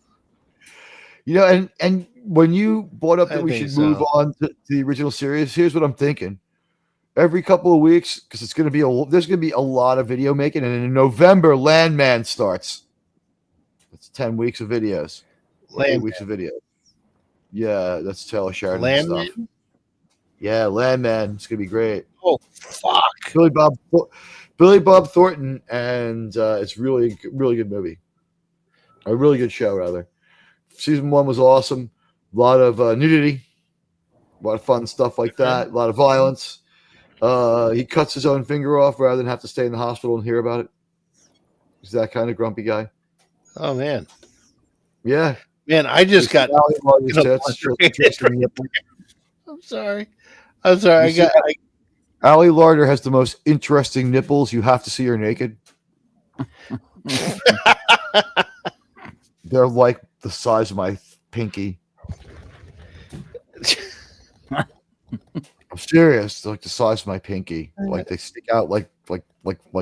And when you brought up that we should move so. on to the original series, here's what I'm thinking. Every couple of weeks, because there's going to be a lot of video making, and in November, Landman starts. It's 10 weeks of videos. 8 weeks of videos. Yeah, that's Taylor Sheridan stuff. Yeah, Landman. It's going to be great. Oh, fuck. Billy Bob Thornton, and it's really good movie. A really good show, rather. Season 1 was awesome. A lot of nudity. A lot of fun stuff like that. A lot of violence. He cuts his own finger off rather than have to stay in the hospital and hear about it. He's that kind of grumpy guy. Oh man, Yeah. man, I just got. Allie Larder's you know, tits show interesting nipple. I'm sorry. I'm sorry. You see, Allie Larder has the most interesting nipples. You have to see her naked. They're like the size of my pinky. I'm serious. They're like the size of my pinky. Like they stick out like.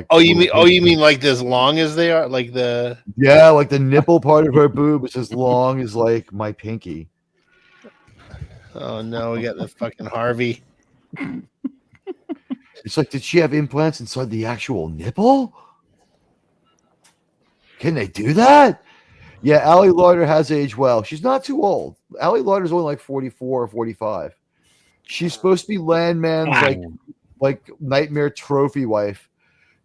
Oh, you mean like as long as they are, like the. Yeah, like the nipple part of her boob is as long as like my pinky. Oh no, we got the fucking Harvey. It's like, did she have implants inside the actual nipple? Can they do that? Yeah, Allie Larder has aged well. She's not too old. Allie Larder's only like 44 or 45. She's supposed to be Landman's like nightmare trophy wife.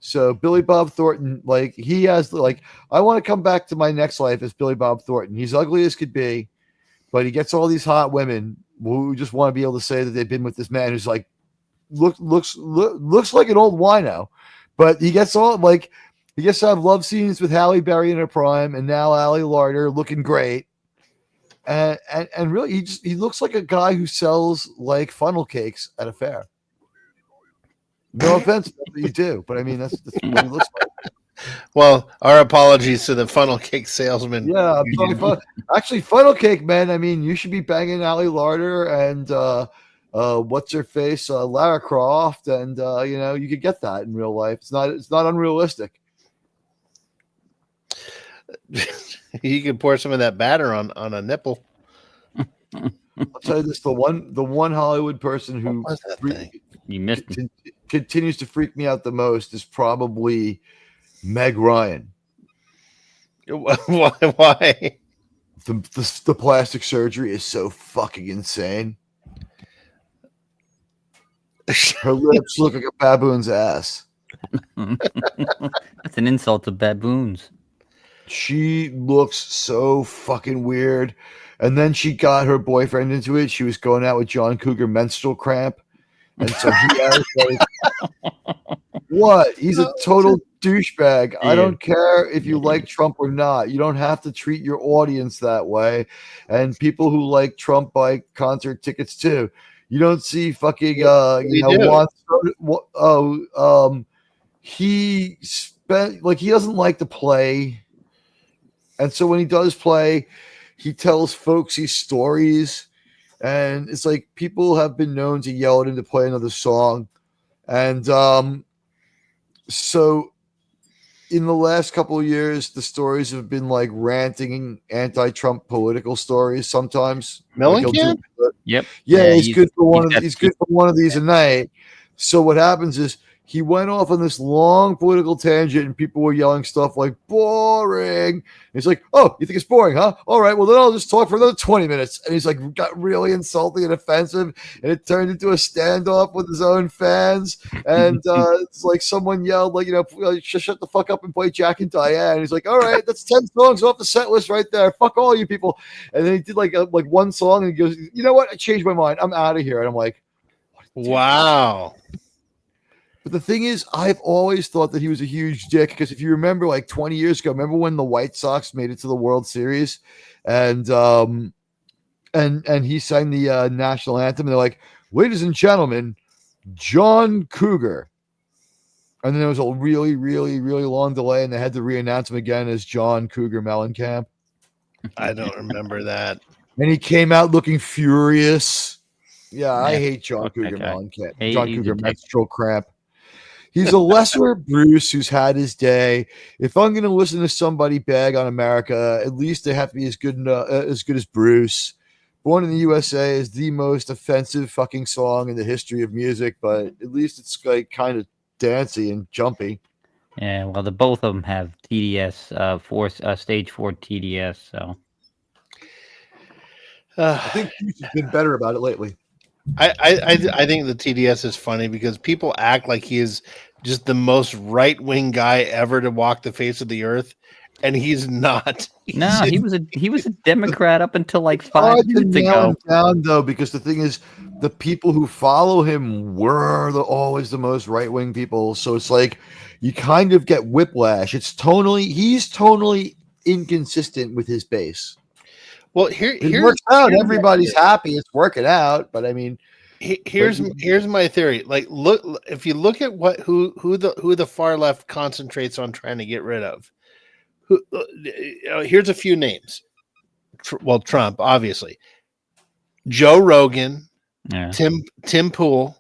So Billy Bob Thornton, like he has like, I want to come back to my next life as Billy Bob Thornton. He's ugly as could be, but he gets all these hot women who just want to be able to say that they've been with this man who's like looks like an old wino. But he gets all like he gets to have love scenes with Halle Berry in her prime, and now Allie Larder looking great. And really he looks like a guy who sells like funnel cakes at a fair. No offense to what you do, but I mean that's what he looks like. Well, our apologies to the funnel cake salesman. Yeah, I'm sorry, actually, funnel cake man. I mean, you should be banging Allie Larder and what's her face, Lara Croft, and you know you could get that in real life. It's not unrealistic. You could pour some of that batter on a nipple. I'll tell you this: the one Hollywood person who you missed continues to freak me out the most is probably Meg Ryan. Why? The plastic surgery is so fucking insane. Her lips look like a baboon's ass. That's an insult to baboons. She looks so fucking weird. And then she got her boyfriend into it. She was going out with John Cougar menstrual cramp. And so he has like, what? He's a total douchebag. I don't care if you like Trump or not. You don't have to treat your audience that way. And people who like Trump buy concert tickets too. You don't see fucking he spent like he doesn't like to play. And so when he does play, he tells folksy stories. And it's like people have been known to yell at him to play another song. And so in the last couple of years, the stories have been like ranting anti-Trump political stories sometimes. Mellencamp? Yep. Yeah, he's good for one of he's good for one of these a night. So what happens is he went off on this long political tangent and people were yelling stuff like boring. And he's like, oh, you think it's boring, huh? All right, well then I'll just talk for another 20 minutes. And he's like got really insulting and offensive. And it turned into a standoff with his own fans. And it's like someone yelled like, shut the fuck up and play Jack and Diane. And he's like, all right, that's 10 songs off the set list right there. Fuck all you people. And then he did like one song and he goes, you know what? I changed my mind. I'm out of here. And I'm like, wow. But the thing is, I've always thought that he was a huge dick because if you remember, like 20 years ago, remember when the White Sox made it to the World Series, and he sang the national anthem, and they're like, "Ladies and gentlemen, John Cougar," and then there was a really, really, really long delay, and they had to re-announce him again as John Cougar Mellencamp. I don't remember that. And he came out looking furious. Yeah, I hate John Cougar Mellencamp. John Cougar menstrual cramp. He's a lesser Bruce who's had his day. If I'm going to listen to somebody bag on America, at least they have to be as good as Bruce. Born in the USA is the most offensive fucking song in the history of music, but at least it's like kind of dancey and jumpy. Yeah, well, the both of them have TDS, stage 4 TDS. So I think he's been better about it lately. I think the TDS is funny because people act like he is just the most right-wing guy ever to walk the face of the earth, and he's not. No, he was a Democrat up until like 5 minutes ago. Down though, because the thing is, the people who follow him were always the most right-wing people. So it's like you kind of get whiplash. He's tonally inconsistent with his base. Well, It works out. Everybody's happy. It's working out. But I mean, here's my theory. Like, look, if you look at who the far left concentrates on trying to get rid of, here's a few names. Trump, obviously, Joe Rogan, Tim Pool,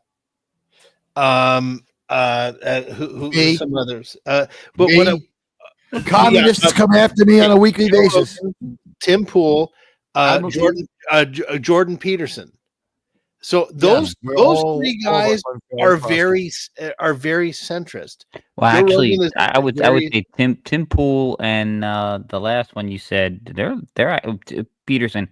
who some others. But what communists come after me on a weekly basis. Tim Pool, Jordan Peterson. So those three guys are very centrist. Well, actually, I would say Tim Pool and the last one you said, they're Peterson.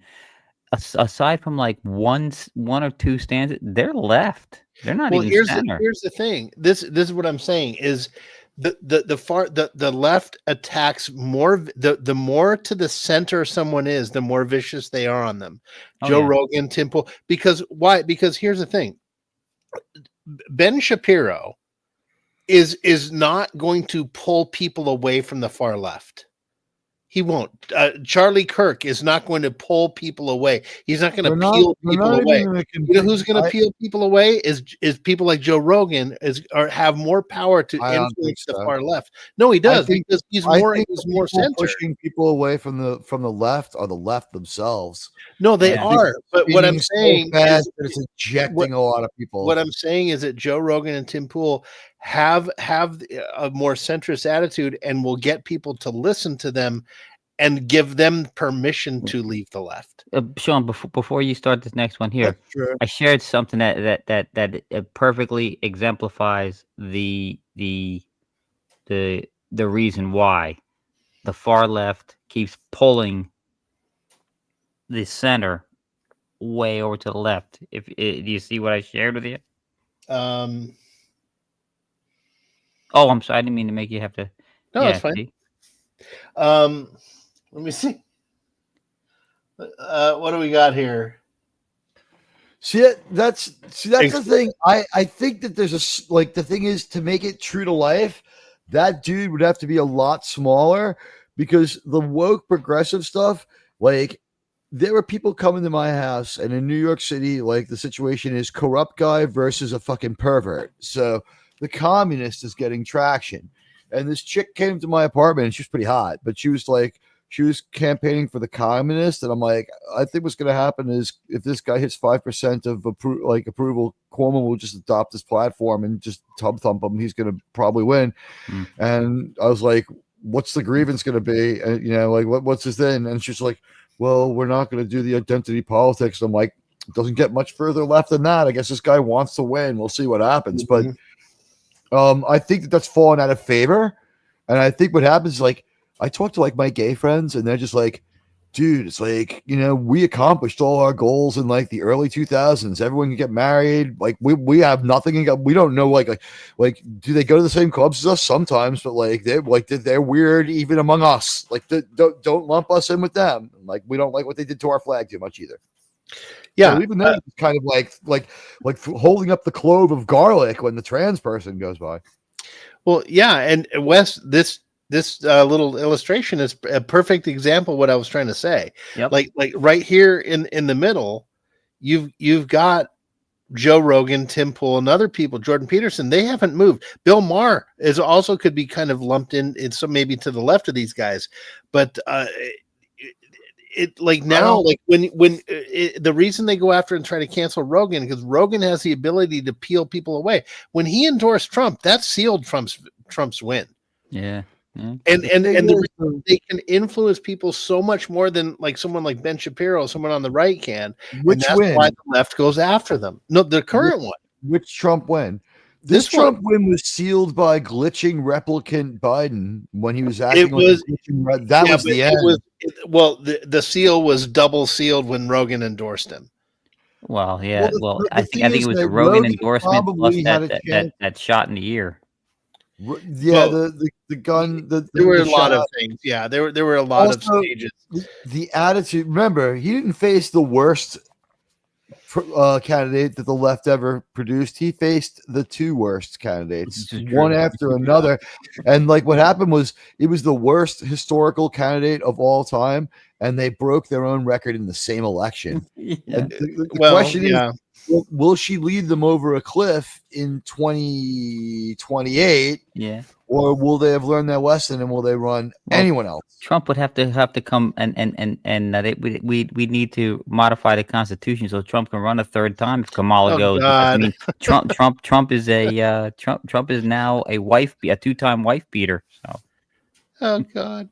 Aside from like one or two stands, they're left. They're not even center. Here's the thing. This is what I'm saying is the left attacks more. The more to the center someone is, the more vicious they are on them. Joe Rogan, Tim Pool. Because why? Because here's the thing. Ben Shapiro is not going to pull people away from the far left. He won't. Charlie Kirk is not going to pull people away. He's not going to peel people away. You know who's going to peel people away is people like Joe Rogan or have more power to influence the far left. No, he does because he's more center. Pushing people away from the left are the left themselves. No, they are. But what I'm saying is it's ejecting a lot of people. What I'm saying is that Joe Rogan and Tim Pool have a more centrist attitude and will get people to listen to them and give them permission to leave the left. Sean, before you start this next one here, I shared something that perfectly exemplifies the reason why the far left keeps pulling the center way over to the left. Do you see what I shared with you? Oh, I'm sorry. I didn't mean to make you have to. No, it's fine. See? Let me see. What do we got here? See, that's the thing. I think that there's the thing is to make it true to life, that dude would have to be a lot smaller because the woke progressive stuff, like there were people coming to my house and in New York City, like the situation is corrupt guy versus a fucking pervert. So the communist is getting traction. And this chick came to my apartment and she was pretty hot, but she was campaigning for the communist. And I'm like, I think what's going to happen is if this guy hits 5% of approval, Cuomo will just adopt his platform and just thump him. He's going to probably win. And I was like, what's the grievance going to be? And, what's his thing? And she's like, well, we're not going to do the identity politics. I'm like, it doesn't get much further left than that. I guess this guy wants to win. We'll see what happens. But I think that's fallen out of favor. And I think what happens is I talk to my gay friends and they're just like, dude, it's we accomplished all our goals in the early 2000s. Everyone can get married. We have nothing. We don't know do they go to the same clubs as us sometimes? But they're weird even among us. Don't lump us in with them. We don't like what they did to our flag too much either. Yeah, so even then, it's kind of like holding up the clove of garlic when the trans person goes by. Well, yeah, and Wes, this little illustration is a perfect example of what I was trying to say. Yep. Like right here in the middle, you've got Joe Rogan, Tim Pool, and other people, Jordan Peterson. They haven't moved. Bill Maher could be kind of lumped in, so maybe to the left of these guys, but. The reason they go after and try to cancel Rogan because Rogan has the ability to peel people away. When he endorsed Trump, that sealed Trump's win. Yeah. And the reason they can influence people so much more than someone like Ben Shapiro, someone on the right can. That's why the left goes after them. No, the current one. Which Trump win? This Trump win was sealed by glitching replicant Biden when he was acting. Was the end. The seal was double sealed when Rogan endorsed him. Well, yeah. I think it was the Rogan endorsement plus that shot in the ear. Yeah, the gun. There were a lot of things. Yeah, there were a lot of stages. The attitude. Remember, he didn't face the worst candidate that the left ever produced. He faced the two worst candidates, This is one true. after another. And like what happened was, it was the worst historical candidate of all time, and they broke their own record in the same election. Yeah. And the Well, question yeah. is, will she lead them over a cliff in 2028? Yeah. Or will they have learned their lesson and will they run anyone else? Trump would have to come and we need to modify the Constitution so Trump can run a third time if Kamala Oh, goes. Because, I God. mean, Trump is a Trump is now a two-time wife beater. So Oh, God.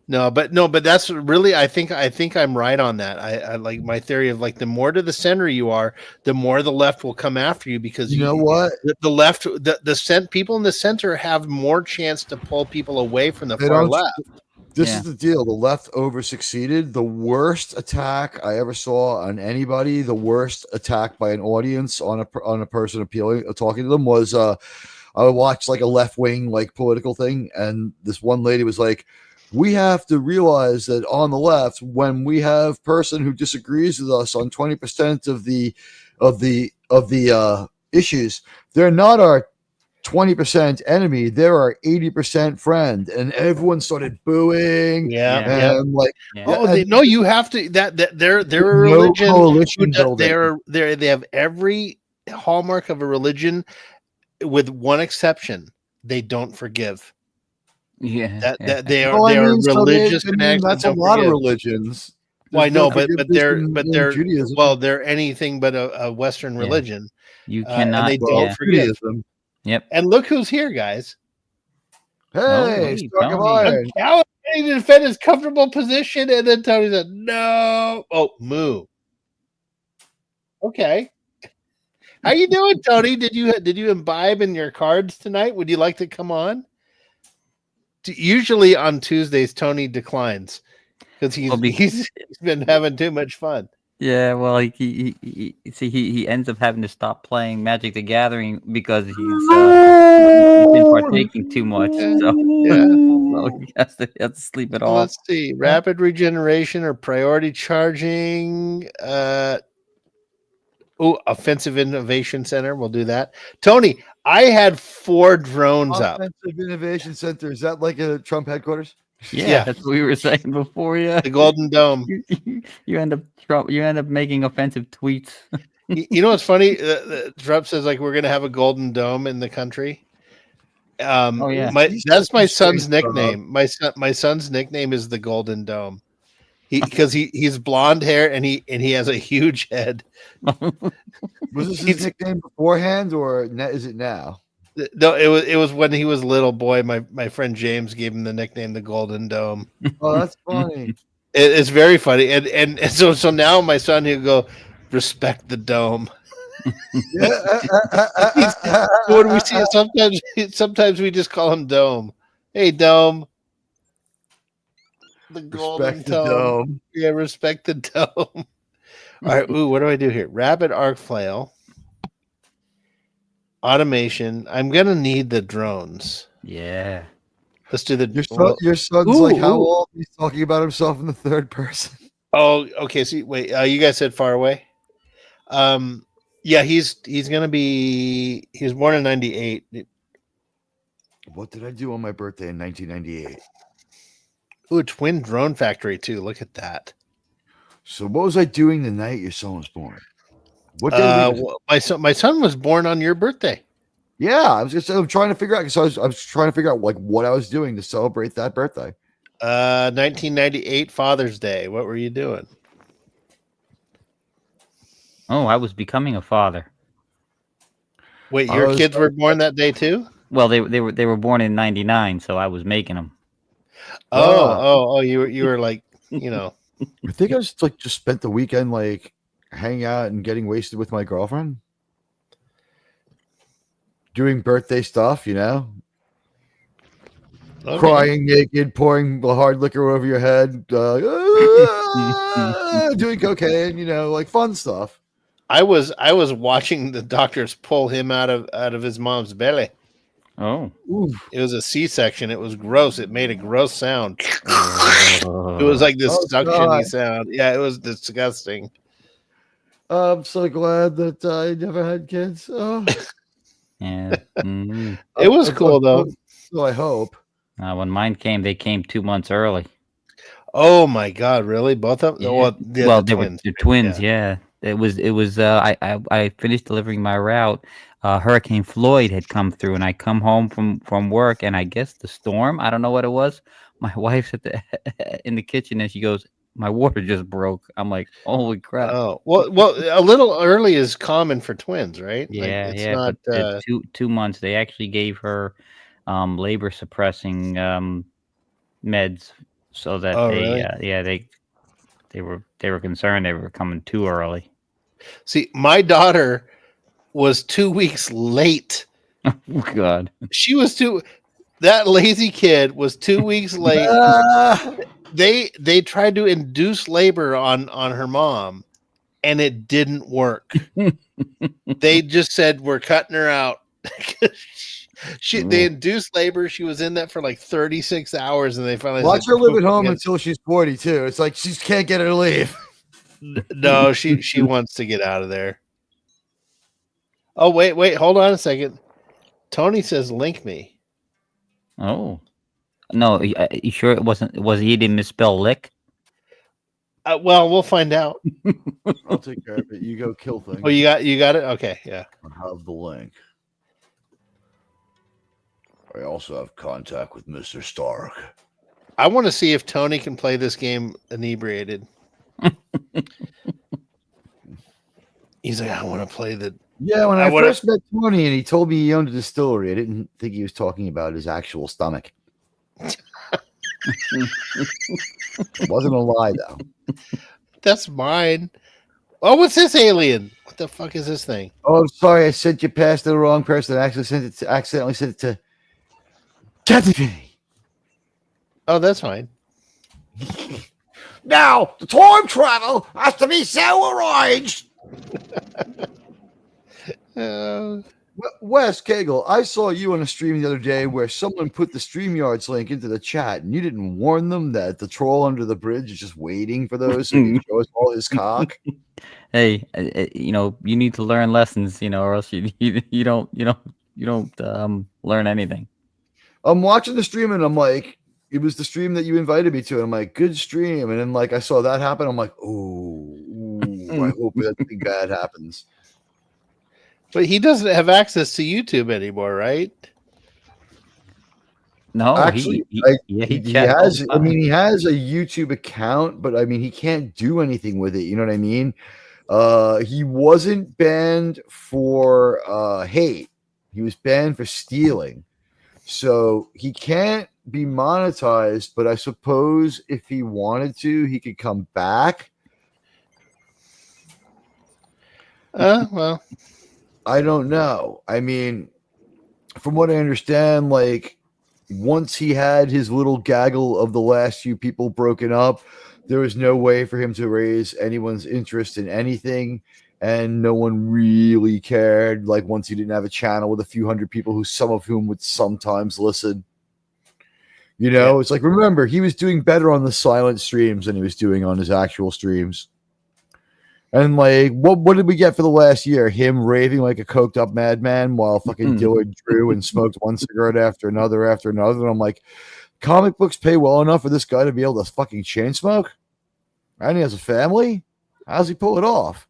No, but that's really, I think I'm right on that. I like my theory of like, the more to the center you are, the more the left will come after you, because You know what? the left, the people in the center have more chance to pull people away from the They far don't- left. This Yeah. is the deal. The left over succeeded. The worst attack I ever saw on anybody, the worst attack by an audience on a person talking to them was I watched like a left wing like political thing, and this one lady was like, "We have to realize that on the left, when we have person who disagrees with us on 20% of the issues, they're not our 20% enemy, they're our 80% friend." And everyone started booing. Yeah. And like, yeah. Oh, and no, you have to, that they're a no religion. coalition building. They have every hallmark of a religion, with one exception: they don't forgive. Yeah. That they are Well, I mean, so religious I mean, fanatics that that's a don't lot of forgive. religions. Well, I There's know, no but forgiveness they're in Judaism. well, they're anything but a Western Yeah. religion. You And cannot. they don't forgive. Judaism. Yep. And look who's here, guys. Hey, hey, Stark of Tony. Iron. Cal ready to defend his comfortable position, and then Tony said, "No." Oh, moo. Okay. How you doing, Tony? Did you imbibe in your cards tonight? Would you like to come on? Usually on Tuesdays, Tony declines because he's been having too much fun. Yeah, well, he ends up having to stop playing Magic the Gathering because he's been partaking too much. So, Yeah. so he has to sleep it off. Let's see. Rapid regeneration or priority charging. Offensive Innovation Center. We'll do that. Tony, I had 4 drones up. Offensive Innovation Center. Is that like a Trump headquarters? Yeah, that's what we were saying before. Yeah, The Golden Dome. you end up making offensive tweets. You know what's funny? Trump says like we're going to have a Golden Dome in the country. Oh yeah, that's my son's nickname. My son's nickname is the Golden Dome. Because he's blonde hair and he has a huge head. Was this his nickname beforehand, or is it now? No, it was when he was a little boy. My friend James gave him the nickname the Golden Dome. Oh, that's funny. It's very funny, and so now my son, he'll go, respect the dome. When we see it, sometimes we just call him Dome. Hey, Dome. The Golden Dome. Yeah, respect the dome. All right. Ooh, what do I do here? Rapid arc flail. Automation. I'm gonna need the drones. Yeah. Let's do the. Your son's like how old? He's talking about himself in the third person. Oh, okay. See, wait. You guys said far away. Yeah, he's gonna be. He was born in '98. What did I do on my birthday in 1998? Ooh, twin drone factory too. Look at that. So what was I doing the night your son was born? What day? My son was born on your birthday. Yeah, I'm trying to figure out. So I was trying to figure out like what I was doing to celebrate that birthday. 1998 Father's Day. What were you doing? Oh, I was becoming a father. Wait, your kids were born that day too? Well, they were born in '99, so I was making them. Oh! You were like, you know. I think I just spent the weekend like hanging out and getting wasted with my girlfriend, doing birthday stuff, you know, crying naked, pouring the hard liquor over your head, doing cocaine, you know, like fun stuff. I was watching the doctors pull him out of his mom's belly. Oh, it was a C-section. It was gross. It made a gross sound. It was like this suctiony sound. Yeah, it was disgusting. I'm so glad that I never had kids. Oh, Yeah. Mhm. It was cool though. So I hope. When mine came, they came 2 months early. Oh my god, really? Both of them? Yeah. Well, Well, the they were twins. the right? twins, Yeah. yeah. I finished delivering my route. Hurricane Floyd had come through, and I come home from work, and I guess the storm, I don't know what it was. My wife's at the in the kitchen, and she goes, "My water just broke." I'm like, "Holy crap." Oh well, a little early is common for twins, right? Like Yeah, it's yeah, not. but the 2 months, they actually gave her, labor suppressing, meds so that Oh really? yeah, they were concerned they were coming too early. See, my daughter was 2 weeks late. Oh god. She was too. That lazy kid was 2 weeks late. Ah! They tried to induce labor on her mom, and it didn't work. They just said we're cutting her out. They Ooh. induced labor. She was in that for like 36 hours, and they finally Watch said, her live at home "Forget it." until she's 42. It's like she can't get her to leave. No, she wants to get out of there. Oh wait, hold on a second. Tony says link me. Oh. No, you sure it wasn't he didn't misspell lick? Well, we'll find out. I'll take care of it. You go kill things. Oh, you got it. Okay, yeah. I have the link. I also have contact with Mr. Stark. I want to see if Tony can play this game inebriated. He's like, I want to play the. Yeah, when I first met Tony and he told me he owned a distillery, I didn't think he was talking about his actual stomach. It wasn't a lie, though. That's mine. Oh, what's this alien? What the fuck is this thing? Oh, I'm sorry. I sent you past the wrong person. I accidentally sent it to Caterpillar. Oh, that's fine. Now, the time travel has to be so arranged. Wes Cagle, I saw you on a stream the other day where someone put the StreamYards link into the chat, and you didn't warn them that the troll under the bridge is just waiting for those so he can show us all his cock. Hey, you need to learn lessons, or else you don't learn anything. I'm watching the stream and I'm like, it was the stream that you invited me to, and I'm like, good stream. And then like I saw that happen, I'm like, ooh, I hope nothing bad happens. But he doesn't have access to YouTube anymore, right? No, actually, he has. I mean, he has a YouTube account, but I mean, he can't do anything with it. You know what I mean? He wasn't banned for hate. He was banned for stealing. So he can't be monetized, but I suppose if he wanted to, he could come back. Well, I don't know. I mean, from what I understand, like once he had his little gaggle of the last few people broken up, there was no way for him to raise anyone's interest in anything. And no one really cared. Like once he didn't have a channel with a few hundred people who some of whom would sometimes listen. It's like, remember, he was doing better on the silent streams than he was doing on his actual streams. And like, what did we get for the last year? Him raving like a coked up madman while fucking Dillard drew and smoked one cigarette after another. And I'm like, comic books pay well enough for this guy to be able to fucking chain smoke? And he has a family? How's he pull it off?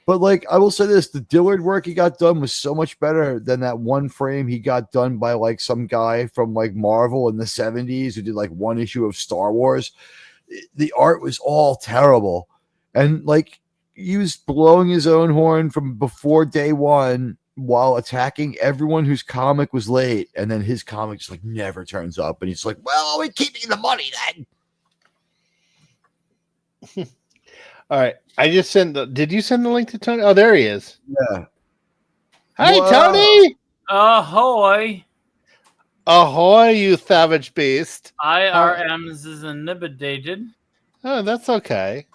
But like, I will say this, the Dillard work he got done was so much better than that one frame he got done by like some guy from like Marvel in the 70s who did like one issue of Star Wars. The art was all terrible. And like, he was blowing his own horn from before day one while attacking everyone whose comic was late. And then his comic just like never turns up. And he's like, well, we're keeping the money then. All right. I just did you send the link to Tony? Oh, there he is. Yeah. Hey, Tony. Ahoy. Ahoy, you savage beast. IRMs is intimidated. Oh, that's okay.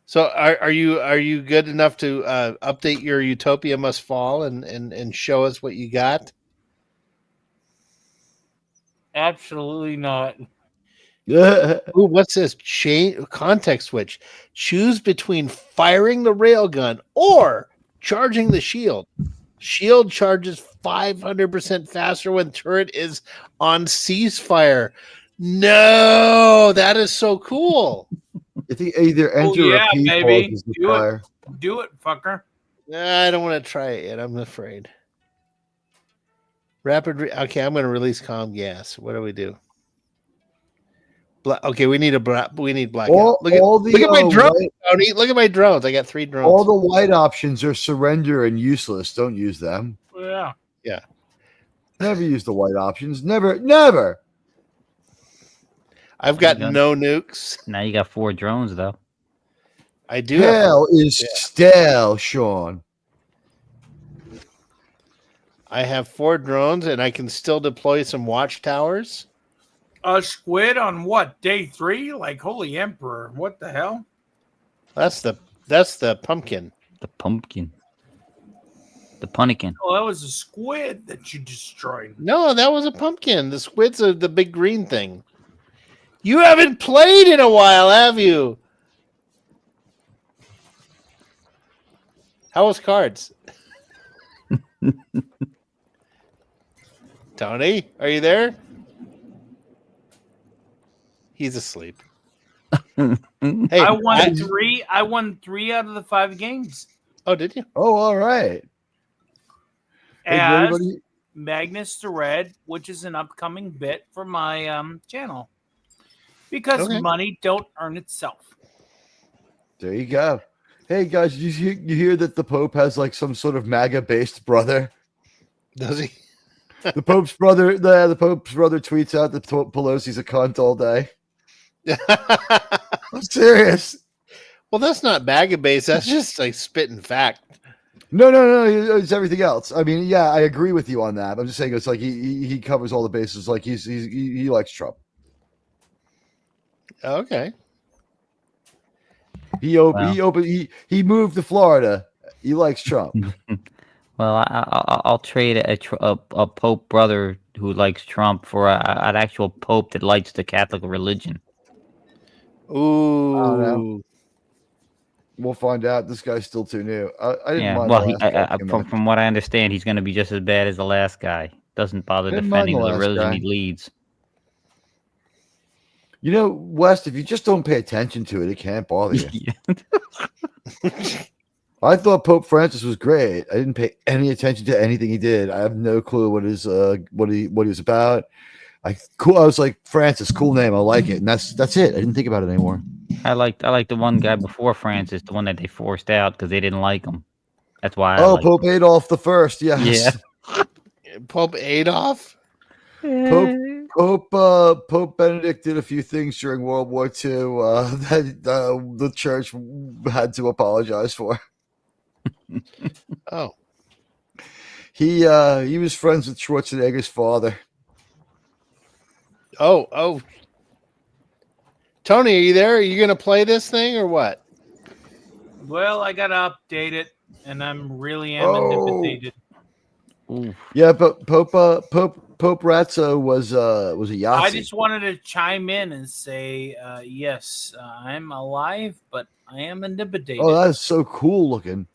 So are you good enough to update your Utopia Must Fall and show us what you got? Absolutely not. Yeah. Ooh, what's this? Context switch. Choose between firing the railgun or charging the shield. Shield charges 500% faster when turret is on ceasefire. No, that is so cool. I think either Oh enter or yeah, P baby. pauses the Do it. fire. Do it, fucker. I don't want to try it yet. I'm afraid. Okay, I'm going to release calm gas. What do we do? Okay, we need blackout. Look at my drones, Tony. Look at my drones. I got 3 drones. All the white options are surrender and useless. Don't use them. Yeah. Yeah. Never use the white options. Never. I've got no nukes. Now you got 4 drones though. I do. Hell is stale, Sean. I have 4 drones, and I can still deploy some watchtowers. A squid on what, day 3? Like, holy emperor, what the hell? That's the pumpkin. The pumpkin. The punnikin. Oh, that was a squid that you destroyed. No, that was a pumpkin. The squid's the big green thing. You haven't played in a while, have you? How was cards? Tony, are you there? He's asleep. Hey, I won 3 out of the 5 games. Oh, did you? Oh, all right. As Magnus the Red, which is an upcoming bit for my channel. Because money don't earn itself. There you go. Hey guys, you hear that the Pope has like some sort of MAGA-based brother? Does he? The Pope's brother tweets out that Pelosi's a cunt all day. I'm serious. Well, that's not MAGA based. That's just like spitting fact. No, it's everything else. I mean, yeah, I agree with you on that. I'm just saying it's like he covers all the bases. Like he likes Trump. Okay. He moved to Florida. He likes Trump. Well, I'll trade a Pope brother who likes Trump for an actual Pope that likes the Catholic religion. Ooh. We'll find out. This guy's still too new. I didn't mind. Well, from what I understand, he's going to be just as bad as the last guy. Doesn't bother defending the religion he leads. You know, West, if you just don't pay attention to it, it can't bother you. I thought Pope Francis was great. I didn't pay any attention to anything he did. I have no clue what he was about. I was like, Francis, cool name. I like it. And that's it. I didn't think about it anymore. I like the one guy before Francis, the one that they forced out because they didn't like him. That's why. Pope Adolf the First. Yes. Yeah. Pope Adolf. Pope Benedict did a few things during World War II that the church had to apologize for. Oh. He was friends with Schwarzenegger's father. Oh. Tony, are you there? Are you going to play this thing or what? Well, I got to update it, and I'm really intimidated. Yeah, but Pope Ratzo was a Yahtzee. I just wanted to chime in and say, yes, I'm alive, but I am intimidated. Oh, that is so cool looking.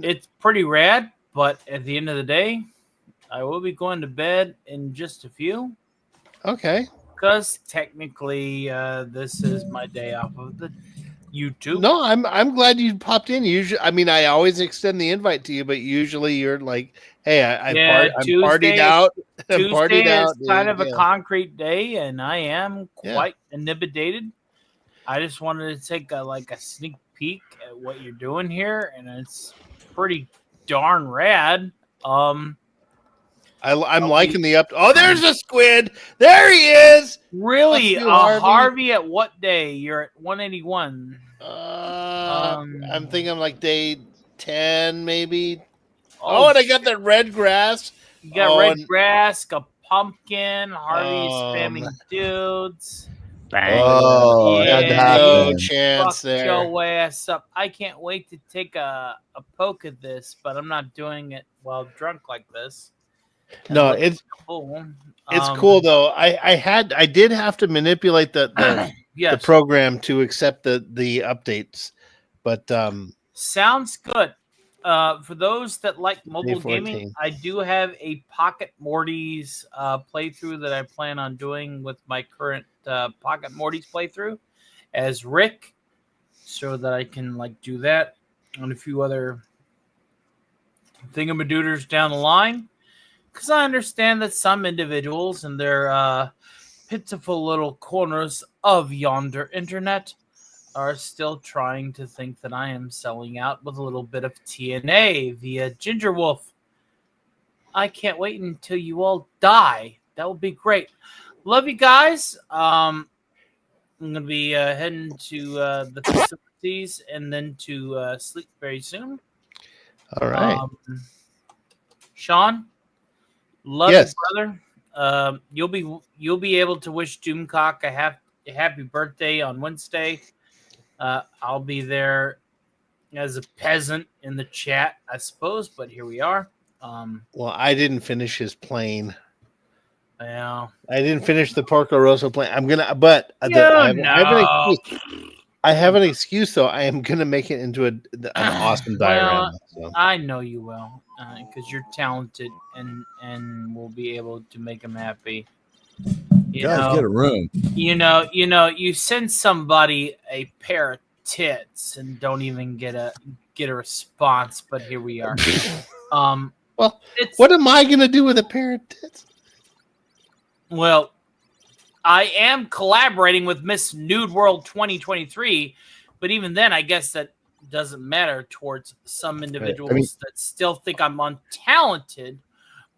It's pretty rad, but at the end of the day, I will be going to bed in just a few. Okay. Because technically, this is my day off of the YouTube. No, I'm glad you popped in. Usually, I mean, I always extend the invite to you, but usually you're like, "Hey, I'm partied out." Tuesday is kind of a concrete day, and I am quite intimidated. I just wanted to take a sneak peek at what you're doing here, and it's pretty darn rad. I'm liking the up. Oh, there's a squid. There he is. Really, Harvey. At what day? You're at 181. I'm thinking like day 10, maybe. Oh, and I got the red grass. You got red grass, a pumpkin. Harvey's spamming dudes. Bang. Oh, no chance there. Your ass up. I can't wait to take a poke at this, but I'm not doing it while drunk like this. No, it's cool though. I did have to manipulate the yes. program to accept the updates, but sounds good. For those that like mobile gaming, I do have a Pocket Morty's playthrough that I plan on doing with my current Pocket Morty's playthrough as Rick, so that I can like do that and a few other thingamadooders down the line. Because I understand that some individuals in their pitiful little corners of yonder internet are still trying to think that I am selling out with a little bit of TNA via Ginger Wolf. I can't wait until you all die. That would be great. Love you guys. I'm going to be heading to the facilities and then to sleep very soon. All right. Sean, love you, brother. You'll be able to wish Doomcock a happy birthday on Wednesday. I'll be there as a peasant in the chat, I suppose, but here we are. Well, I didn't finish his plane. Yeah, I didn't finish the Porco Rosso plane. I'm gonna, but I have an excuse though. I am gonna make it into an awesome diorama. So. I know you will, because you're talented and will be able to make him happy. Guys, get a room. You send somebody a pair of tits and don't even get a response, but here we are. Well, what am I gonna do with a pair of tits? Well, I am collaborating with Miss Nude World 2023, but even then, I guess that doesn't matter towards some individuals that still think I'm untalented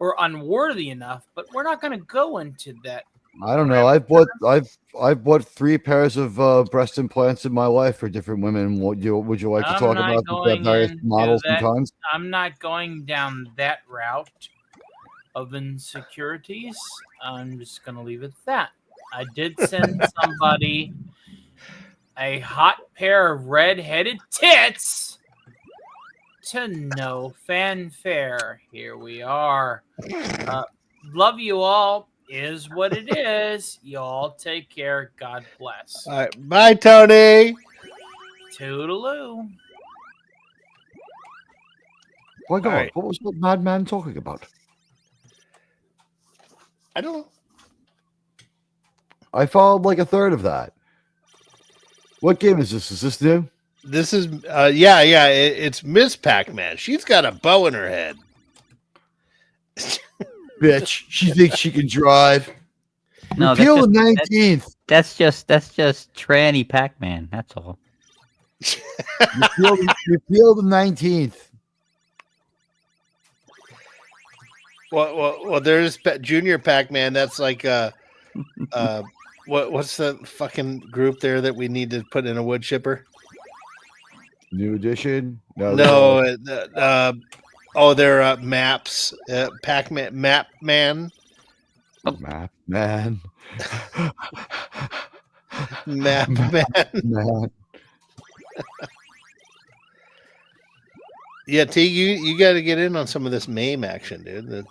or unworthy enough. But we're not going to go into that. I don't know. I've bought 3 pairs of breast implants in my life for different women. Would you like to talk about the various models and kinds? I'm not going down that route of insecurities. I'm just going to leave it at that. I did send somebody a hot pair of red-headed tits to no fanfare. Here we are. Love you all. Is what it is. Y'all take care. God bless. All right. Bye, Tony. Toodaloo. My God, right. What was that madman talking about? I don't know. I followed like a third of that. What game is this? Is this new? This is, it's Miss Pac-Man. She's got a bow in her head. Bitch, she thinks she can drive. No, repeal the 19th. That's just tranny Pac-Man. That's all. repeal the 19th. Well, there's Junior Pac-Man. That's like what's the fucking group there that we need to put in a wood chipper? New edition? No. They're maps. Pac-Man, Map Man. Map Man. Map Man. Yeah, T, you got to get in on some of this MAME action, dude.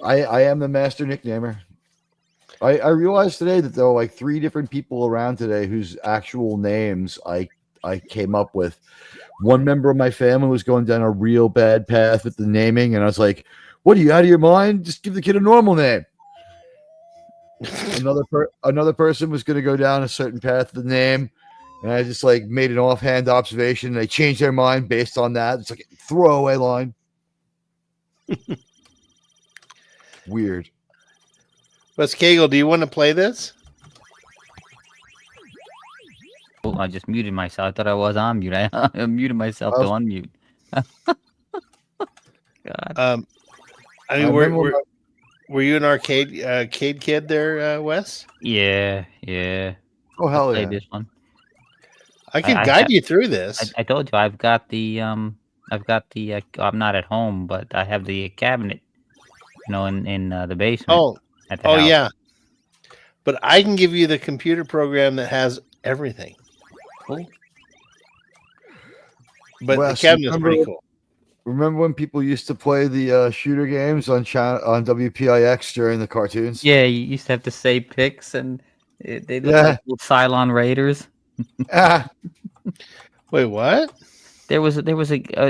I am the master nicknamer. I realized today that there were like 3 different people around today whose actual names I came up with. One member of my family was going down a real bad path with the naming, and I was like, "What are you, out of your mind? Just give the kid a normal name." Another person was going to go down a certain path with the name, and I just like made an offhand observation. They changed their mind based on that. It's like a throwaway line. Weird. Wes Cagle, do you want to play this? Oh, I just muted myself. I thought I was on mute. I muted myself to unmute. God. I mean, were you an arcade kid there, Wes? Yeah. Oh hell yeah! This one. I can guide you through this. I told you I've got the I'm not at home, but I have the cabinet, in the basement. At the house. Yeah. But I can give you the computer program that has everything. Cool. But Wes, the cabinet's pretty cool. Remember when people used to play the shooter games on WPIX during the cartoons? Yeah, you used to have to say picks, and they look like little Cylon Raiders. Wait, what? There was a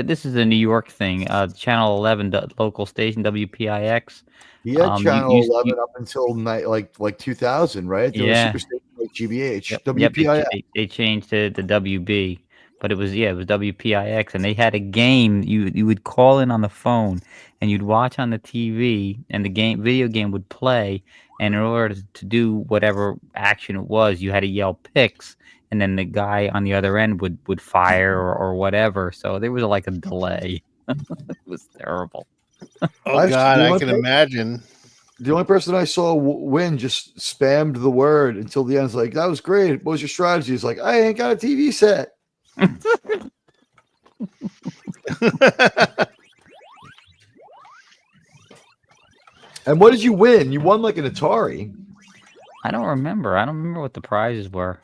this is a New York thing. Channel 11, local station WPIX. He had Channel 11 up until like 2000, right? There was super station like GBH, WPIX. They changed to the WB, but it was WPIX, and they had a game. You would call in on the phone, and you'd watch on the TV, and the video game would play. And in order to do whatever action it was, you had to yell picks, and then the guy on the other end would fire or whatever. So there was like a delay. It was terrible. Oh God, I can imagine. The only person I saw win just spammed the word until the end. It's like, that was great. What was your strategy? It's like, I ain't got a TV set. And what did you win? You won like an Atari. I don't remember. I don't remember what the prizes were.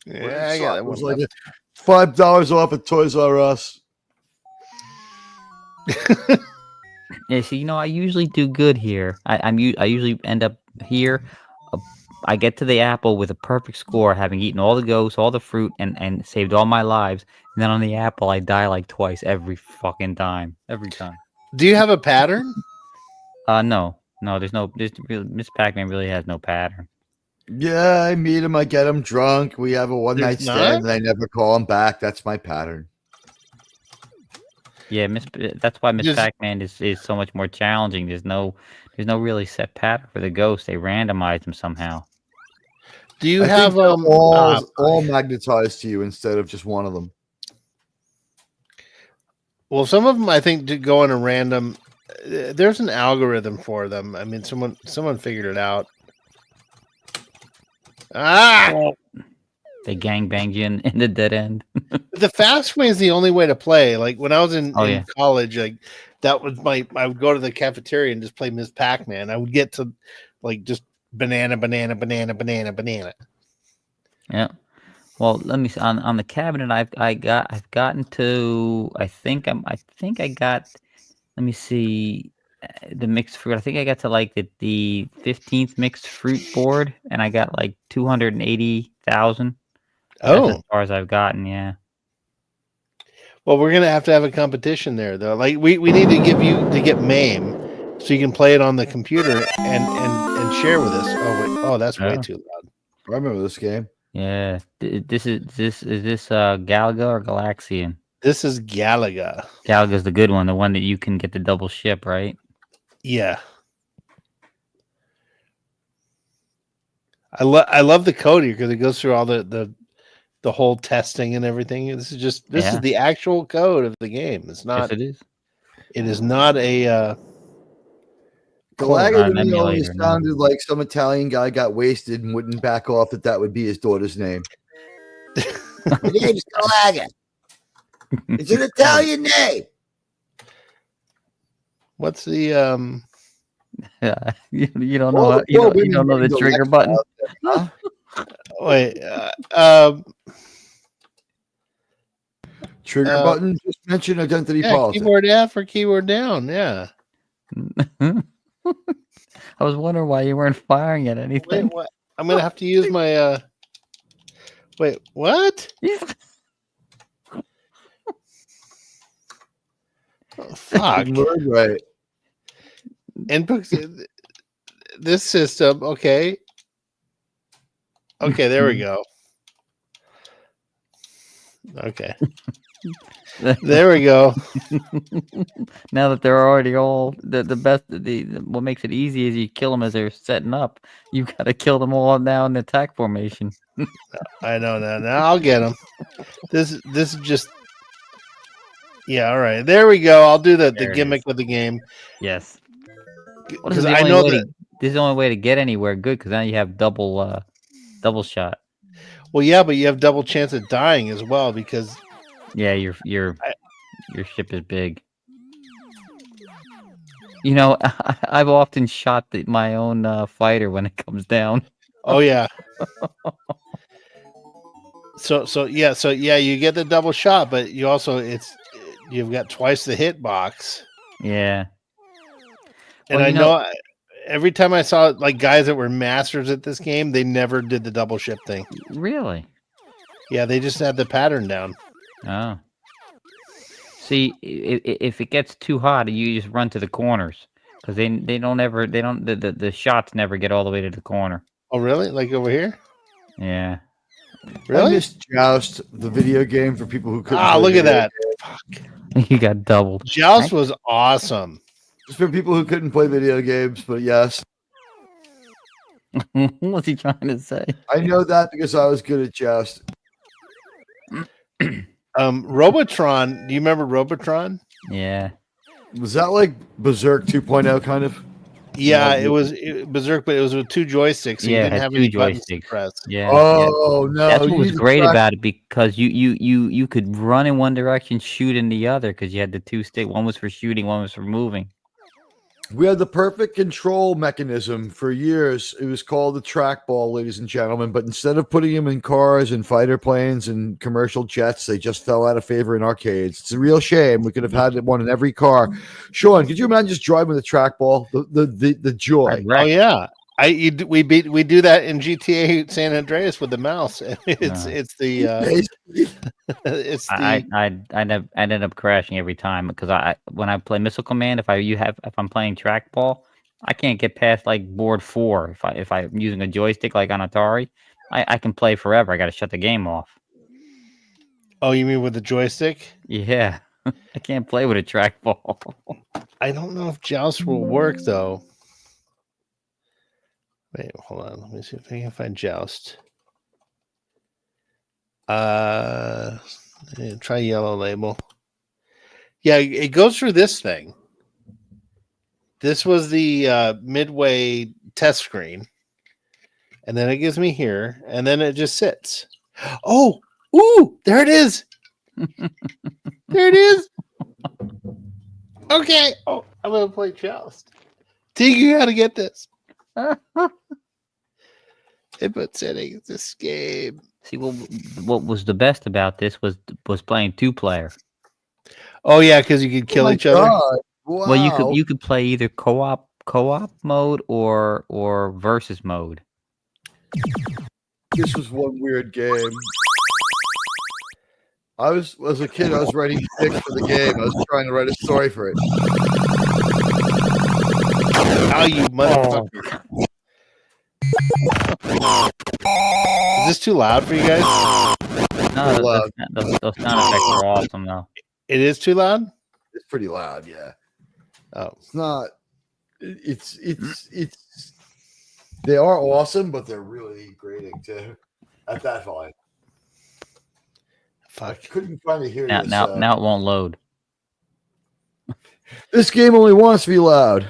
Yeah, I got it. It was like $5 off at Toys R Us. Yeah, see, I usually do good here. I usually end up here. I get to the apple with a perfect score, having eaten all the ghosts, all the fruit, and saved all my lives. And then on the apple, I die like twice every fucking time. Every time. Do you have a pattern? No. Miss Pac-Man really has no pattern. Yeah, I meet him. I get him drunk. We have a one-night stand, and I never call him back. That's my pattern. Yeah, that's why Miss Pac-Man is so much more challenging. There's no really set pattern for the ghosts. They randomize them somehow. Do you have all magnetized to you instead of just one of them? Well, some of them I think do go on a random. There's an algorithm for them. I mean, someone figured it out. They gangbanged you in the dead end. The fast way is the only way to play. Like when I was in college, like that was I would go to the cafeteria and just play Ms. Pac-Man. I would get to like just banana. Yeah. Well, let me see. On the cabinet I've gotten to I think I got, let me see, the mixed fruit. I think I got to like the 15th mixed fruit board, and I got like 280,000. That's as far as I've gotten, yeah. Well, we're gonna have to have a competition there, though. Like we need to get MAME so you can play it on the computer and share with us. Oh, that's way too loud. I remember this game. Yeah, is this Galaga or Galaxian? This is Galaga. Galaga's the good one, the one that you can get the double ship, right? Yeah. I love the code here because it goes through all the whole testing and everything. This is the actual code of the game. It's not. Yes, it is. It is not a. Galaga to me always sounded like some Italian guy got wasted and wouldn't back off that would be his daughter's name. My name's Galaga. It's an Italian name. What's the you don't know you don't know the trigger button. Wait, trigger button. Just mention identity politics. Keyboard F or keyboard down. Yeah. I was wondering why you weren't firing at anything. Wait, what? I'm gonna have to use my. Wait, what? Oh, fuck. Right. Inputs. This system. Okay. Okay, there we go. Okay. There we go. Now that they're already all the best, what makes it easy is you kill them as they're setting up. You got to kill them all now in attack formation. I know now. Now I'll get them. This is just. Yeah. All right. There we go. I'll do the gimmick of the game. Yes. Because I know that this is the only way to get anywhere good. Because now you have double shot. Well, yeah, but you have double chance of dying as well because. Yeah, your ship is big. You know, I've often shot my own fighter when it comes down. Oh yeah. So yeah, you get the double shot, but you also You've got twice the hitbox. Yeah. And I know every time I saw like guys that were masters at this game, they never did the double ship thing. Really? Yeah, they just had the pattern down. Oh. See, if it gets too hot, you just run to the corners because the shots never get all the way to the corner. Oh, really? Like over here? Yeah. Really? I missed Joust, the video game for people who couldn't. Look at that! Fuck. You got doubled. Joust was awesome. It's for people who couldn't play video games, but yes. What's he trying to say? I know that because I was good at Joust. Robotron. Do you remember Robotron? Yeah. Was that like Berserk 2.0 kind of? Yeah, it was Berserk, but it was with 2 joysticks. So you didn't have any buttons to press. Yeah. Oh no! That's what was great about it because you could run in one direction, shoot in the other because you had the 2 stick. One was for shooting, one was for moving. We had the perfect control mechanism for years. It was called the trackball, ladies and gentlemen. But instead of putting them in cars and fighter planes and commercial jets, they just fell out of favor in arcades. It's a real shame. We could have had one in every car. Sean, could you imagine just driving with a trackball? The joy. Oh yeah, we do that in GTA San Andreas with the mouse. It's the I ended up crashing every time because when I play Missile Command, if I'm playing trackball, I can't get past like board 4 if I'm using a joystick like on Atari. I can play forever. I got to shut the game off. Oh, you mean with the joystick? Yeah, I can't play with a trackball. I don't know if Joust will work though. Wait, hold on. Let me see if I can find Joust. Try yellow label. Yeah, it goes through this thing. This was the midway test screen. And then it gives me here. And then it just sits. Oh, ooh, there it is. There it is. Okay. Oh, I'm going to play Joust. Tegan, you got to get this. Input settings, this game. See, what was the best about this was playing 2-player. Oh yeah, because you could kill each other. Wow. Well, you could play either co-op mode or versus mode. This was one weird game. As a kid, I was writing fic for the game. I was trying to write a story for it. Oh, you motherfucker. Is this too loud for you guys? No, those sound effects are awesome though. It is too loud? It's pretty loud, yeah. Oh. It's not it's they are awesome, but they're really grating too at that volume. Fuck. I couldn't find it here. Now it won't load. This game only wants to be loud.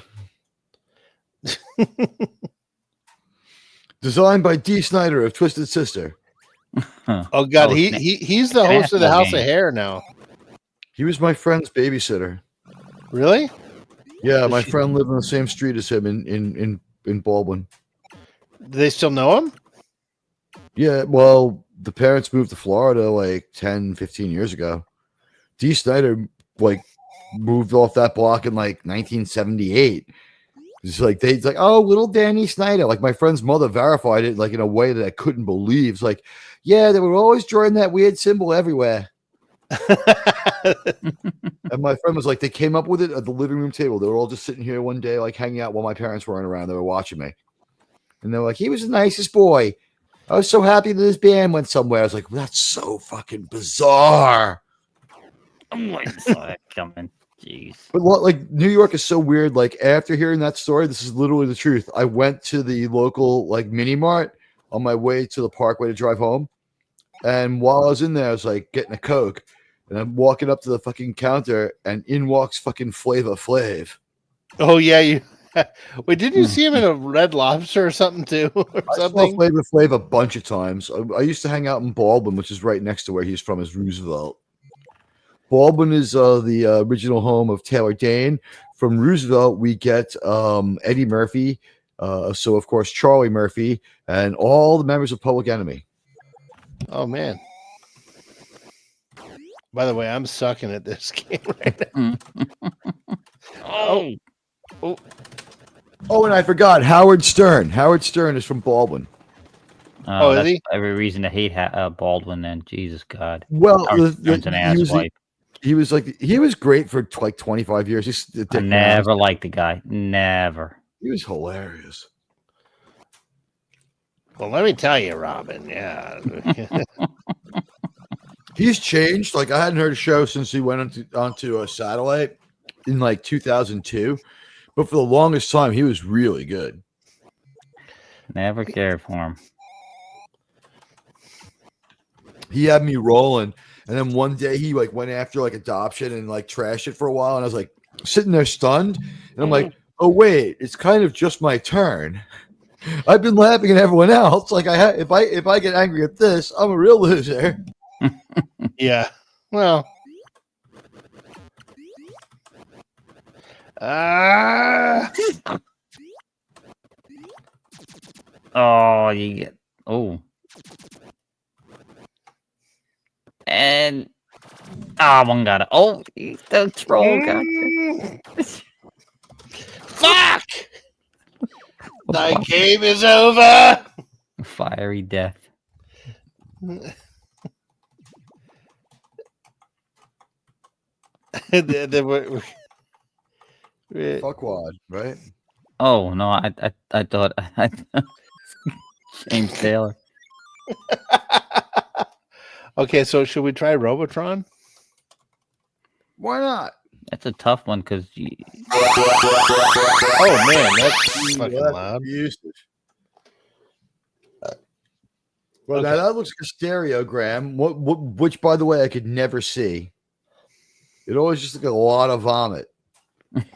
Designed by D. Snyder of Twisted Sister. Oh God, he's the host of the House of Hair now. He was my friend's babysitter. Really? Yeah, my friend lived on the same street as him in Baldwin. Do they still know him? Yeah, well, the parents moved to Florida like 10, 15 years ago. D. Snyder like moved off that block in like 1978. It's like it's like, oh, little Danny Snyder. Like my friend's mother verified it like in a way that I couldn't believe. It's like, yeah, they were always drawing that weird symbol everywhere. And my friend was like, they came up with it at the living room table. They were all just sitting here one day, like hanging out while my parents weren't around. They were watching me. And they were like, he was the nicest boy. I was so happy that his band went somewhere. I was like, well, that's so fucking bizarre. I'm waiting for that coming. Jeez. But like New York is so weird. Like after hearing that story, this is literally the truth. I went to the local like mini mart on my way to the parkway to drive home. And while I was in there, I was like getting a Coke. And I'm walking up to the fucking counter and in walks fucking Flava Flav. Oh yeah, wait, didn't you see him in a Red Lobster or something too? Or something? I saw Flava Flav a bunch of times. I used to hang out in Baldwin, which is right next to where he's from, is Roosevelt. Baldwin is the original home of Taylor Dane. From Roosevelt, we get Eddie Murphy, so of course Charlie Murphy, and all the members of Public Enemy. Oh man! By the way, I'm sucking at this game right now. Oh. Oh, and I forgot Howard Stern. Howard Stern is from Baldwin. Oh, is that's he? every reason to hate Baldwin. Then Jesus God. Well, Howard Stern's an asswipe. he was great for like 25 years. He's a I dick never around. liked the guy. Never. He was hilarious. Well, let me tell you, Robin. Yeah. He's changed. Like I hadn't heard a show since he went onto a satellite in like 2002. But for the longest time, he was really good. Never cared for him. He had me rolling, and then one day he like went after like adoption and like trashed it for a while, and I was like sitting there stunned, and I'm like, oh wait, it's kind of just my turn. I've been laughing at everyone else. Like if I get angry at this, I'm a real loser. Yeah. Well. Oh, you get and one got it. Oh, the troll got it. Fuck! Thy game is over. Fiery death. Fuckwad, right? Oh no, I thought James Taylor. Okay, so should we try Robotron? Why not? That's a tough one because Oh man, that's fucking loud. Well, now that looks like a stereogram. Which, by the way, I could never see. It always just like a lot of vomit.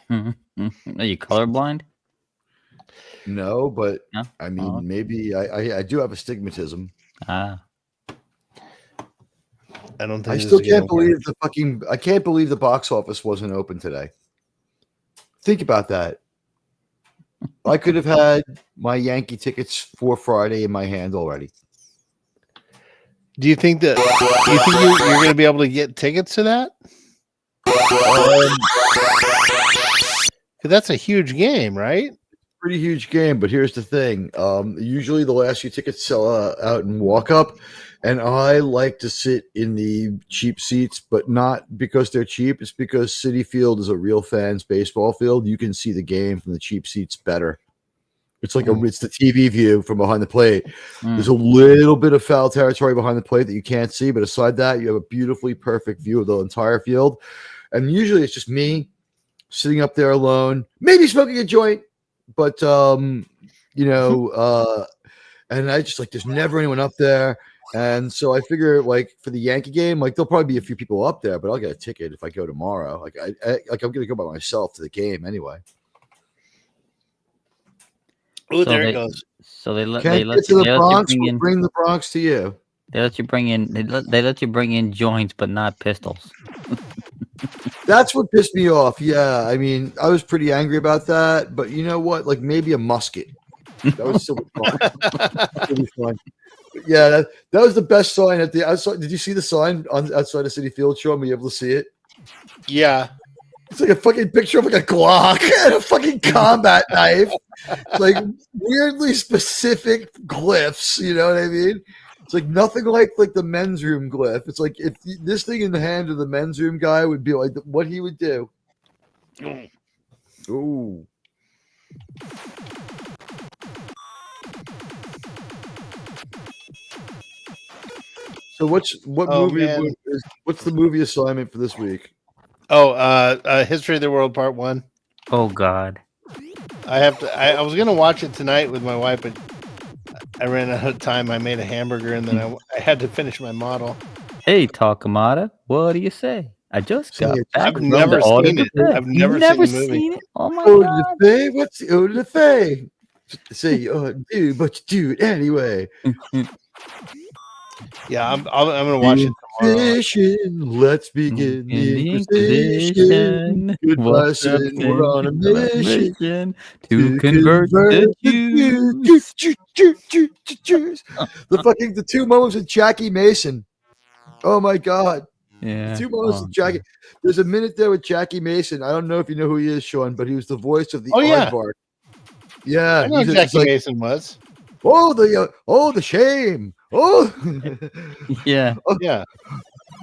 Are you colorblind? No, but No? I mean, maybe I do have astigmatism. Ah. I don't think I this still is can't gonna believe I can't believe the box office wasn't open today. Think about that. I could have had my Yankee tickets for Friday in my hand already. Do you think you're going to be able to get tickets to that? Because that's a huge game, right? Pretty huge game, but here's the thing. Usually the last few tickets sell out and walk up, and I like to sit in the cheap seats, but not because they're cheap. It's because Citi Field is a real fans baseball field. You can see the game from the cheap seats better. It's like it's the TV view from behind the plate. There's a little bit of foul territory behind the plate that you can't see, but aside that, you have a beautifully perfect view of the entire field. And usually it's just me sitting up there alone, maybe smoking a joint, but and I just like there's never anyone up there. And so I figure like for the Yankee game, like there'll probably be a few people up there, but I'll get a ticket if I go tomorrow. Like I'm gonna go by myself to the game anyway. Oh, there it goes. So they let Can't get to the Bronx. We'll bring the Bronx to you. They let you bring in. They let you bring in joints, but not pistols. That's what pissed me off. Yeah, I mean, I was pretty angry about that. But you know what? Like maybe a musket. That was still fun. Fun. Yeah, that was the best sign at the outside. Did you see the sign outside of Citi Field? Show me, able to see it. Yeah. It's like a fucking picture of like a Glock and a fucking combat knife. Like weirdly specific glyphs, you know what I mean? It's like nothing like the men's room glyph. It's like if this thing in the hand of the men's room guy would be like what he would do. Ooh. So what's the movie assignment for this week? History of the World Part 1. Oh God. I was gonna watch it tonight with my wife, but I ran out of time. I made a hamburger and then I had to finish my model. Hey, Takamata, what do you say? I just got back. I've never seen it. I've never seen the movie. Oh my God. What's the Eau de Fay? Say, do, but you do it anyway. Yeah, I'm gonna watch it tomorrow. Let's begin the Inquisition. Goodbye, sin. We're on a mission to convert the Jews. The two moments with Jackie Mason. Oh my God. Yeah. 2 moments with Jackie. There's a minute there with Jackie Mason. I don't know if you know who he is, Sean, but he was the voice of the aardvark. Yeah, I know who Jackie Mason was. Oh, the shame. Oh, yeah. Yeah.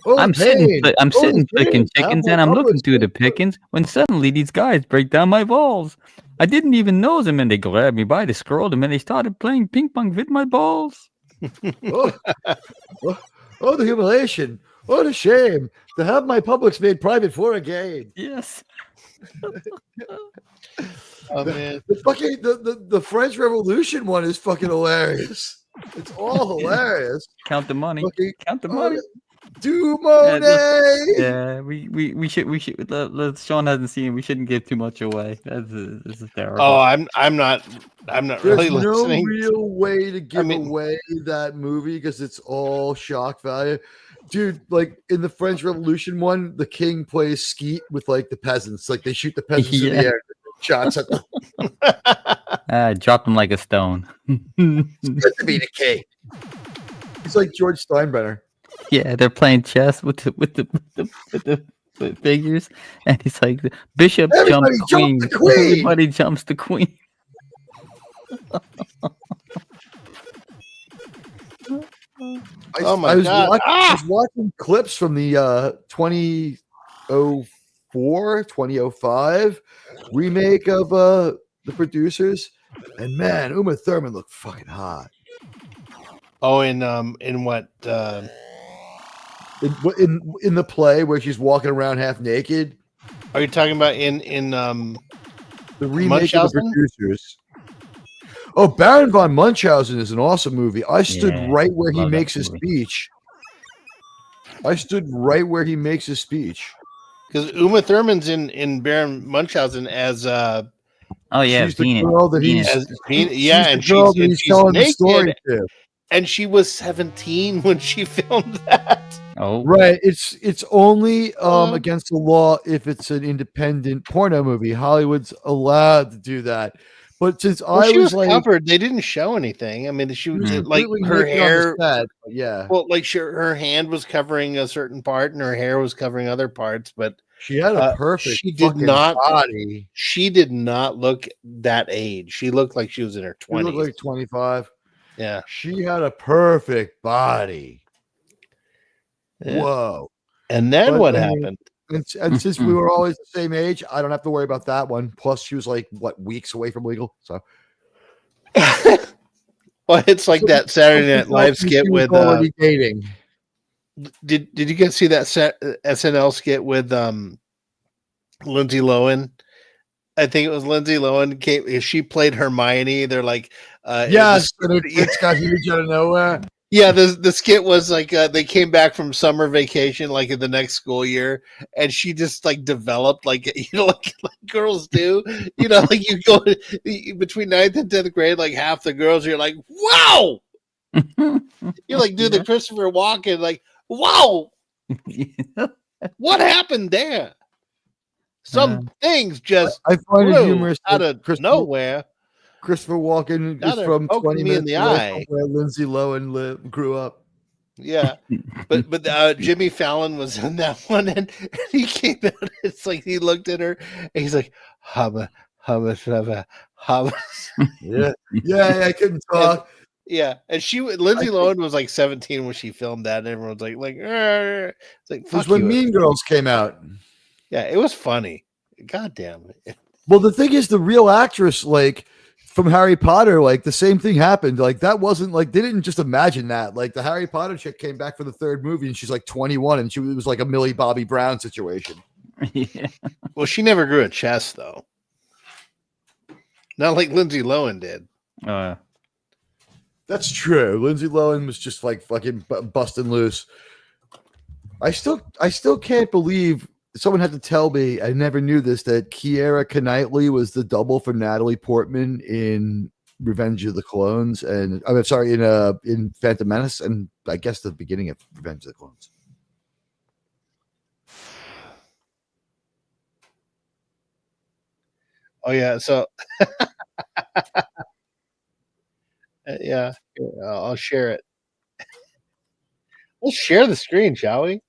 Oh, I'm pain. sitting picking chickens and I'm looking through the pickings when suddenly these guys break down my balls. I didn't even know them and they grabbed me by the scrotum and they started playing ping pong with my balls. Oh, the humiliation. Oh, the shame to have my publics made private for a game. Yes. Oh man, the French Revolution one is fucking hilarious. It's all hilarious. Count the money. Count the money. Du Monet. Yeah, we should. Sean hasn't seen. We shouldn't give too much away. This is terrible. Oh, I'm not really listening. There's no real way to give away that movie because it's all shock value. Dude, like in the French Revolution one, the king plays skeet with like the peasants. Like they shoot the peasants in the air, shots at them. Drop them like a stone. It's good to be the king. He's like George Steinbrenner. Yeah, they're playing chess with the figures, and he's like, the bishop jumps queen. Everybody jumps the queen. Oh my God. I was watching clips from the 2004, 2005 remake of the producers, and man, Uma Thurman looked fucking hot. Oh, in what? In the play where she's walking around half naked. Are you talking about in the remake of the producers? Oh, Baron von Munchausen is an awesome movie. I stood right where he makes his speech. Because Uma Thurman's in Baron Munchausen as she's the girl that he's and she's telling naked, the story to. And she was 17 when she filmed that. Oh, right. It's only against the law if it's an independent porno movie. Hollywood's allowed to do that. But since she was like covered, they didn't show anything. I mean, she was like her hair. Yeah. Well, like her hand was covering a certain part, and her hair was covering other parts. But she had a perfect. She did not body. She did not look that age. She looked like she was in her 20s. She looked like 25. Yeah. She had a perfect body. Yeah. Whoa. And then what happened? And since we were always the same age, I don't have to worry about that one. Plus, she was like, weeks away from legal. So, well, it's like that Saturday Night Live skit with already dating. Did you guys see that SNL skit with Lindsay Lohan? I think it was Lindsay Lohan. She played Hermione. They're like, it's got huge out of nowhere. Yeah, the skit was like they came back from summer vacation like in the next school year, and she just like developed like like girls do, like you go between 9th and 10th grade, like half the girls you're like, wow, you like do the Christopher Walken, like, wow, what happened there? Some things just I find it humorous out of nowhere. Christopher Walken is from 20 minutes away from where Lindsay Lohan grew up. Yeah, but Jimmy Fallon was in that one, and he came out. It's like he looked at her, and he's like, "Hubba, hubba, hubba, hubba." Yeah, I couldn't talk. And Lindsay Lohan was like 17 when she filmed that, and everyone's like, it's like, it was when Mean Girls came out. Yeah, it was funny. God damn it. Well, the thing is, the real actress, like, from Harry Potter, like the same thing happened. Like that wasn't like they didn't just imagine that. Like the Harry Potter chick came back for the third movie and she's like 21 and it was like a Millie Bobby Brown situation. Yeah. Well, she never grew a chest though. Not like Lindsay Lohan did. That's true. Lindsay Lohan was just like fucking busting loose. I still can't believe someone had to tell me, I never knew this, that Keira Knightley was the double for Natalie Portman in Revenge of the Clones, and I'm sorry, in Phantom Menace, and I guess the beginning of Revenge of the Clones. Oh yeah, so yeah, I'll share it. We'll share the screen, shall we?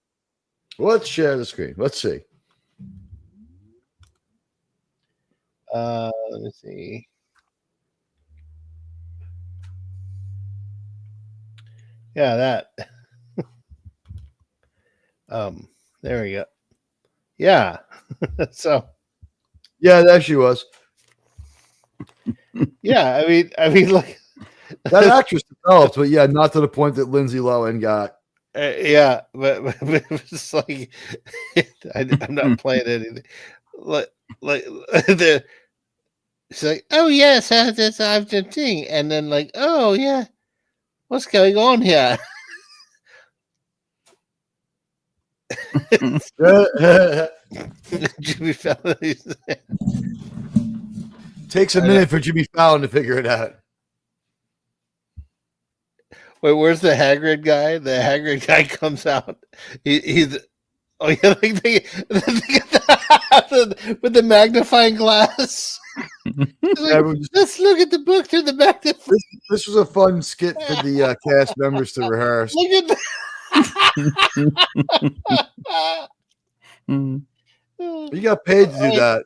Let's share the screen. Let's see. Let me see. Yeah, that. There we go. Yeah. So. Yeah, there she was. Yeah, I mean, like that actress developed, but yeah, not to the point that Lindsay Lohan got. Yeah, but it's like I'm not playing anything. Like the. She's like, oh yes, that's I've the thing, and then like, oh yeah, what's going on here? Jimmy Fallon takes a minute for Jimmy Fallon to figure it out. Wait, where's the Hagrid guy? The Hagrid guy comes out. He's oh yeah, like with the magnifying glass. Like, let's look at the book through the magnifying. This was a fun skit for the cast members to rehearse. Look at You got paid to do that.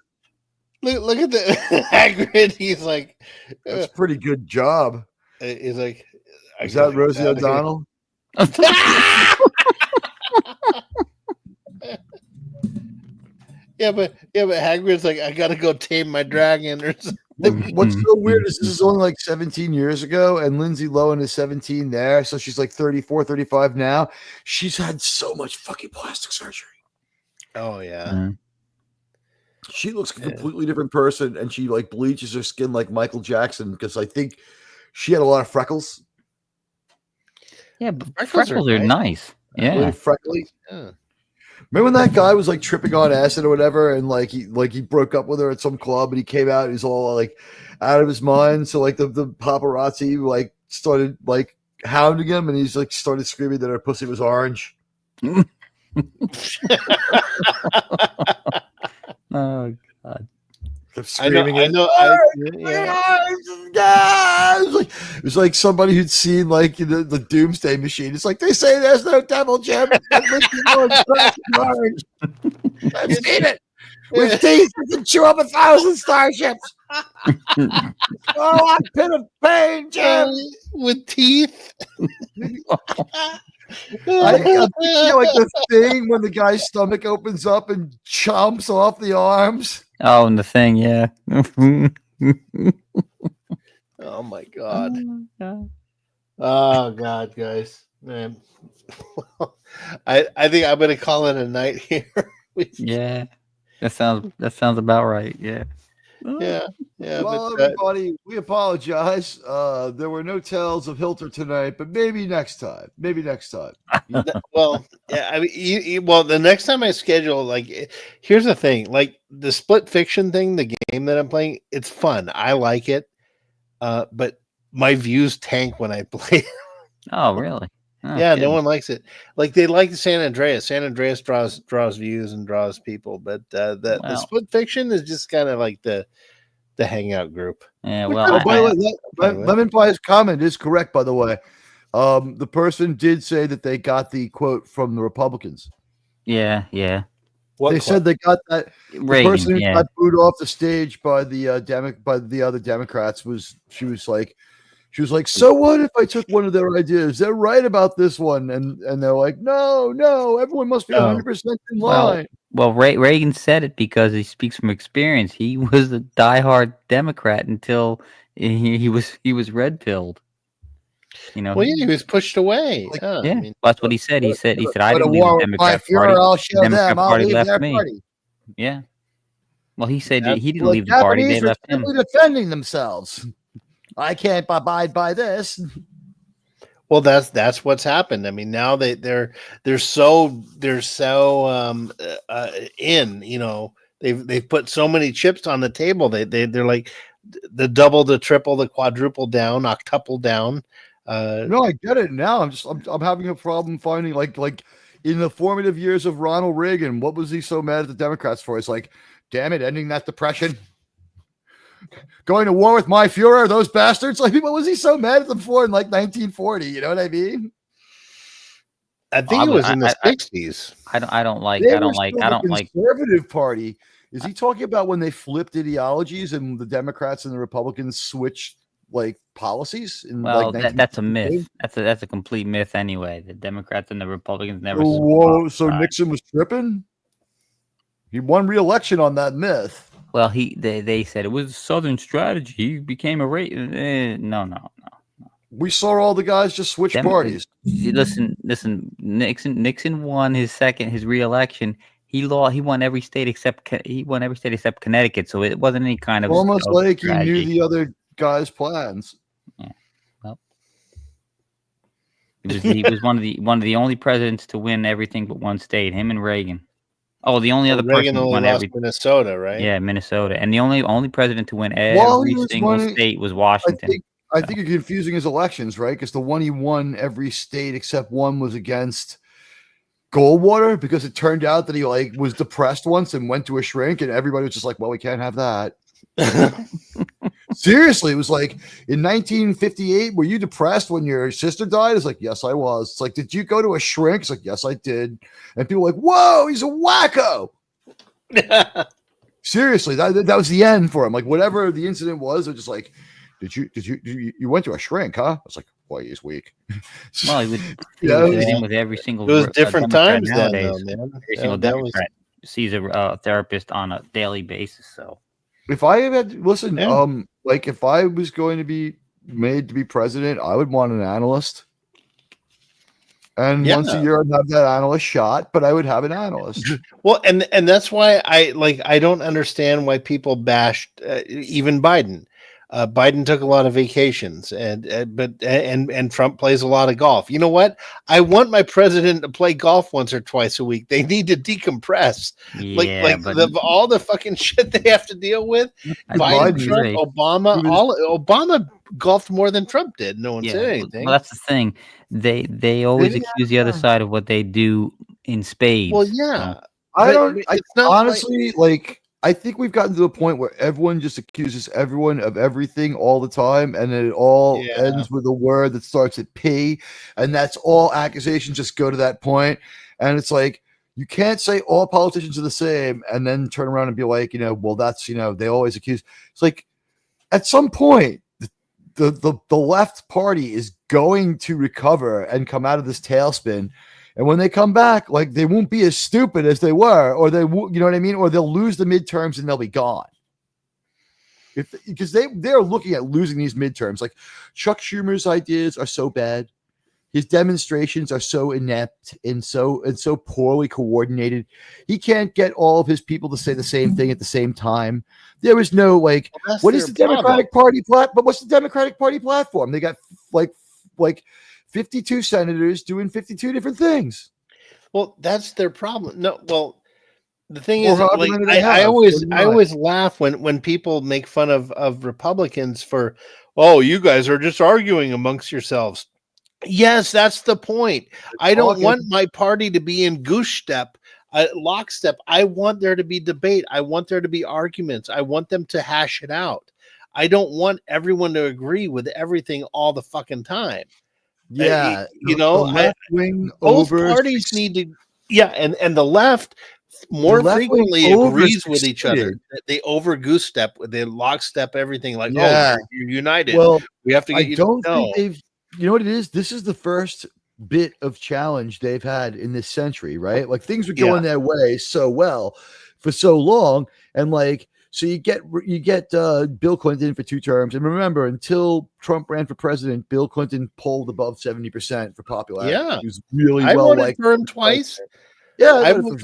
Look at the Hagrid. He's like, that's a pretty good job. He's like, is that Rosie O'Donnell? Yeah, but Hagrid's like, I gotta go tame my dragon or something. What's so weird is this is only like 17 years ago, and Lindsay Lohan is 17 there, so she's like 34, 35 now. She's had so much fucking plastic surgery. Oh yeah. She looks a completely different person, and she like bleaches her skin like Michael Jackson because I think she had a lot of freckles. Yeah, but freckles are nice. Yeah, really freckly. Yeah. Remember when that guy was like tripping on acid or whatever, and like he broke up with her at some club, and he came out, he's all like out of his mind. So like the paparazzi like started like hounding him, and he's like started screaming that her pussy was orange. Oh God. Screaming I know. It was like somebody who'd seen like the Doomsday Machine. It's like they say there's no devil, Jim. I've seen it with teeth that can chew up 1,000 starships. Oh, I'm pin of pain, Jim. With teeth. I like the thing when the guy's stomach opens up and chomps off the arms. Oh, and the thing, yeah. Oh my God. Oh God, guys, man. I think I'm gonna call it a night here. Yeah, that sounds about right. Yeah. Yeah. Well, everybody, we apologize. There were no tales of Hilter tonight, but maybe next time. Well, yeah. I mean, well, the next time I schedule, like, here's the thing: like the split fiction thing, the game that I'm playing, it's fun. I like it, but my views tank when I play. Oh, really? Oh, yeah, good. No one likes it. Like they like San Andreas. San Andreas draws views and draws people, but the split fiction is just kind of like the hangout group. Yeah, well, by the way, Lemon Pie's comment is correct. By the way, the person did say that they got the quote from the Republicans. Yeah. They said they got that. Reagan, the person who got booed off the stage by the other Democrats was she was like, so what if I took one of their ideas? They're right about this one. And they're like, no, everyone must be 100% in line. Well, Reagan said it because he speaks from experience. He was a diehard Democrat until he was red-pilled. You know, well, yeah, he was pushed away. Yeah, I mean, that's what he said. He said, I didn't leave the Democrat Party. I'll show the Democrat them. Party I'll left their me. party. Yeah. Well, he said he didn't The leave the party. They Japanese are left him. simply defending themselves. I can't abide by this. Well, that's what's happened. I mean, now they're so in. You know, they've put so many chips on the table. They're like the double, the triple, the quadruple down, octuple down. No, I get it now. I'm having a problem finding like in the formative years of Ronald Reagan, what was he so mad at the Democrats for? It's like, damn it, ending that depression. Going to war with my Fuhrer, those bastards. Like, what was he so mad at them for in like 1940? You know what I mean? I think it was in the 60s. I don't like conservative party. Is he talking about when they flipped ideologies and the Democrats and the Republicans switched like policies? Well, that's a myth. That's a complete myth anyway. The Democrats and the Republicans never. Whoa! So Nixon was tripping. He won re-election on that myth. Well, they said it was a Southern strategy. He became a no. We saw all the guys just switch parties. Listen. Nixon won his re-election. He won every state except Connecticut. So it wasn't any kind of almost like strategy. He knew the other guys' plans. Yeah. Well, he was one of the only presidents to win everything but one state. Him and Reagan. Oh, the only other Reagan person only won lost Minnesota, right? Yeah, Minnesota, and the only president to win every single state was Washington. I think you're confusing his elections, right? Because the one he won every state except one was against Goldwater, because it turned out that he was depressed once and went to a shrink, and everybody was just like, "Well, we can't have that." Seriously, it was like in 1958. Were you depressed when your sister died? It's like, yes, I was. It's like, did you go to a shrink? It's like, yes, I did. And people were like, whoa, he's a wacko. Seriously, that was the end for him. Like whatever the incident was, they're just like, did you went to a shrink? Huh? I was like, boy, he's weak. Well, he would with every single. It was different times then, though, man. Every single Democrat sees a therapist on a daily basis. So. If I had like if I was going to be made to be president, I would want an analyst. And once a year I'd have that analyst shot, but I would have an analyst. Well, and that's why I don't understand why people bashed even Biden. Biden took a lot of vacations, and Trump plays a lot of golf. You know what? I want my president to play golf once or twice a week. They need to decompress. All the fucking shit they have to deal with. Biden, Trump, Obama golfed more than Trump did. No one said anything. Well, that's the thing. They always accuse the other side of what they do in spades. Well, yeah. I think we've gotten to the point where everyone just accuses everyone of everything all the time, and it all ends with a word that starts at P, and that's all accusations just go to that point. And it's like, you can't say all politicians are the same and then turn around and be like, well, that's, they always accuse. It's like, at some point, the left party is going to recover and come out of this tailspin. And when they come back, like, they won't be as stupid as they were, or they won't, you know what I mean? Or they'll lose the midterms and they'll be gone. Because they're looking at losing these midterms. Like, Chuck Schumer's ideas are so bad. His demonstrations are so inept and so poorly coordinated. He can't get all of his people to say the same thing at the same time. There is no what is the Democratic Party platform? But what's the Democratic Party platform? They got like 52 senators doing 52 different things. Well, that's their problem. No, well, the thing is, I always laugh when people make fun of Republicans for, oh, you guys are just arguing amongst yourselves. Yes, that's the point. I don't want my party to be in goose step, lockstep. I want there to be debate. I want there to be arguments. I want them to hash it out. I don't want everyone to agree with everything all the fucking time. Yeah, both parties need to. Yeah, and the left frequently agrees with each other. They over goose step, they lockstep everything. Like, oh, you're united. Well, we have to get you. Don't think they've. You know what it is? This is the first bit of challenge they've had in this century, right? Like, things were going their way so well for so long, and so you get Bill Clinton for 2 terms, and remember, until Trump ran for president, Bill Clinton polled above 70% for popularity. Yeah, he was really I well voted for him twice. Yeah,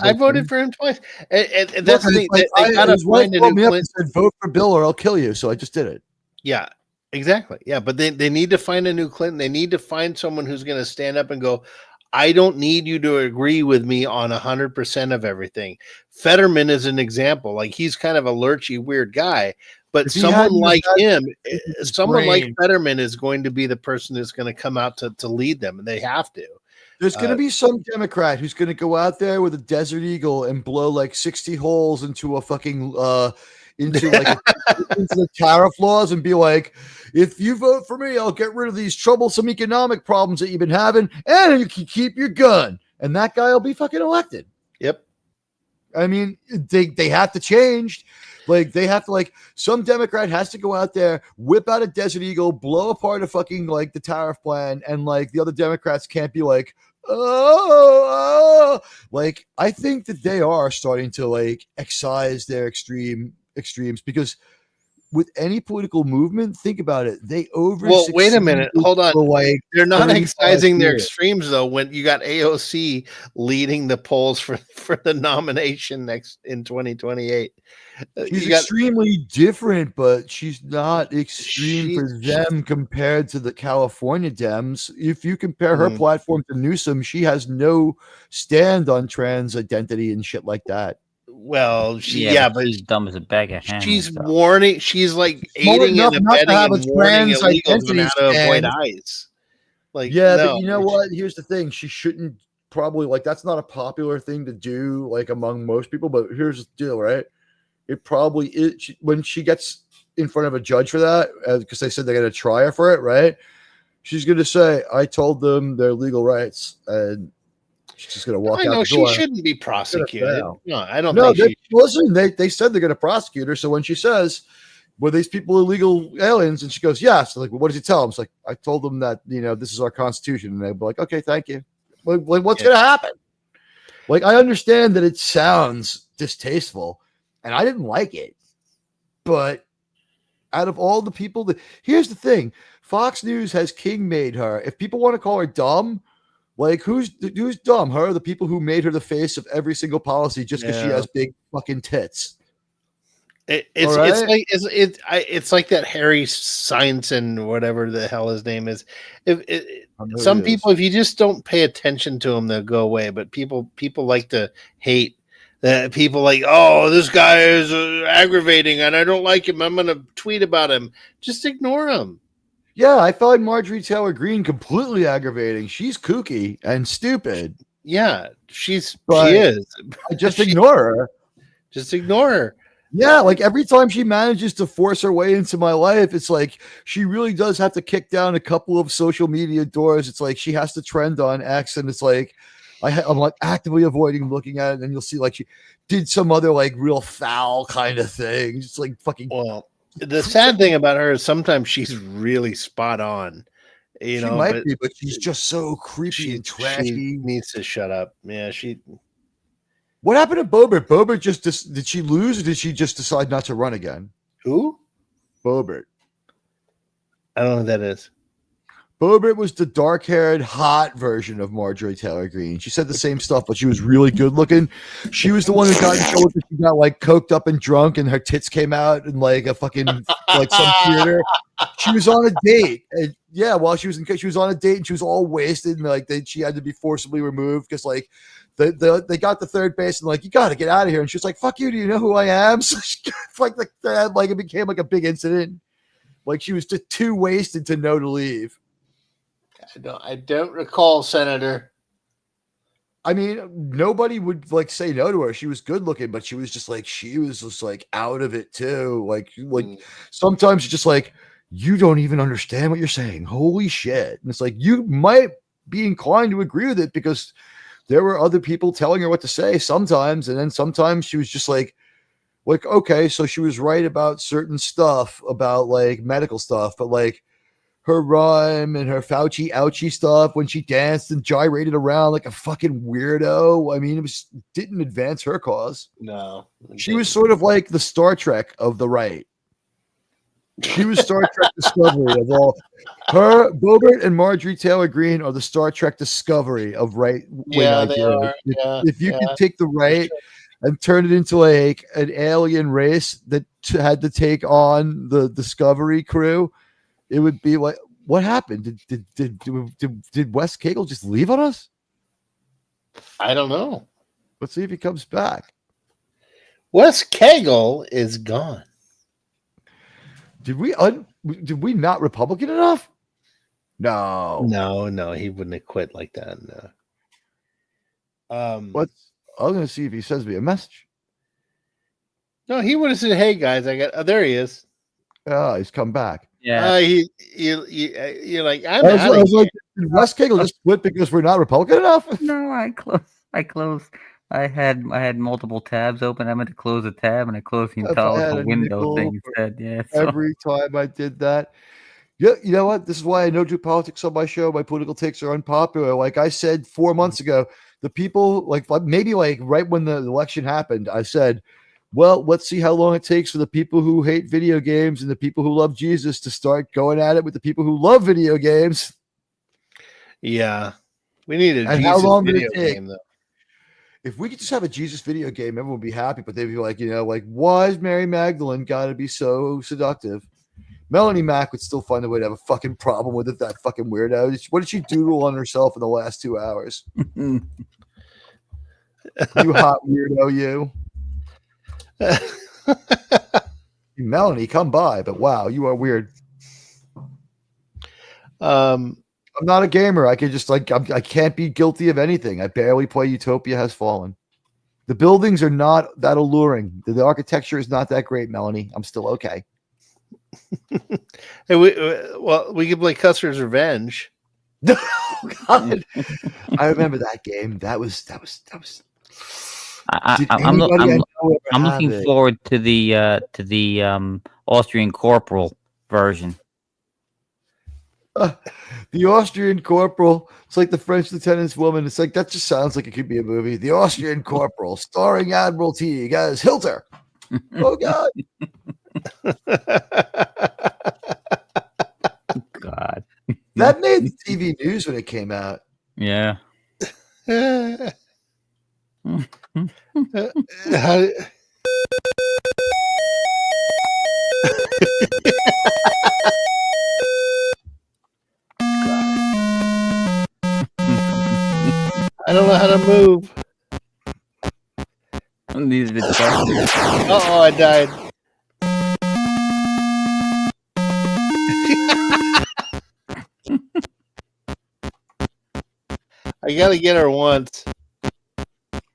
I voted for him twice, and that's the thing. They gotta find a new Clinton. Said, vote for Bill or I'll kill you. So I just did it. Yeah, exactly. Yeah, but they need to find a new Clinton. They need to find someone who's going to stand up and go, I don't need you to agree with me on 100% of everything. Fetterman is an example. Like, he's kind of a lurchy, weird guy, but someone like him, someone like Fetterman is going to be the person that's going to come out to lead them, and they have to. There's going to be some Democrat who's going to go out there with a Desert Eagle and blow like 60 holes into a fucking into like into the tariff laws and be like, if you vote for me, I'll get rid of these troublesome economic problems that you've been having, and you can keep your gun. And that guy will be fucking elected. Yep. I mean, they have to change. Like, they have to, like, some Democrat has to go out there, whip out a Desert Eagle, blow apart a fucking, like, the tariff plan, and, like, the other Democrats can't be like, oh. Like, I think that they are starting to, like, excise their extremes, because with any political movement, think about it. They Well, wait a minute. Hold on. Like, they're not excising their extremes, though, when you got AOC leading the polls for the nomination next in 2028. She's extremely different, but she's not extreme for them compared to the California Dems. If you compare her platform to Newsom, she has no stand on trans identity and shit like that. Well, but she's dumb as a bag of ham. She's warning. She's like aiding and abetting and warning illegals on how to avoid ICE. Like, yeah, but you know what? Here's the thing: she shouldn't probably like. That's not a popular thing to do, like among most people. But here's the deal, right? It probably is when she gets in front of a judge for that, because they said they're going to try her for it, right? She's going to say, "I told them their legal rights," and she's just going to walk out the door. She shouldn't be prosecuted. No, I don't think listen, they said they're going to prosecute her. So when she says, were these people illegal aliens? And she goes, yes. So like, well, what did you tell them? It's like, I told them that, this is our constitution. And they'd be like, okay, thank you. Like what's going to happen? Like, I understand that it sounds distasteful and I didn't like it, but out of all the people here's the thing. Fox News has king made her. If people want to call her dumb, like, who's dumb? Her or the people who made her the face of every single policy just because she has big fucking tits? It's like that Harry Seinson, whatever the hell his name is. Some people, if you just don't pay attention to them, they'll go away. But people like to hate. People like, oh, this guy is aggravating, and I don't like him. I'm gonna tweet about him. Just ignore him. Yeah, I find Marjorie Taylor Greene completely aggravating. She's kooky and stupid. Yeah, she is. I just ignore her. Just ignore her. Yeah, like every time she manages to force her way into my life, it's like she really does have to kick down a couple of social media doors. It's like she has to trend on X, and it's like I'm like actively avoiding looking at it, and you'll see like she did some other like real foul kind of thing. It's like fucking. Well, the sad thing about her is sometimes she's really spot on. She might be, but she's just so creepy and trashy. She needs to shut up. Yeah, What happened to Boebert? Boebert did she lose, or did she just decide not to run again? Who? Boebert. I don't know who that is. Boebert was the dark-haired, hot version of Marjorie Taylor Greene. She said the same stuff, but she was really good looking. She was the one who got in trouble because she got like coked up and drunk, and her tits came out in like a fucking like some theater. She was on a date, and while she was on a date, and she was all wasted, and like she had to be forcibly removed because like they got the third base and like, you got to get out of here, and she was like, "Fuck you! Do you know who I am?" So it became like a big incident. Like she was just too wasted to know to leave. I don't recall, Senator. I mean, nobody would like say no to her. She was good looking, but she was just like out of it too. Like sometimes it's just like, you don't even understand what you're saying. Holy shit. And it's like, you might be inclined to agree with it because there were other people telling her what to say sometimes. And then sometimes she was just like, okay, so she was right about certain stuff, about like medical stuff, but like her rhyme and her Fauci ouchie stuff when she danced and gyrated around like a fucking weirdo. I mean, didn't advance her cause. No. She was sort of like the Star Trek of the right. She was Star Trek Discovery of all. Her, Boebert and Marjorie Taylor Greene are the Star Trek Discovery of right-wing ideas. If you could take the right and turn it into like an alien race that had to take on the Discovery crew, it would be like, what happened? Did Wes Cagle just leave on us? I don't know. Let's see if he comes back. Wes Cagle is gone. Did we not Republican enough? No, he wouldn't have quit like that. No. I'm gonna see if he sends me a message. No, he would have said, "Hey guys, I got." Oh, there he is. Oh, he's come back. Yeah. You're like, I'm I out was of here. like, did West Cagle just quit because we're not Republican enough? No, I closed. I had multiple tabs open. I meant to close a tab, and I closed the If I had intolerable a window nickel thing for instead. Yeah. So. Every time I did that. Yeah, you know what? This is why I don't do politics on my show. My political takes are unpopular. Like I said 4 months ago, the people, like maybe like right when the election happened, I said, well, let's see how long it takes for the people who hate video games and the people who love Jesus to start going at it with the people who love video games. Yeah. We need a And Jesus how long did video it take? game, though. If we could just have a Jesus video game, everyone would be happy, but they'd be like, like, why is Mary Magdalene got to be so seductive? Melanie Mack would still find a way to have a fucking problem with it, that fucking weirdo. What did she doodle on herself in the last 2 hours? You hot weirdo, you. Melanie, come by, but wow, you are weird. I'm not a gamer. I could just I can't be guilty of anything. I barely play Utopia Has Fallen. The buildings are not that alluring. The architecture is not that great, Melanie. I'm still okay. Hey, we could play Custer's Revenge. Oh, God. I remember that game. That was. I'm looking forward to the Austrian Corporal version. The Austrian Corporal. It's like the French Lieutenant's Woman. It's like that just sounds like it could be a movie. The Austrian Corporal, starring Admiral Teague as Hilter. Oh God. God. That made the TV news when it came out. Yeah. I don't know how to move. These are the testers. Oh, I died. I gotta get her once.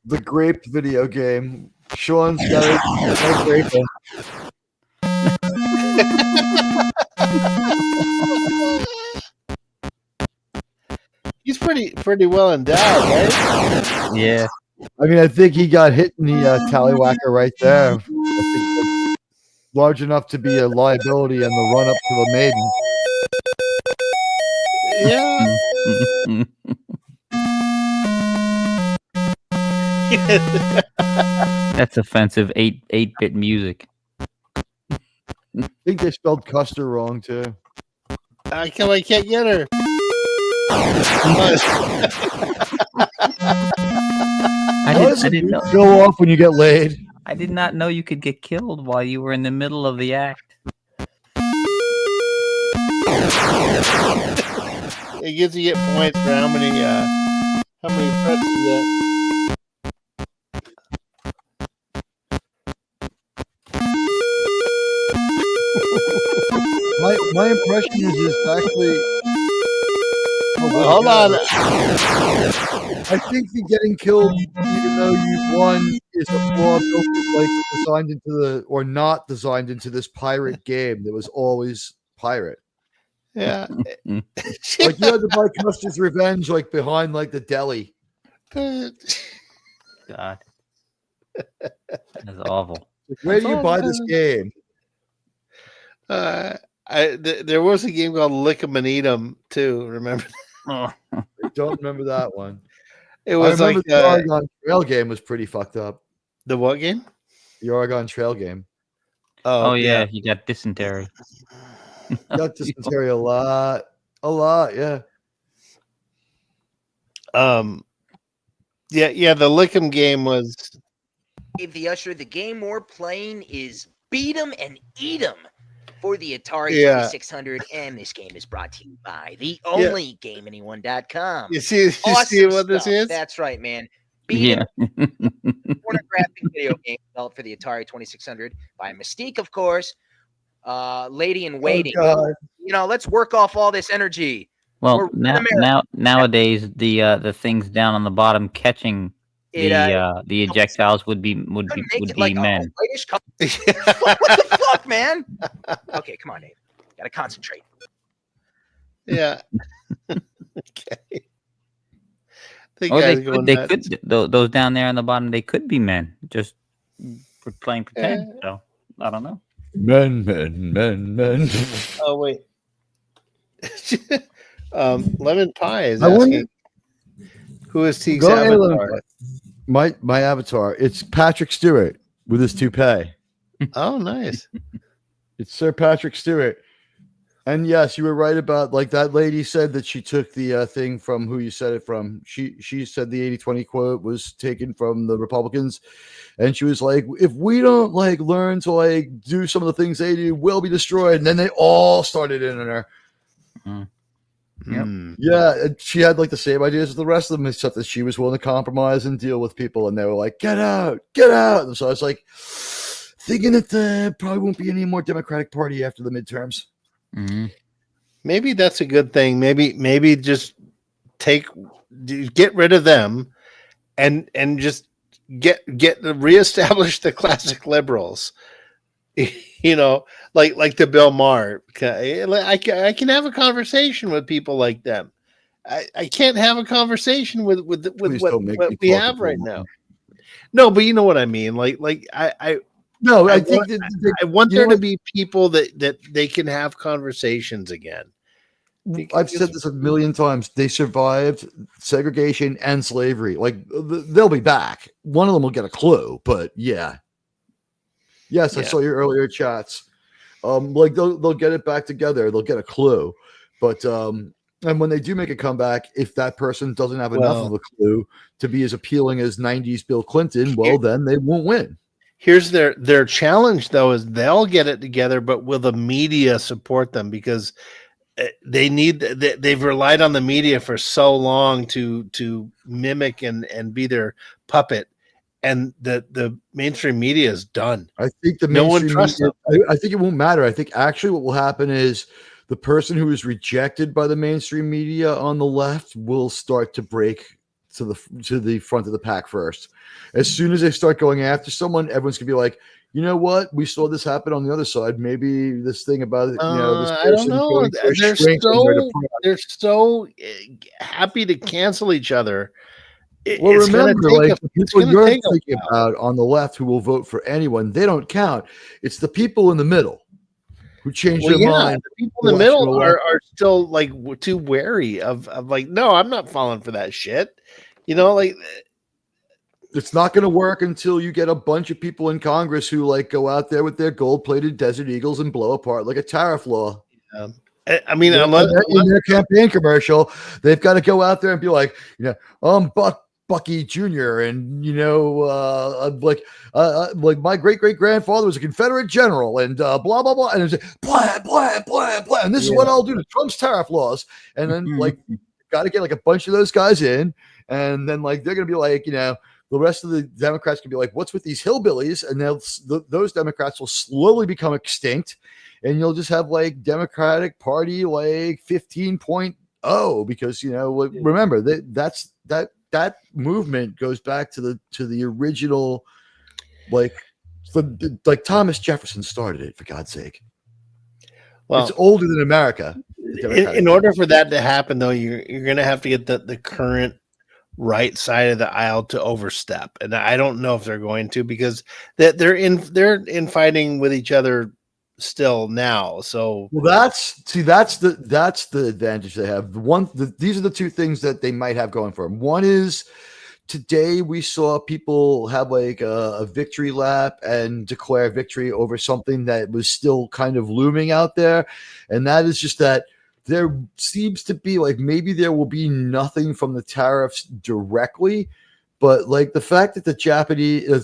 The grape video game. Sean's got a grape. He's pretty well endowed, right? Yeah. I mean, I think he got hit in the tallywhacker right there. I think large enough to be a liability on the run up to the maiden. Yeah. That's offensive. 8-bit music. I think they spelled Custer wrong too. I can't get her. I didn't know. Go off when you get laid. I did not know you could get killed while you were in the middle of the act. It gives you points for how many press you get. My impression is actually. Hold on. I think the getting killed, even though you've won, is a flaw designed into or not designed into this pirate game that was always pirate. Yeah. Like you had to buy Custer's Revenge behind the deli. God. That's awful. Where do you buy this game? There was a game called Lick 'em and Eat 'em too. Remember? I don't remember that one. It was the Oregon Trail game was pretty fucked up. The what game? The Oregon Trail game. Oh yeah, you got dysentery. Got dysentery a lot, yeah. Yeah. The Lick 'em game was. Gave the usher the game we're playing is Beat 'em and Eat 'em for the Atari 2600, and this game is brought to you by the only GameAnyone.com. You see what this is? That's right, man. Beat 'em, pornographic video game developed for the Atari 2600 by Mystique, of course. Lady in Waiting. Oh, let's work off all this energy. Well, nowadays the things down on the bottom catching the ejectiles would be men. What the fuck, man? Okay, come on, Dave. Gotta concentrate. Yeah. Okay. Or they could those down there on the bottom. They could be men, just playing pretend. So I don't know. Men. Oh wait. Lemon Pie is asking, who is Teague's avatar? My avatar. It's Patrick Stewart with his toupee. Oh, nice. It's Sir Patrick Stewart. And yes, you were right about, like, that lady said that she took the thing from who you said it from. She said the 80-20 quote was taken from the Republicans. And she was like, if we don't like learn to like do some of the things they do, we'll be destroyed. And then they all started in on her. Yep. Yeah, she had like the same ideas as the rest of them, except that she was willing to compromise and deal with people. And they were like, get out. And so I was like, thinking that there probably won't be any more Democratic Party after the midterms. Mm-hmm. Maybe that's a good thing. Maybe just get rid of them and just reestablish the classic liberals. You know, like the Bill Maher. I can have a conversation with people like them. I can't have a conversation with what we have right now. No, but you know what I mean. Like I want there to be people that they can have conversations again. I've said this a million times. They survived segregation and slavery. Like, they'll be back. One of them will get a clue, but yeah. Yes, I saw your earlier chats. Like they'll get it back together. They'll get a clue, but and when they do make a comeback, if that person doesn't have enough of a clue to be as appealing as '90s Bill Clinton, well, then they won't win. Here's their challenge, though, is they'll get it together, but will the media support them? Because they've relied on the media for so long to mimic and be their puppet, and the mainstream media is done. I think no one trusts them. I think it won't matter. I think actually what will happen is the person who is rejected by the mainstream media on the left will start to break to the front of the pack first. As soon as they start going after someone, everyone's gonna be like, you know what? We saw this happen on the other side. Maybe this thing about this I don't know. They're so happy to cancel each other. Remember, like the people you're thinking about on the left who will vote for anyone, they don't count. It's the people in the middle who change their mind. The people in the middle are still like too wary of like, no, I'm not falling for that shit. You know, like. It's not going to work until you get a bunch of people in Congress who like go out there with their gold-plated Desert Eagles and blow apart like a tariff law. I mean, in their campaign commercial, they've got to go out there and be like, I'm Bucky Jr. and like my great-great-grandfather was a Confederate general and blah blah blah, and it's blah blah blah blah, and this is what I'll do to Trump's tariff laws, and then like got to get like a bunch of those guys in, and then like they're gonna be like, the rest of the Democrats can be like, what's with these hillbillies? And those Democrats will slowly become extinct. And you'll just have like Democratic Party like 15.0 because, remember that movement goes back to the original, like Thomas Jefferson started it, for God's sake. Well, it's older than America. In order for that to happen, though, you're going to have to get the current right side of the aisle to overstep, and I don't know if they're going to, because they're in fighting with each other still now. So that's the advantage they have. These are the two things that they might have going for them. One is today we saw people have like a victory lap and declare victory over something that was still kind of looming out there, and that is just that there seems to be like maybe there will be nothing from the tariffs directly, but like the fact that the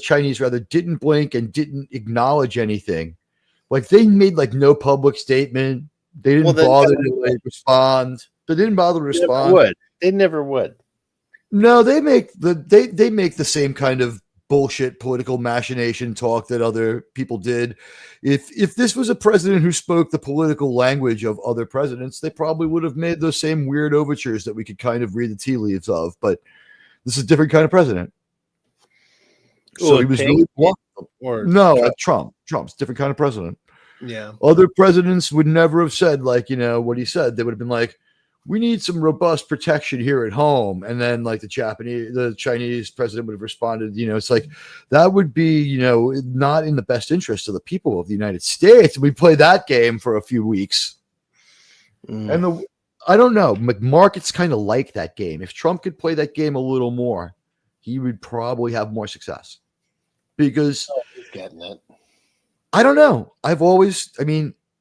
Chinese rather didn't blink and didn't acknowledge anything, like they made like no public statement. They didn't bother to respond. They didn't bother to respond. They never would. No, they make the same kind of bullshit political machination talk that other people did. If this was a president who spoke the political language of other presidents, they probably would have made those same weird overtures that we could kind of read the tea leaves of. But this is a different kind of president. So he was really blunt. Or no, Trump. Trump's a different kind of president. Yeah. Other presidents would never have said, like, you know, what he said. They would have been like, we need some robust protection here at home. And then, like, the Chinese president would have responded, you know, it's like, that would be, you know, not in the best interest of the people of the United States. We played that game for a few weeks. And I don't know. Markets kind of like that game. If Trump could play that game a little more, he would probably have more success. Because he's getting it. I don't know.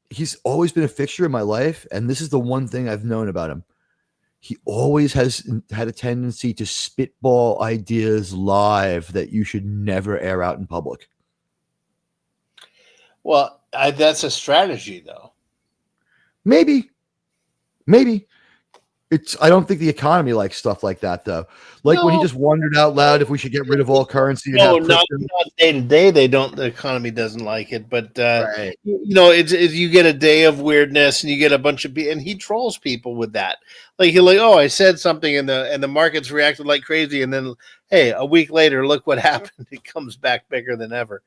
He's always been a fixture in my life, and this is the one thing I've known about him. He always has had a tendency to spitball ideas live that you should never air out in public. Well, that's a strategy, though. Maybe. I don't think the economy likes stuff like that, though. Like when he just wondered out loud if we should get rid of all currency. No, not day to day. The economy doesn't like it, but right. You know, it's you get a day of weirdness, and you get a bunch of and he trolls people with that. Like he'll oh, I said something, and the markets reacted like crazy, and then hey, a week later, look what happened. It comes back bigger than ever.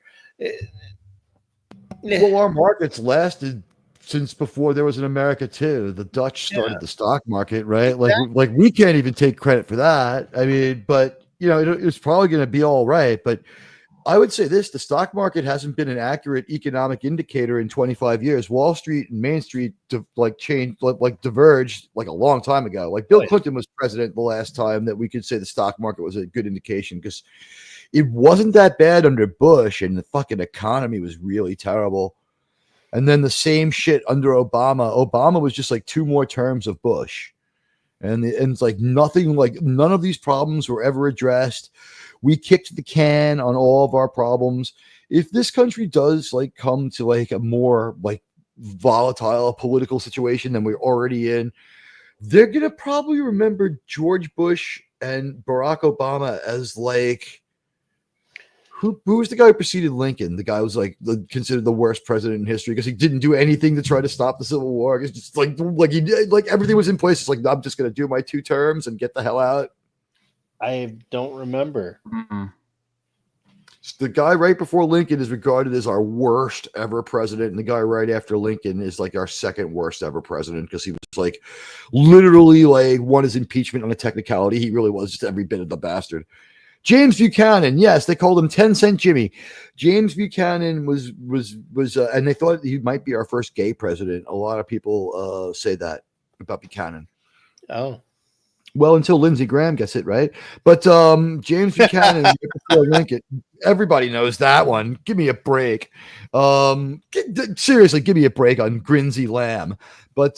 Well, our markets lasted since before there was an America too. The Dutch started the stock market, right? Like we can't even take credit for that. I mean, but you know, it's probably going to be all right. But I would say this: the stock market hasn't been an accurate economic indicator in 25 years. Wall Street and Main Street diverged like a long time ago. Like Bill Clinton was president the last time that we could say the stock market was a good indication, because it wasn't that bad under Bush, and the fucking economy was really terrible. And then the same shit under Obama. Obama was just like 2 more terms of Bush. And it's like nothing, like none of these problems were ever addressed. We kicked the can on all of our problems. If this country does like come to like a more like volatile political situation than we're already in, they're going to probably remember George Bush and Barack Obama as like, who was the guy who preceded Lincoln? The guy was like considered the worst president in history because he didn't do anything to try to stop the Civil War. It's just like he did, like everything was in place. It's like, I'm just going to do my 2 terms and get the hell out. I don't remember. The guy right before Lincoln is regarded as our worst ever president, and the guy right after Lincoln is like our second worst ever president, because he was like literally like won his impeachment on a technicality. He really was just every bit of the bastard. James Buchanan, yes, they called him 10-cent Jimmy. James Buchanan was and they thought he might be our first gay president. A lot of people say that about Buchanan. Oh, well, until Lindsey Graham gets it right. But James Buchanan before Lincoln, everybody knows that one. Give me a break. Seriously, give me a break on Grinsey Lamb. But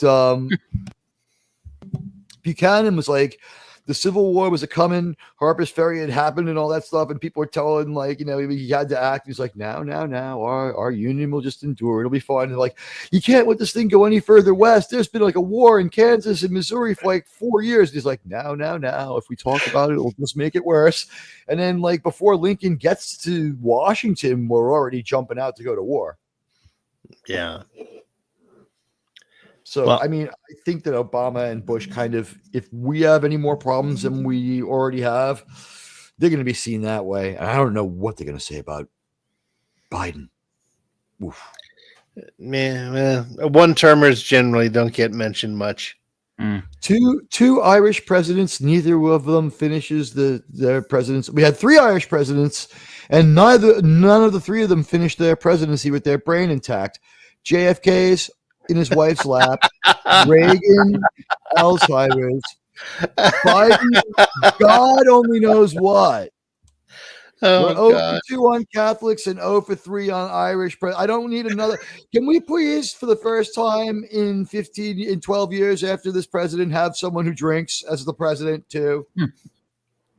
Buchanan was like, the Civil War was a coming, Harper's Ferry had happened and all that stuff, and people were telling, like, you know, he had to act. He's like, now, our union will just endure. It'll be fine. And like, you can't let this thing go any further west. There's been like a war in Kansas and Missouri for like 4 years. And he's like, now. If we talk about it, it'll just make it worse. And then like before Lincoln gets to Washington, we're already jumping out to go to war. Yeah. So, well, I mean, I think that Obama and Bush kind of, if we have any more problems than we already have, they're going to be seen that way. And I don't know what they're going to say about Biden. Oof. Man, one-termers generally don't get mentioned much. Two Irish presidents, neither of them finishes their presidents. We had 3 Irish presidents, and none of the 3 of them finished their presidency with their brain intact. JFK's in his wife's lap, Reagan, Alzheimer's, Biden, God only knows what. We're 0 for 2 on Catholics and 0 for 3 on Irish. I don't need another. Can we please, for the first time in 12 years after this president, have someone who drinks as the president too?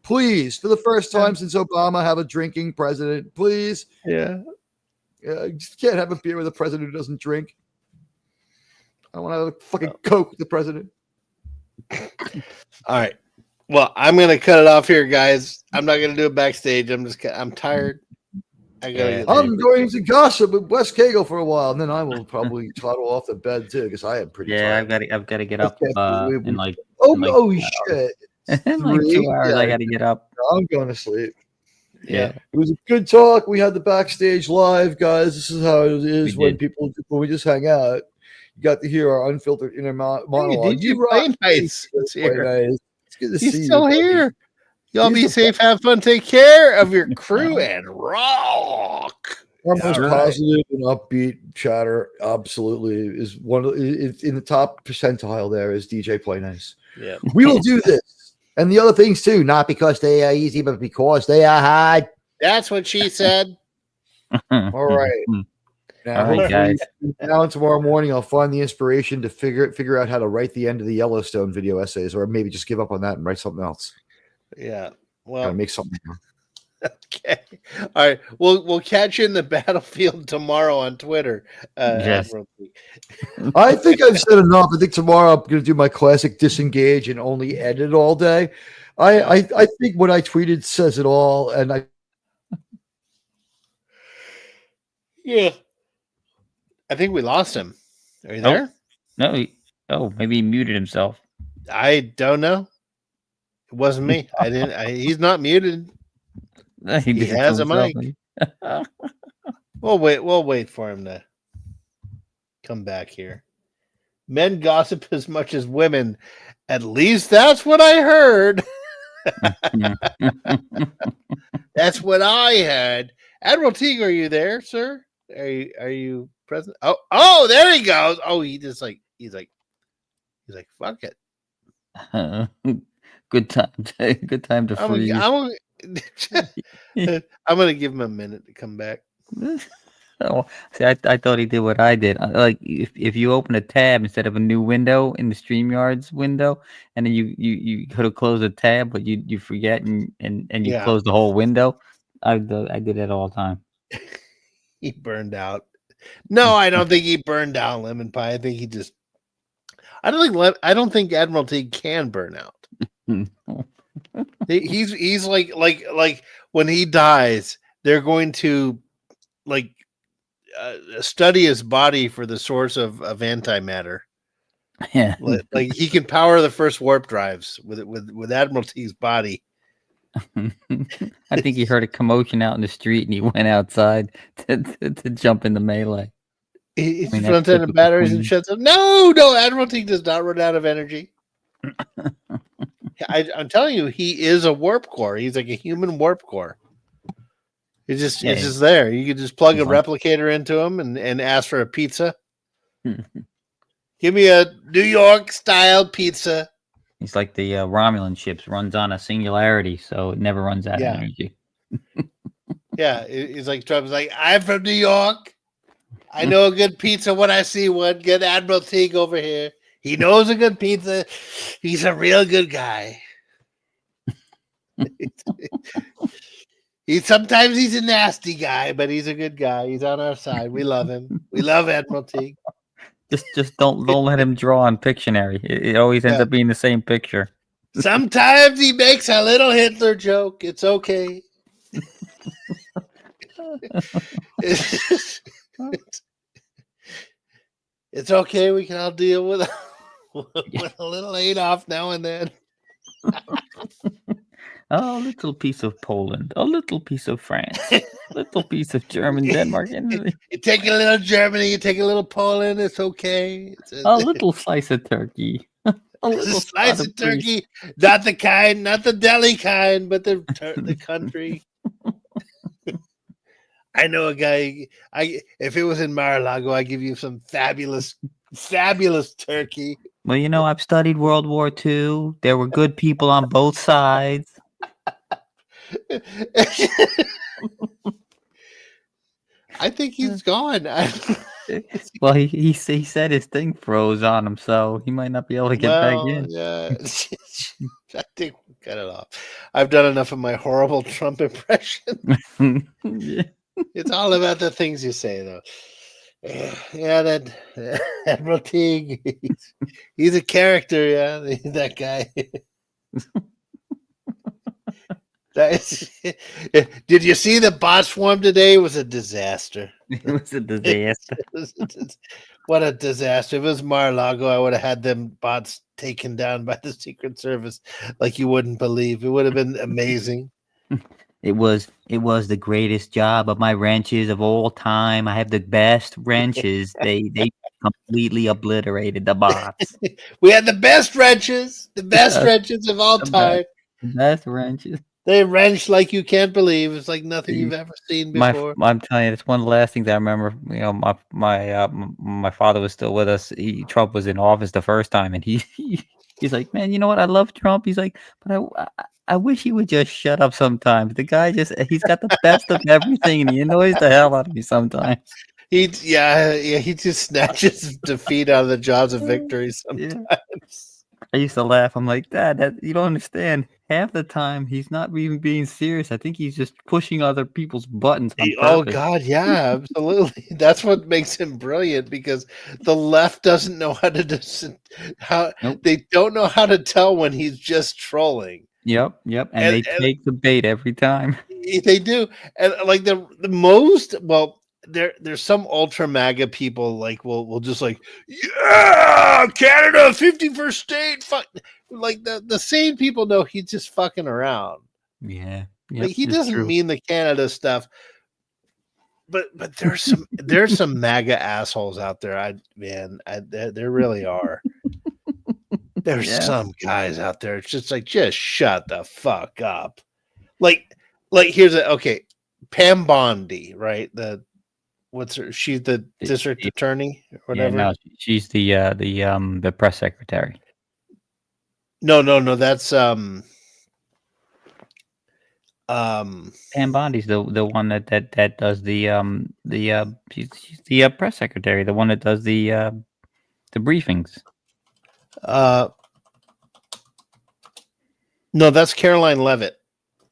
Please, for the first time since Obama, have a drinking president. Please. Yeah. You just can't have a beer with a president who doesn't drink. I want to have a fucking Coke with the president. All right. Well, I'm going to cut it off here, guys. I'm not going to do it backstage. I'm tired. I'm going to gossip with Wes Cagle for a while, and then I will probably toddle off the bed too, because I am pretty tired. I've got to get up in like shit. in like 2 hours. I got to get up. I'm going to sleep. Yeah. It was a good talk. We had the backstage live, guys. This is how it is when we just hang out. You got to hear our unfiltered inner monologue. DJ You rock. Play Nice is here. Nice. It's good to He's see still you. here. Y'all He's be the safe, have fun, take care of your crew, and rock. Our most positive and upbeat chatter, absolutely, is one of in the top percentile. There is DJ Play Nice. Yeah, we will do this and the other things too, not because they are easy, but because they are hard. That's what she said. All right. Now, All right, guys. Now and tomorrow morning, I'll find the inspiration to figure out how to write the end of the Yellowstone video essays, or maybe just give up on that and write something else. Yeah, well, gotta make something. Okay, all right. We'll catch you in the battlefield tomorrow on Twitter. Yes. I think I've said enough. I think tomorrow I'm going to do my classic disengage and only edit all day. I think what I tweeted says it all, and yeah. I think we lost him. Are you there? No. Maybe he muted himself. I don't know. It wasn't me. I didn't. He's not muted. He has a mic. We'll wait for him to come back here. Men gossip as much as women. At least that's what I heard. That's what I heard. Admiral Teague, are you there, sir? Are you present? Oh, there he goes. Oh, he's like, fuck it. Good time. Good time to freeze. I'm gonna give him a minute to come back. Oh, see, I thought he did what I did. Like if you open a tab instead of a new window in the StreamYard's window, and then you could have closed a tab, but you forget and you close the whole window. I did that all the time. He burned out. No, I don't think he burned out, Lemon Pie. I think he just. I don't think Admiral Teague can burn out. He's like when he dies, they're going to study his body for the source of antimatter. Yeah, like he can power the first warp drives with Admiral Teague's body. I think he heard a commotion out in the street and he went outside to jump in the melee. He runs out of batteries and shuts up. No, Admiral Teague does not run out of energy. I'm telling you, he is a warp core. He's like a human warp core. It's just there. You could just plug a replicator into him and ask for a pizza. Give me a New York style pizza. He's like the Romulan ships, runs on a singularity, so it never runs out of energy. Yeah, he's like Trump's like, I'm from New York. I know a good pizza when I see one. Get Admiral Teague over here. He knows a good pizza. He's a real good guy. Sometimes he's a nasty guy, but he's a good guy. He's on our side. We love him. We love Admiral Teague. Just don't let him draw on Pictionary. It always ends up being the same picture. Sometimes he makes a little Hitler joke. It's okay. It's okay. We can all deal with a little Adolf now and then. A little piece of Poland, a little piece of France, a little piece of German, Denmark. You take a little Germany, you take a little Poland. It's okay. A little slice of turkey. A little slice of turkey, not the deli kind, but the country. I know a guy. If it was in Mar-a-Lago, I'd give you some fabulous turkey. Well, I've studied World War II. There were good people on both sides. I think he's gone. Well, he said his thing froze on him, so he might not be able to get back in. Yeah, I think we'll cut it off. I've done enough of my horrible Trump impression. Yeah. It's all about the things you say, though. Yeah, that Admiral Teague, he's a character. Yeah, that guy. Did you see the bot swarm today? It was a disaster. It was a disaster. What a disaster. If it was Mar-a-Lago, I would have had them bots taken down by the Secret Service like you wouldn't believe. It would have been amazing. It was the greatest job of my wrenches of all time. I have the best wrenches. They completely obliterated the bots. We had the best wrenches, wrenches of all The time. best wrenches. They wrench like you can't believe. It's like nothing you've ever seen before. I'm telling you, it's one of the last things I remember. You know, my father was still with us. Trump was in office the first time, and he's like, man, you know what? I love Trump. He's like, but I wish he would just shut up sometimes. The guy he's got the best of everything, and he annoys the hell out of me sometimes. He just snatches defeat out of the jaws of victory sometimes. I used to laugh. I'm like, Dad, that you don't understand. Half the time he's not even being serious. I think he's just pushing other people's buttons on Oh purpose. God, yeah, absolutely. That's what makes him brilliant, because the left doesn't know how to they don't know how to tell when he's just trolling. Yep, and they take the bait every time. They do, and like the most there's some ultra MAGA people like will just like, yeah, Canada 51st state, fuck, like the sane people know he's just fucking around. Yeah, like he doesn't mean the Canada stuff, but there's some MAGA assholes out there. There really are. There's some guys out there. It's just like, just shut the fuck up. Like here's Pam Bondi, right? She's the district attorney or whatever. Yeah, no, she's the press secretary. No, that's Pam Bondi's the one that does she's the press secretary, the one that does the briefings. No, that's Caroline Levitt.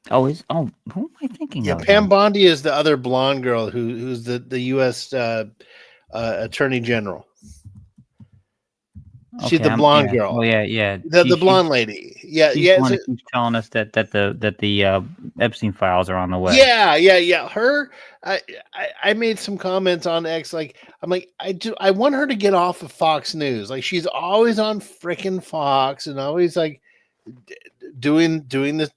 Who am I thinking of? Yeah, Pam Bondi is the other blonde girl who's the U.S. Attorney General. She's the blonde girl. Oh yeah. The blonde lady. Yeah. She's the one that keeps telling us that the Epstein files are on the way. Yeah. Her. I made some comments on X. Like, I'm like, I want her to get off of Fox News. Like, she's always on freaking Fox and always like doing the,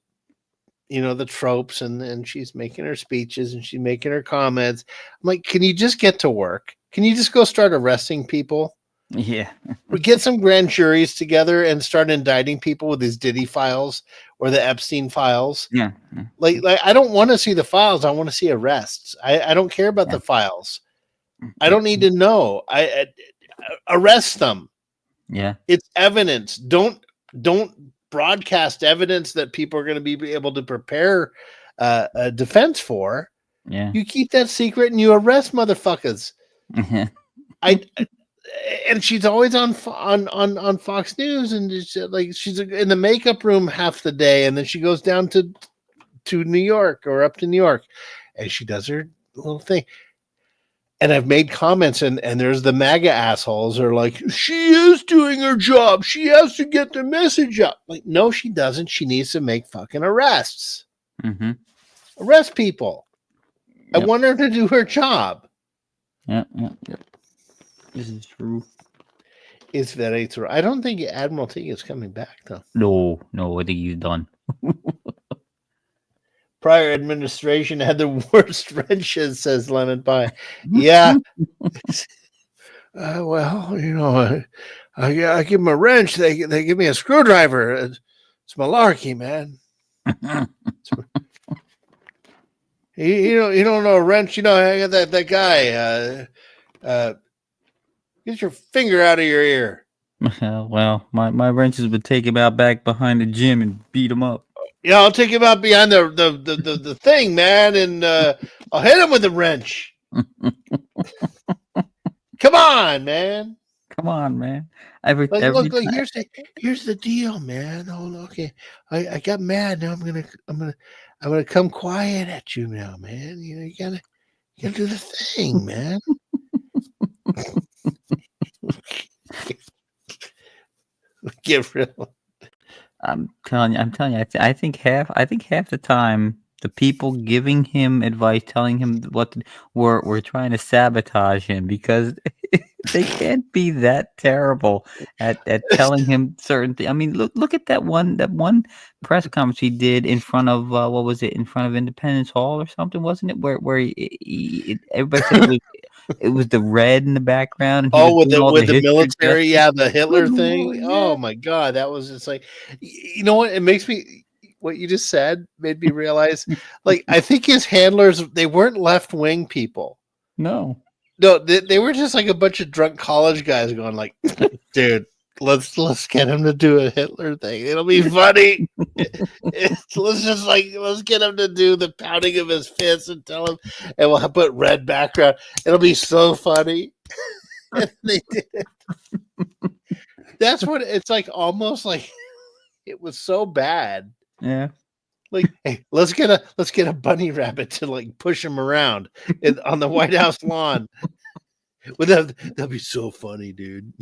the tropes, and she's making her speeches and she's making her comments. I'm like, can you just get to work? Can you just go start arresting people? Yeah. We get some grand juries together and start indicting people with these Diddy files or the Epstein files. Yeah. Like I don't want to see the files. I want to see arrests. I don't care about the files. I don't need to know. I arrest them. Yeah. It's evidence. Don't broadcast evidence that people are going to be able to prepare a defense for. Yeah. You keep that secret and you arrest motherfuckers. And she's always on Fox News, and she's in the makeup room half the day, and then she goes down to New York or up to New York, and she does her little thing. And I've made comments, and there's the MAGA assholes are like, she is doing her job. She has to get the message up. Like, no, she doesn't. She needs to make fucking arrests. Mm-hmm. Arrest people. Yep. I want her to do her job. Yep. This is true. It's very true. I don't think Admiralty is coming back, though. No, I think he's done. Prior administration had the worst wrenches, says Lemon Pie. Yeah. Well, I give them a wrench. They give me a screwdriver. It's malarkey, man. You don't know a wrench. I got that guy. Get your finger out of your ear. Well, my wrenches would take him out back behind the gym and beat him up. Yeah, I'll take him out behind the thing, man, and I'll hit him with the wrench. Come on, man. Look, here's the deal, man. Oh, okay. I got mad. Now I'm gonna come quiet at you now, man. You gotta do the thing, man. Get real. I'm telling you. I think half the time The people giving him advice, telling him what we're trying to sabotage him because they can't be that terrible at telling him certain things. I mean, look at that one press conference he did in front of what was it, in front of Independence Hall or something, wasn't it? Where everybody said it was the red in the background, and he was doing all with the history military, justice. the Hitler Good thing. Lord, Oh yeah. my God, that was just like, you know what? It makes me. What you just said made me realize, like, I think his handlers, they weren't left wing people. No, they were just like a bunch of drunk college guys going like, dude, let's get him to do a Hitler thing. It'll be funny. Let's get him to do the pounding of his fists and tell him, and we'll put red background. It'll be so funny. And they did it. That's what it's like. Almost like it was so bad. yeah. Like, hey, let's get a bunny rabbit to like push him around on the White House lawn. Well, that'll be so funny, dude.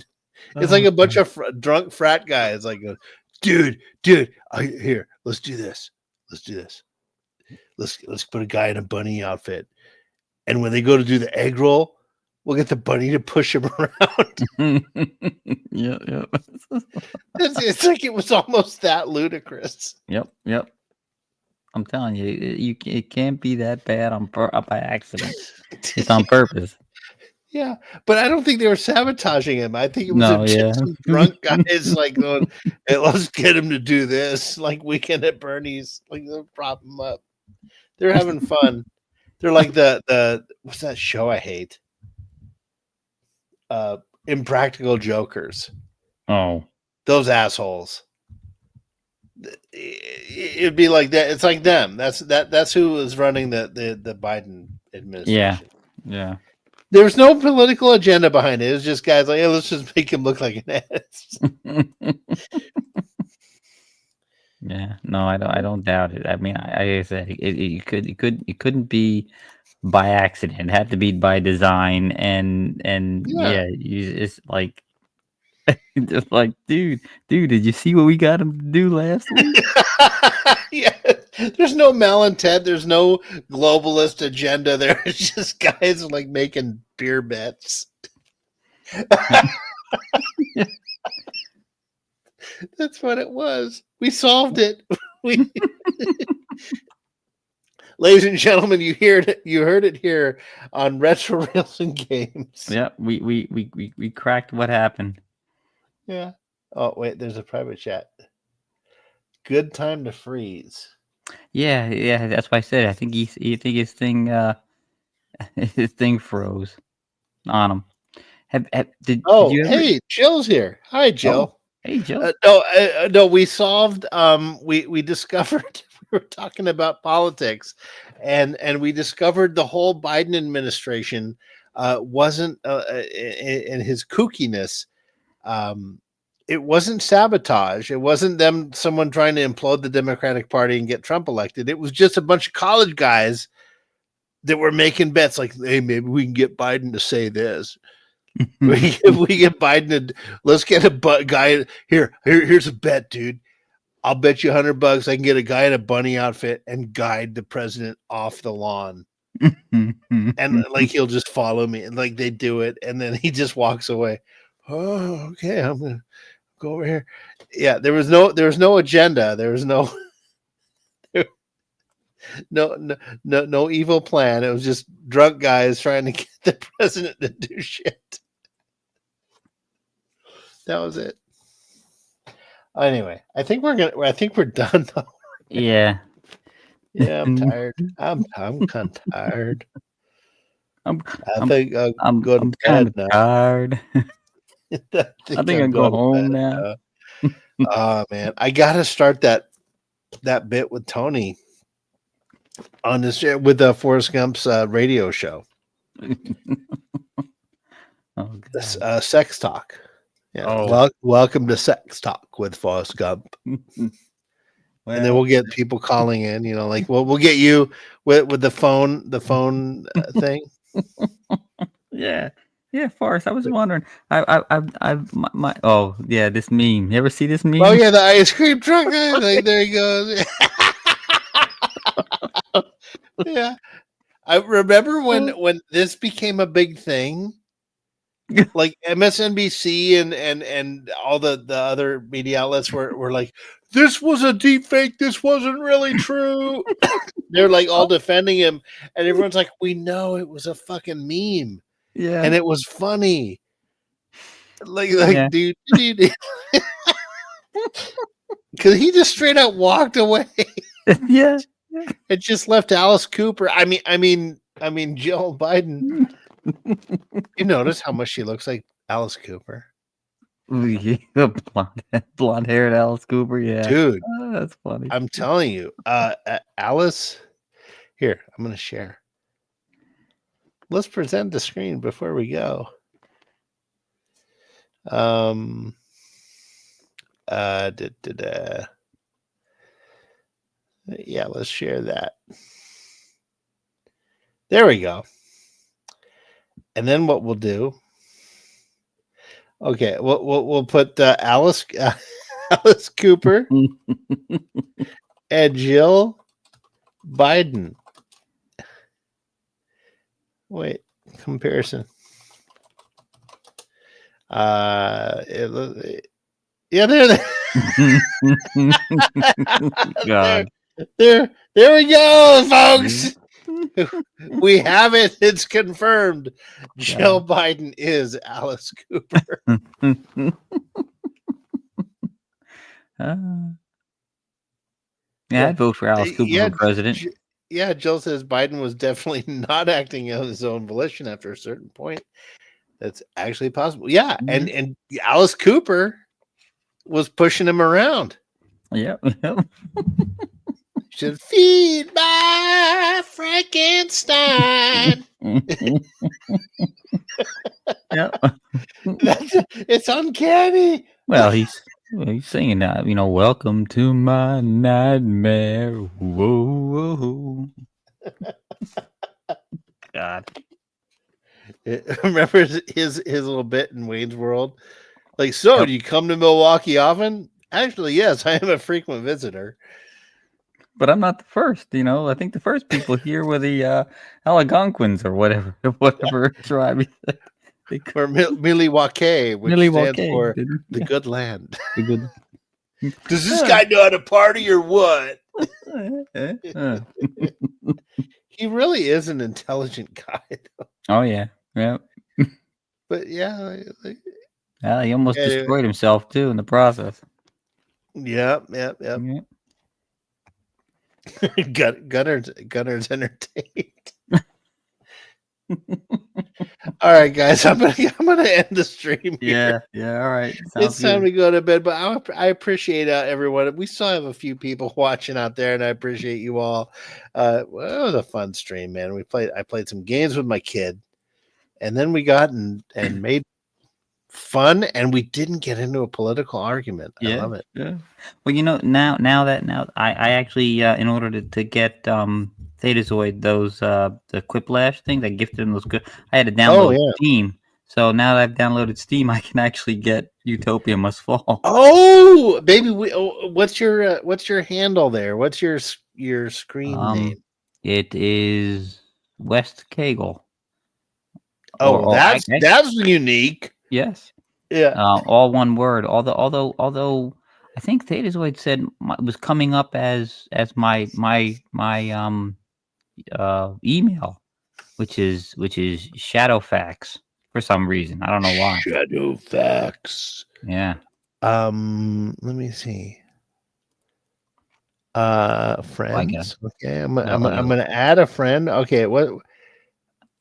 It's like a bunch of drunk frat guys, like, dude, here, let's do this. Let's put a guy in a bunny outfit, and when they go to do the egg roll, we'll get the bunny to push him around. Yeah. It's like it was almost that ludicrous. Yep. I'm telling you, it can't be that bad by accident. It's on purpose. Yeah, but I don't think they were sabotaging him. I think it was just some drunk guys like going, hey, let's get him to do this, like Weekend at Bernie's, like they'll prop him up. They're having fun. They're like the what's that show I hate? Impractical Jokers. Oh, those assholes. It'd be like that. It's like them. That's who was running the Biden administration. Yeah. There's no political agenda behind it. It's just guys like, hey, let's just make him look like an ass. Yeah, no, I don't doubt it. I mean, I said it couldn't be by accident. It had to be by design, and it's like, just like, dude, did you see what we got him to do last week? Yeah, there's no malintent. There's no globalist agenda. There's just guys like making beer bets. That's what it was. We solved it. Ladies and gentlemen, you heard it here on Retro Reels and Games. Yeah, we cracked what happened. Yeah. Oh wait, there's a private chat. Good time to freeze. Yeah. That's why I said I think his thing froze on him. Did you ever... Hey, Jill's here. Hi, Jill. Oh, hey, Jill. No, we solved. We discovered. We were talking about politics, and we discovered the whole Biden administration wasn't in his kookiness. It wasn't sabotage. It wasn't someone trying to implode the Democratic Party and get Trump elected. It was just a bunch of college guys that were making bets like, hey, maybe we can get Biden to say this. we get Biden to, let's get a guy here. Here's a bet, dude. I'll bet you $100 I can get a guy in a bunny outfit and guide the president off the lawn. And like, he'll just follow me, and like they do it. And then he just walks away. Oh, okay. I'm going to go over here. Yeah. There was no agenda. There was no evil plan. It was just drunk guys trying to get the president to do shit. That was it. Anyway, I think we're done though. Yeah. Yeah, I'm tired. I'm kind of tired. I think I'm go to bed kind of now. tired. I think I'll go home now. Oh man, I gotta start that bit with Tony on this with Forrest Gump's radio show. Sex Talk. Yeah. Oh. Welcome to Sex Talk with Forrest Gump. Well, and then we'll get people calling in. You know, like we'll get you with the phone thing. Yeah, Forrest. I was wondering. This meme. You ever see this meme? Oh yeah, the ice cream truck guy. Like, there he goes. Yeah. I remember when this became a big thing, like MSNBC and all the other media outlets were like, this was a deep fake. This wasn't really true. They're like all defending him, and everyone's like, we know it was a fucking meme. Yeah. And it was funny. Like Yeah. dude. Because he just straight up walked away. Yeah. It just left Alice Cooper. I mean Jill Biden. You notice how much she looks like Alice Cooper? Blonde haired Alice Cooper, yeah. Dude, that's funny. I'm telling you, Alice. Here, I'm gonna share. Let's present the screen before we go. Yeah, let's share that. There we go. And then what we'll do? Okay, we'll put Alice Cooper and Jill Biden. Wait, comparison. Yeah, there. God. There we go, folks. We have it. It's confirmed. Jill Biden is Alice Cooper. Yeah, I'd vote for Alice Cooper for president. Yeah, Jill says Biden was definitely not acting on his own volition after a certain point. That's actually possible. Yeah, and Alice Cooper was pushing him around. Yep. Should feed my Frankenstein. Yeah. It's uncanny. Well, he's singing that, welcome to my nightmare. Whoa. God. Remember his little bit in Wayne's World? Like, so do you come to Milwaukee often? Actually, yes, I am a frequent visitor. But I'm not the first, I think the first people here were the Algonquins or whatever tribe. Or Milwaukee, which stands for the good land. The good. Does this guy know how to party or what? He really is an intelligent guy, though. Oh yeah. But yeah, he almost destroyed himself too in the process. Yep. Gunner's entertained. All right, guys, I'm gonna end the stream here. Yeah. All right, it's time to go to bed. But I appreciate everyone. We still have a few people watching out there, and I appreciate you all. Well, it was a fun stream, man. I played some games with my kid, and then we got and made fun, and we didn't get into a political argument. I love it. Yeah. Well, now I actually in order to get Thetazoid those the Quiplash things, I gifted him those good. I had to download Steam. So now that I've downloaded Steam, I can actually get Utopia Must Fall. Oh, baby, what's your handle there? What's your screen name? It is West Kegel. Oh, that's unique. Yes. Yeah. All one word. Although I think Thetazoid said it was coming up as my email, which is Shadowfax for some reason. I don't know why. Shadowfax. Yeah. Let me see. Friends. Okay, I'm gonna add a friend. Okay, what?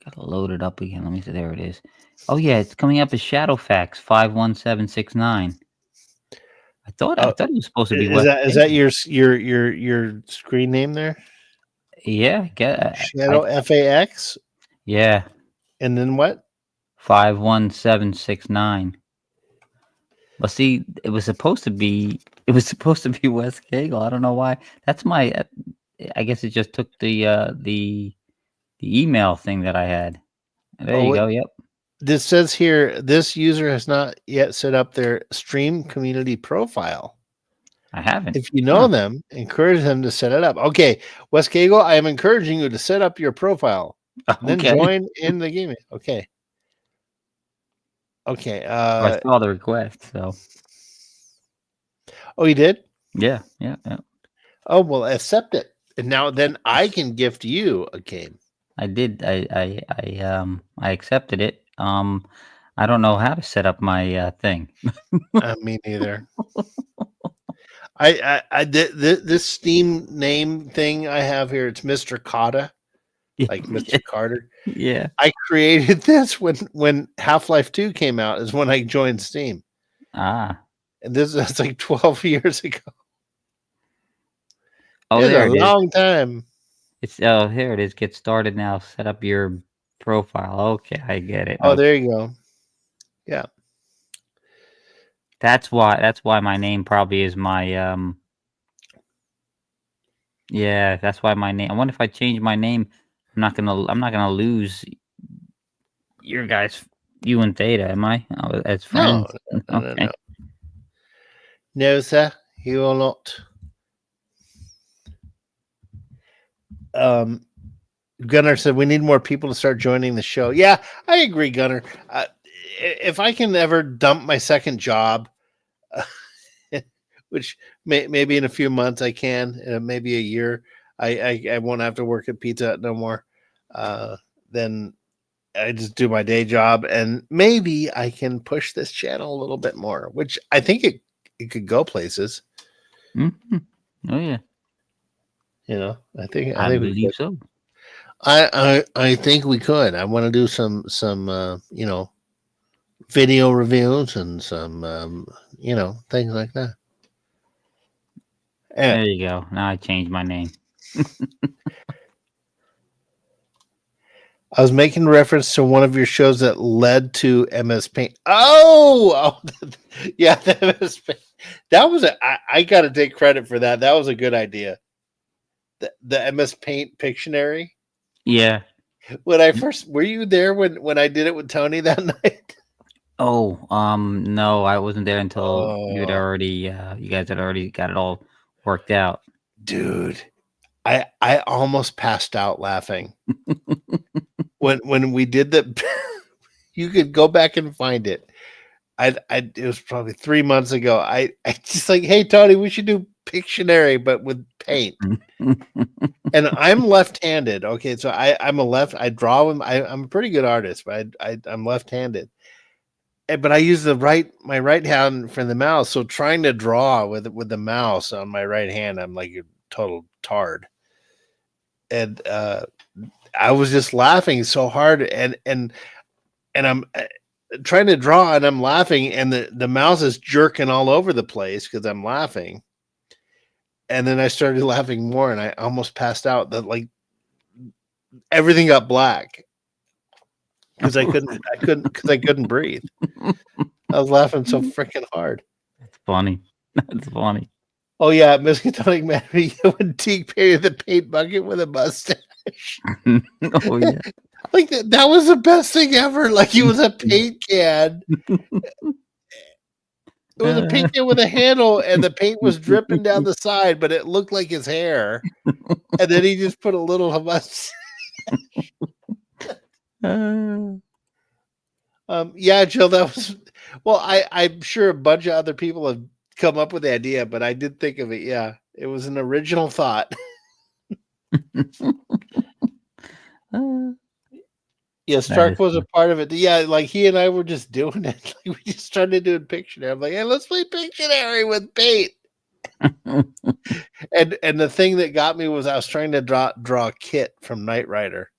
Gotta load it up again. Let me see. There it is. Oh yeah, it's coming up as Shadowfax 51769. I thought it was supposed to be. Is that your screen name there? Yeah, Shadow FAX. Yeah. And then what? 51769. Well, see, it was supposed to be West Kegel. I don't know why. That's my. I guess it just took the email thing that I had. There you go. Yep. This says here, this user has not yet set up their stream community profile. I haven't. If you know them, encourage them to set it up. Okay, West Cagle, I am encouraging you to set up your profile. Then join in the game. Okay. Okay. I saw the request, so. Oh, you did? Yeah. Oh, well, accept it. And now then I can gift you a game. I did. I accepted it. I don't know how to set up my thing. Me neither. This Steam name thing I have here, it's Mr. Cotta, like Mr. Carter. Yeah. I created this when Half-Life 2 came out, is when I joined Steam. Ah. And that's like 12 years ago. Oh, it's there a it long is. time. It's here it is. Get started now. Set up your profile. Okay, I get it. Oh, Okay. there you go. Yeah. That's why my name probably is my yeah, that's why my name. I wonder if I change my name, I'm not gonna lose you and Theta, am I? As friends? No. No, sir, you will not. Gunnar said we need more people to start joining the show. Yeah, I agree, Gunnar. If I can ever dump my second job, which maybe in a few months I can, maybe a year, I won't have to work at Pizza Hut no more. Then I just do my day job, and maybe I can push this channel a little bit more, which I think it could go places. Mm-hmm. Oh yeah. I think I we believe could. so. I think we could. I want to do some video reviews and some things like that. There you go. Now I changed my name. I was making reference to one of your shows that led to MS Paint. Oh, yeah, the MS Paint. That was I got to take credit for that. That was a good idea. The MS Paint Pictionary. Yeah. When I first, were you there when I did it with Tony that night? Oh, no, I wasn't there until you guys had already got it all worked out. Dude, I almost passed out laughing. when we did the you could go back and find it. It was probably 3 months ago. I just like, hey Tony, we should do Pictionary but with paint. And I'm left-handed. Okay, so I draw with I'm a pretty good artist, but I'm left-handed. But I use my right hand for the mouse. So trying to draw with the mouse on my right hand, I'm like a total tard. And I was just laughing so hard, and I'm trying to draw, and I'm laughing, and the mouse is jerking all over the place because I'm laughing. And then I started laughing more, and I almost passed out. That like everything got black because I couldn't breathe. I was laughing so freaking hard. That's funny. That's funny. Oh yeah, Miskatonic Man, when Teague painted the paint bucket with a mustache. Oh yeah. Like that was the best thing ever. Like he was a paint can. It was a paint can with a handle, and the paint was dripping down the side, but it looked like his hair. And then he just put a little mustache. Yeah, Jill, that was well. I'm sure a bunch of other people have come up with the idea, but I did think of it. Yeah, it was an original thought. Yeah, Stark was a part of it. Yeah, like he and I were just doing it. Like we just started doing Pictionary. I'm like, hey, let's play Pictionary with paint. and the thing that got me was I was trying to draw Kit from Knight Rider.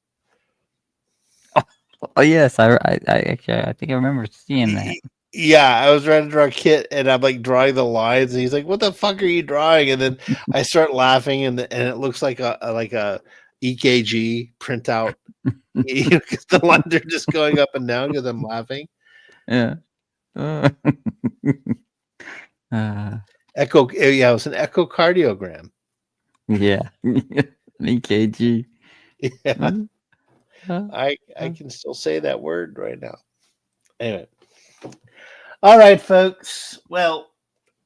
Oh yes, I actually I think I remember seeing that. Yeah, I was trying to draw Kit, and I'm like drawing the lines, and he's like, "What the fuck are you drawing?" And then I start laughing, and it looks like a EKG printout. Because the lines are just going up and down because I'm laughing. Yeah. Echo. Yeah, it was an echocardiogram. Yeah. EKG. Yeah. I can still say that word right now. Anyway. All right, folks. Well,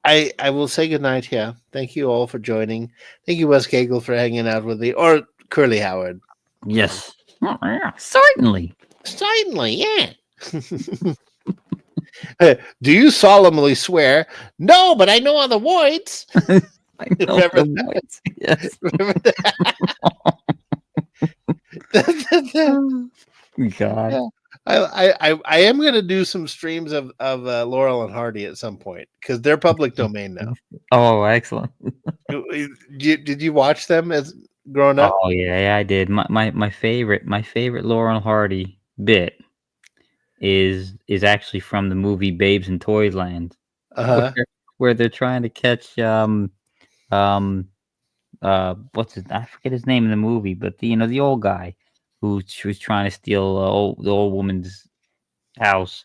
I will say goodnight. Yeah. Thank you all for joining. Thank you, Wes Cagle, for hanging out with me, or Curly Howard. Yes. Oh, yeah, certainly. Certainly, yeah. Do you solemnly swear? No, but I know all the words. I know Remember the words. Yes. Remember that? God. Yeah. I am going to do some streams of Laurel and Hardy at some point because they're public domain now. Oh, excellent. Did you watch them as growing up? Oh yeah, I did. My favorite Laurel and Hardy bit is actually from the movie Babes in Toyland, Uh-huh. where they're trying to catch what's his, I forget his name in the movie, but the old guy who was trying to steal the old woman's house.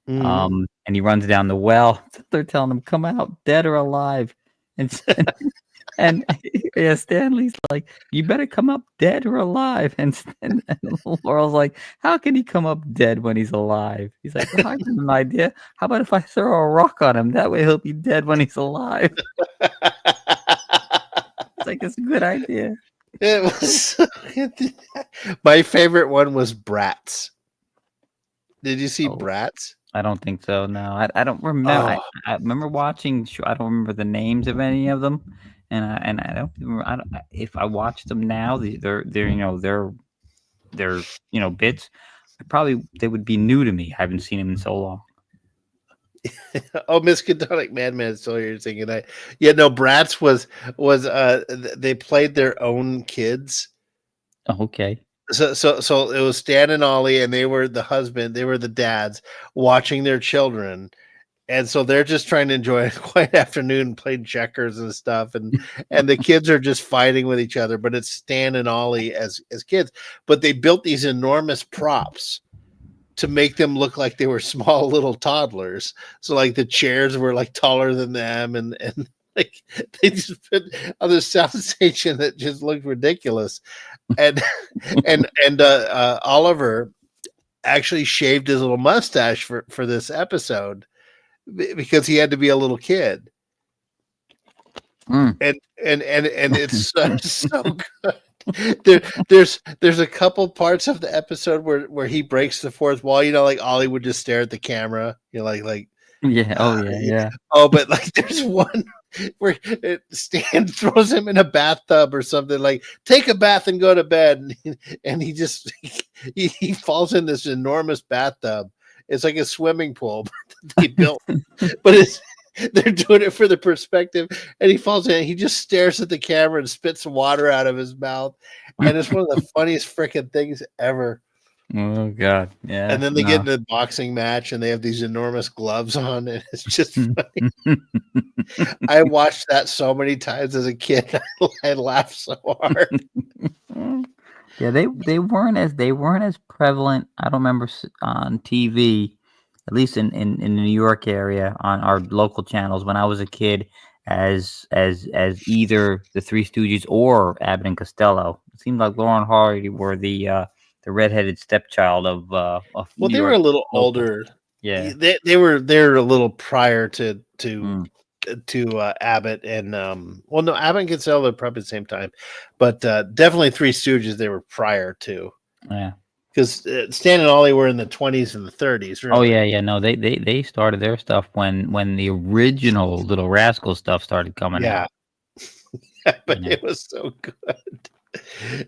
Mhm. And he runs down the well. They're telling him, "Come out, dead or alive." And and yeah, Stanley's like, "You better come up dead or alive." And Laurel's like, "How can he come up dead when he's alive?" He's like, "Well, I have an idea. How about if I throw a rock on him? That way he'll be dead when he's alive." It's like, it's a good idea. It was my favorite one was Bratz. Did you see Bratz? I don't think so. No, I don't remember. I remember watching. I don't remember the names of any of them, and I don't remember. If I watched them now, they're bits. They would be new to me. I haven't seen them in so long. Oh, Miskatonic Madman is still here singing. Bratz was they played their own kids. Oh, okay. So it was Stan and Ollie, and they were the husband, they were the dads watching their children, and so they're just trying to enjoy a quiet afternoon, playing checkers and stuff, and the kids are just fighting with each other. But it's Stan and Ollie as kids, but they built these enormous props to make them look like they were small little toddlers. So like the chairs were like taller than them, and like they just put on the soundstage that just looked ridiculous. And Oliver actually shaved his little mustache for this episode because he had to be a little kid. And it's so good. There's a couple parts of the episode where he breaks the fourth wall, like Ollie would just stare at the camera, like yeah, yeah. Oh, but like there's one where Stan throws him in a bathtub or something, like take a bath and go to bed, and he just he falls in this enormous bathtub. It's like a swimming pool that they built, but they're doing it for the perspective, and he falls in. He just stares at the camera and spits water out of his mouth, and it's one of the funniest freaking things ever. Oh God, yeah. And then they get into the boxing match, and they have these enormous gloves on, and it's just funny. I watched that so many times as a kid. I laughed so hard. Yeah, they weren't as prevalent. I don't remember on TV, at least in the New York area, on our local channels when I was a kid, as either the Three Stooges or Abbott and Costello. It seemed like Laurel and Hardy were the redheaded stepchild of well, New they York were a little local. older. Yeah, they're a little prior to Abbott and no, Abbott and Costello are probably at the same time, but definitely Three Stooges they were prior to. Yeah, because Stan and Ollie were in the 20s and the 30s. Really. Oh yeah. No, they started their stuff when the original Little Rascal stuff started coming out. Yeah, but it was so good.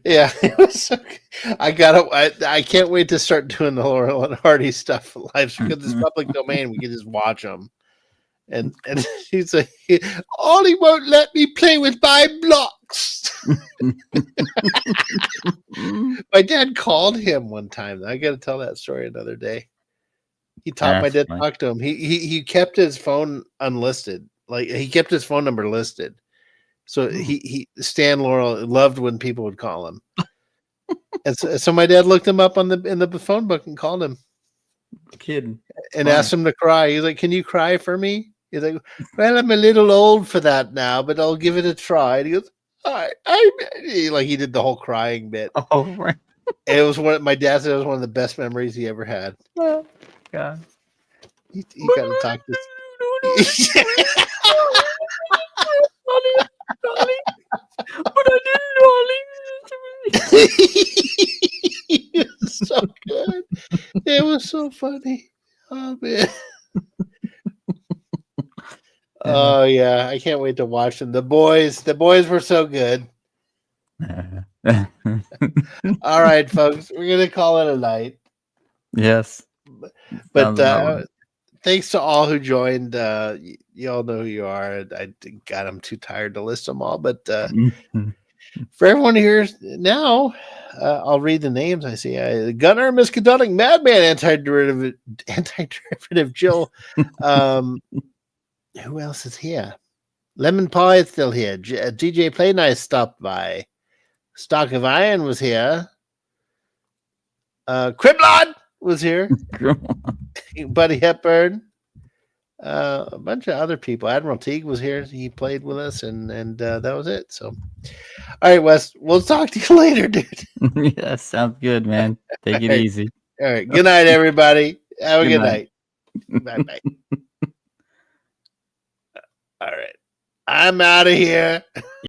Yeah, it was so good. I can't wait to start doing the Laurel and Hardy stuff live because it's public domain. We can just watch them. And he's like, Ollie won't let me play with my blocks. My dad called him one time. I got to tell that story another day. He taught my dad to talk to him. He kept his phone unlisted. Like he kept his phone number listed. So he Stan Laurel loved when people would call him. And so my dad looked him up in the phone book and called him. Kidding. And asked him to cry. He's like, "Can you cry for me?" He's like, "Well, I'm a little old for that now, but I'll give it a try." And he goes, he did the whole crying bit. Oh, right. It was my dad said it was one of the best memories he ever had. Oh, God. He got to talk to But I didn't know It was so good. It was so funny. Oh man. Oh yeah, I can't wait to watch them. The boys were so good. All right, folks, we're gonna call it a night. Yes, but thanks to all who joined. You all know who you are. God, I'm too tired to list them all. But for everyone here now, I'll read the names. I see Gunnar, Miskatonic, Madman, Anti-Derivative Jill. Who else is here? Lemon Pie is still here. DJ Play Nice stopped by. Stock of Iron was here. Criblod was here. Buddy Hepburn. A bunch of other people. Admiral Teague was here. He played with us, and that was it. So, all right, Wes, we'll talk to you later, dude. Yeah, sounds good, man. Take it easy. All right. Good night, everybody. Have a good night. Bye-bye. All right. I'm out of here.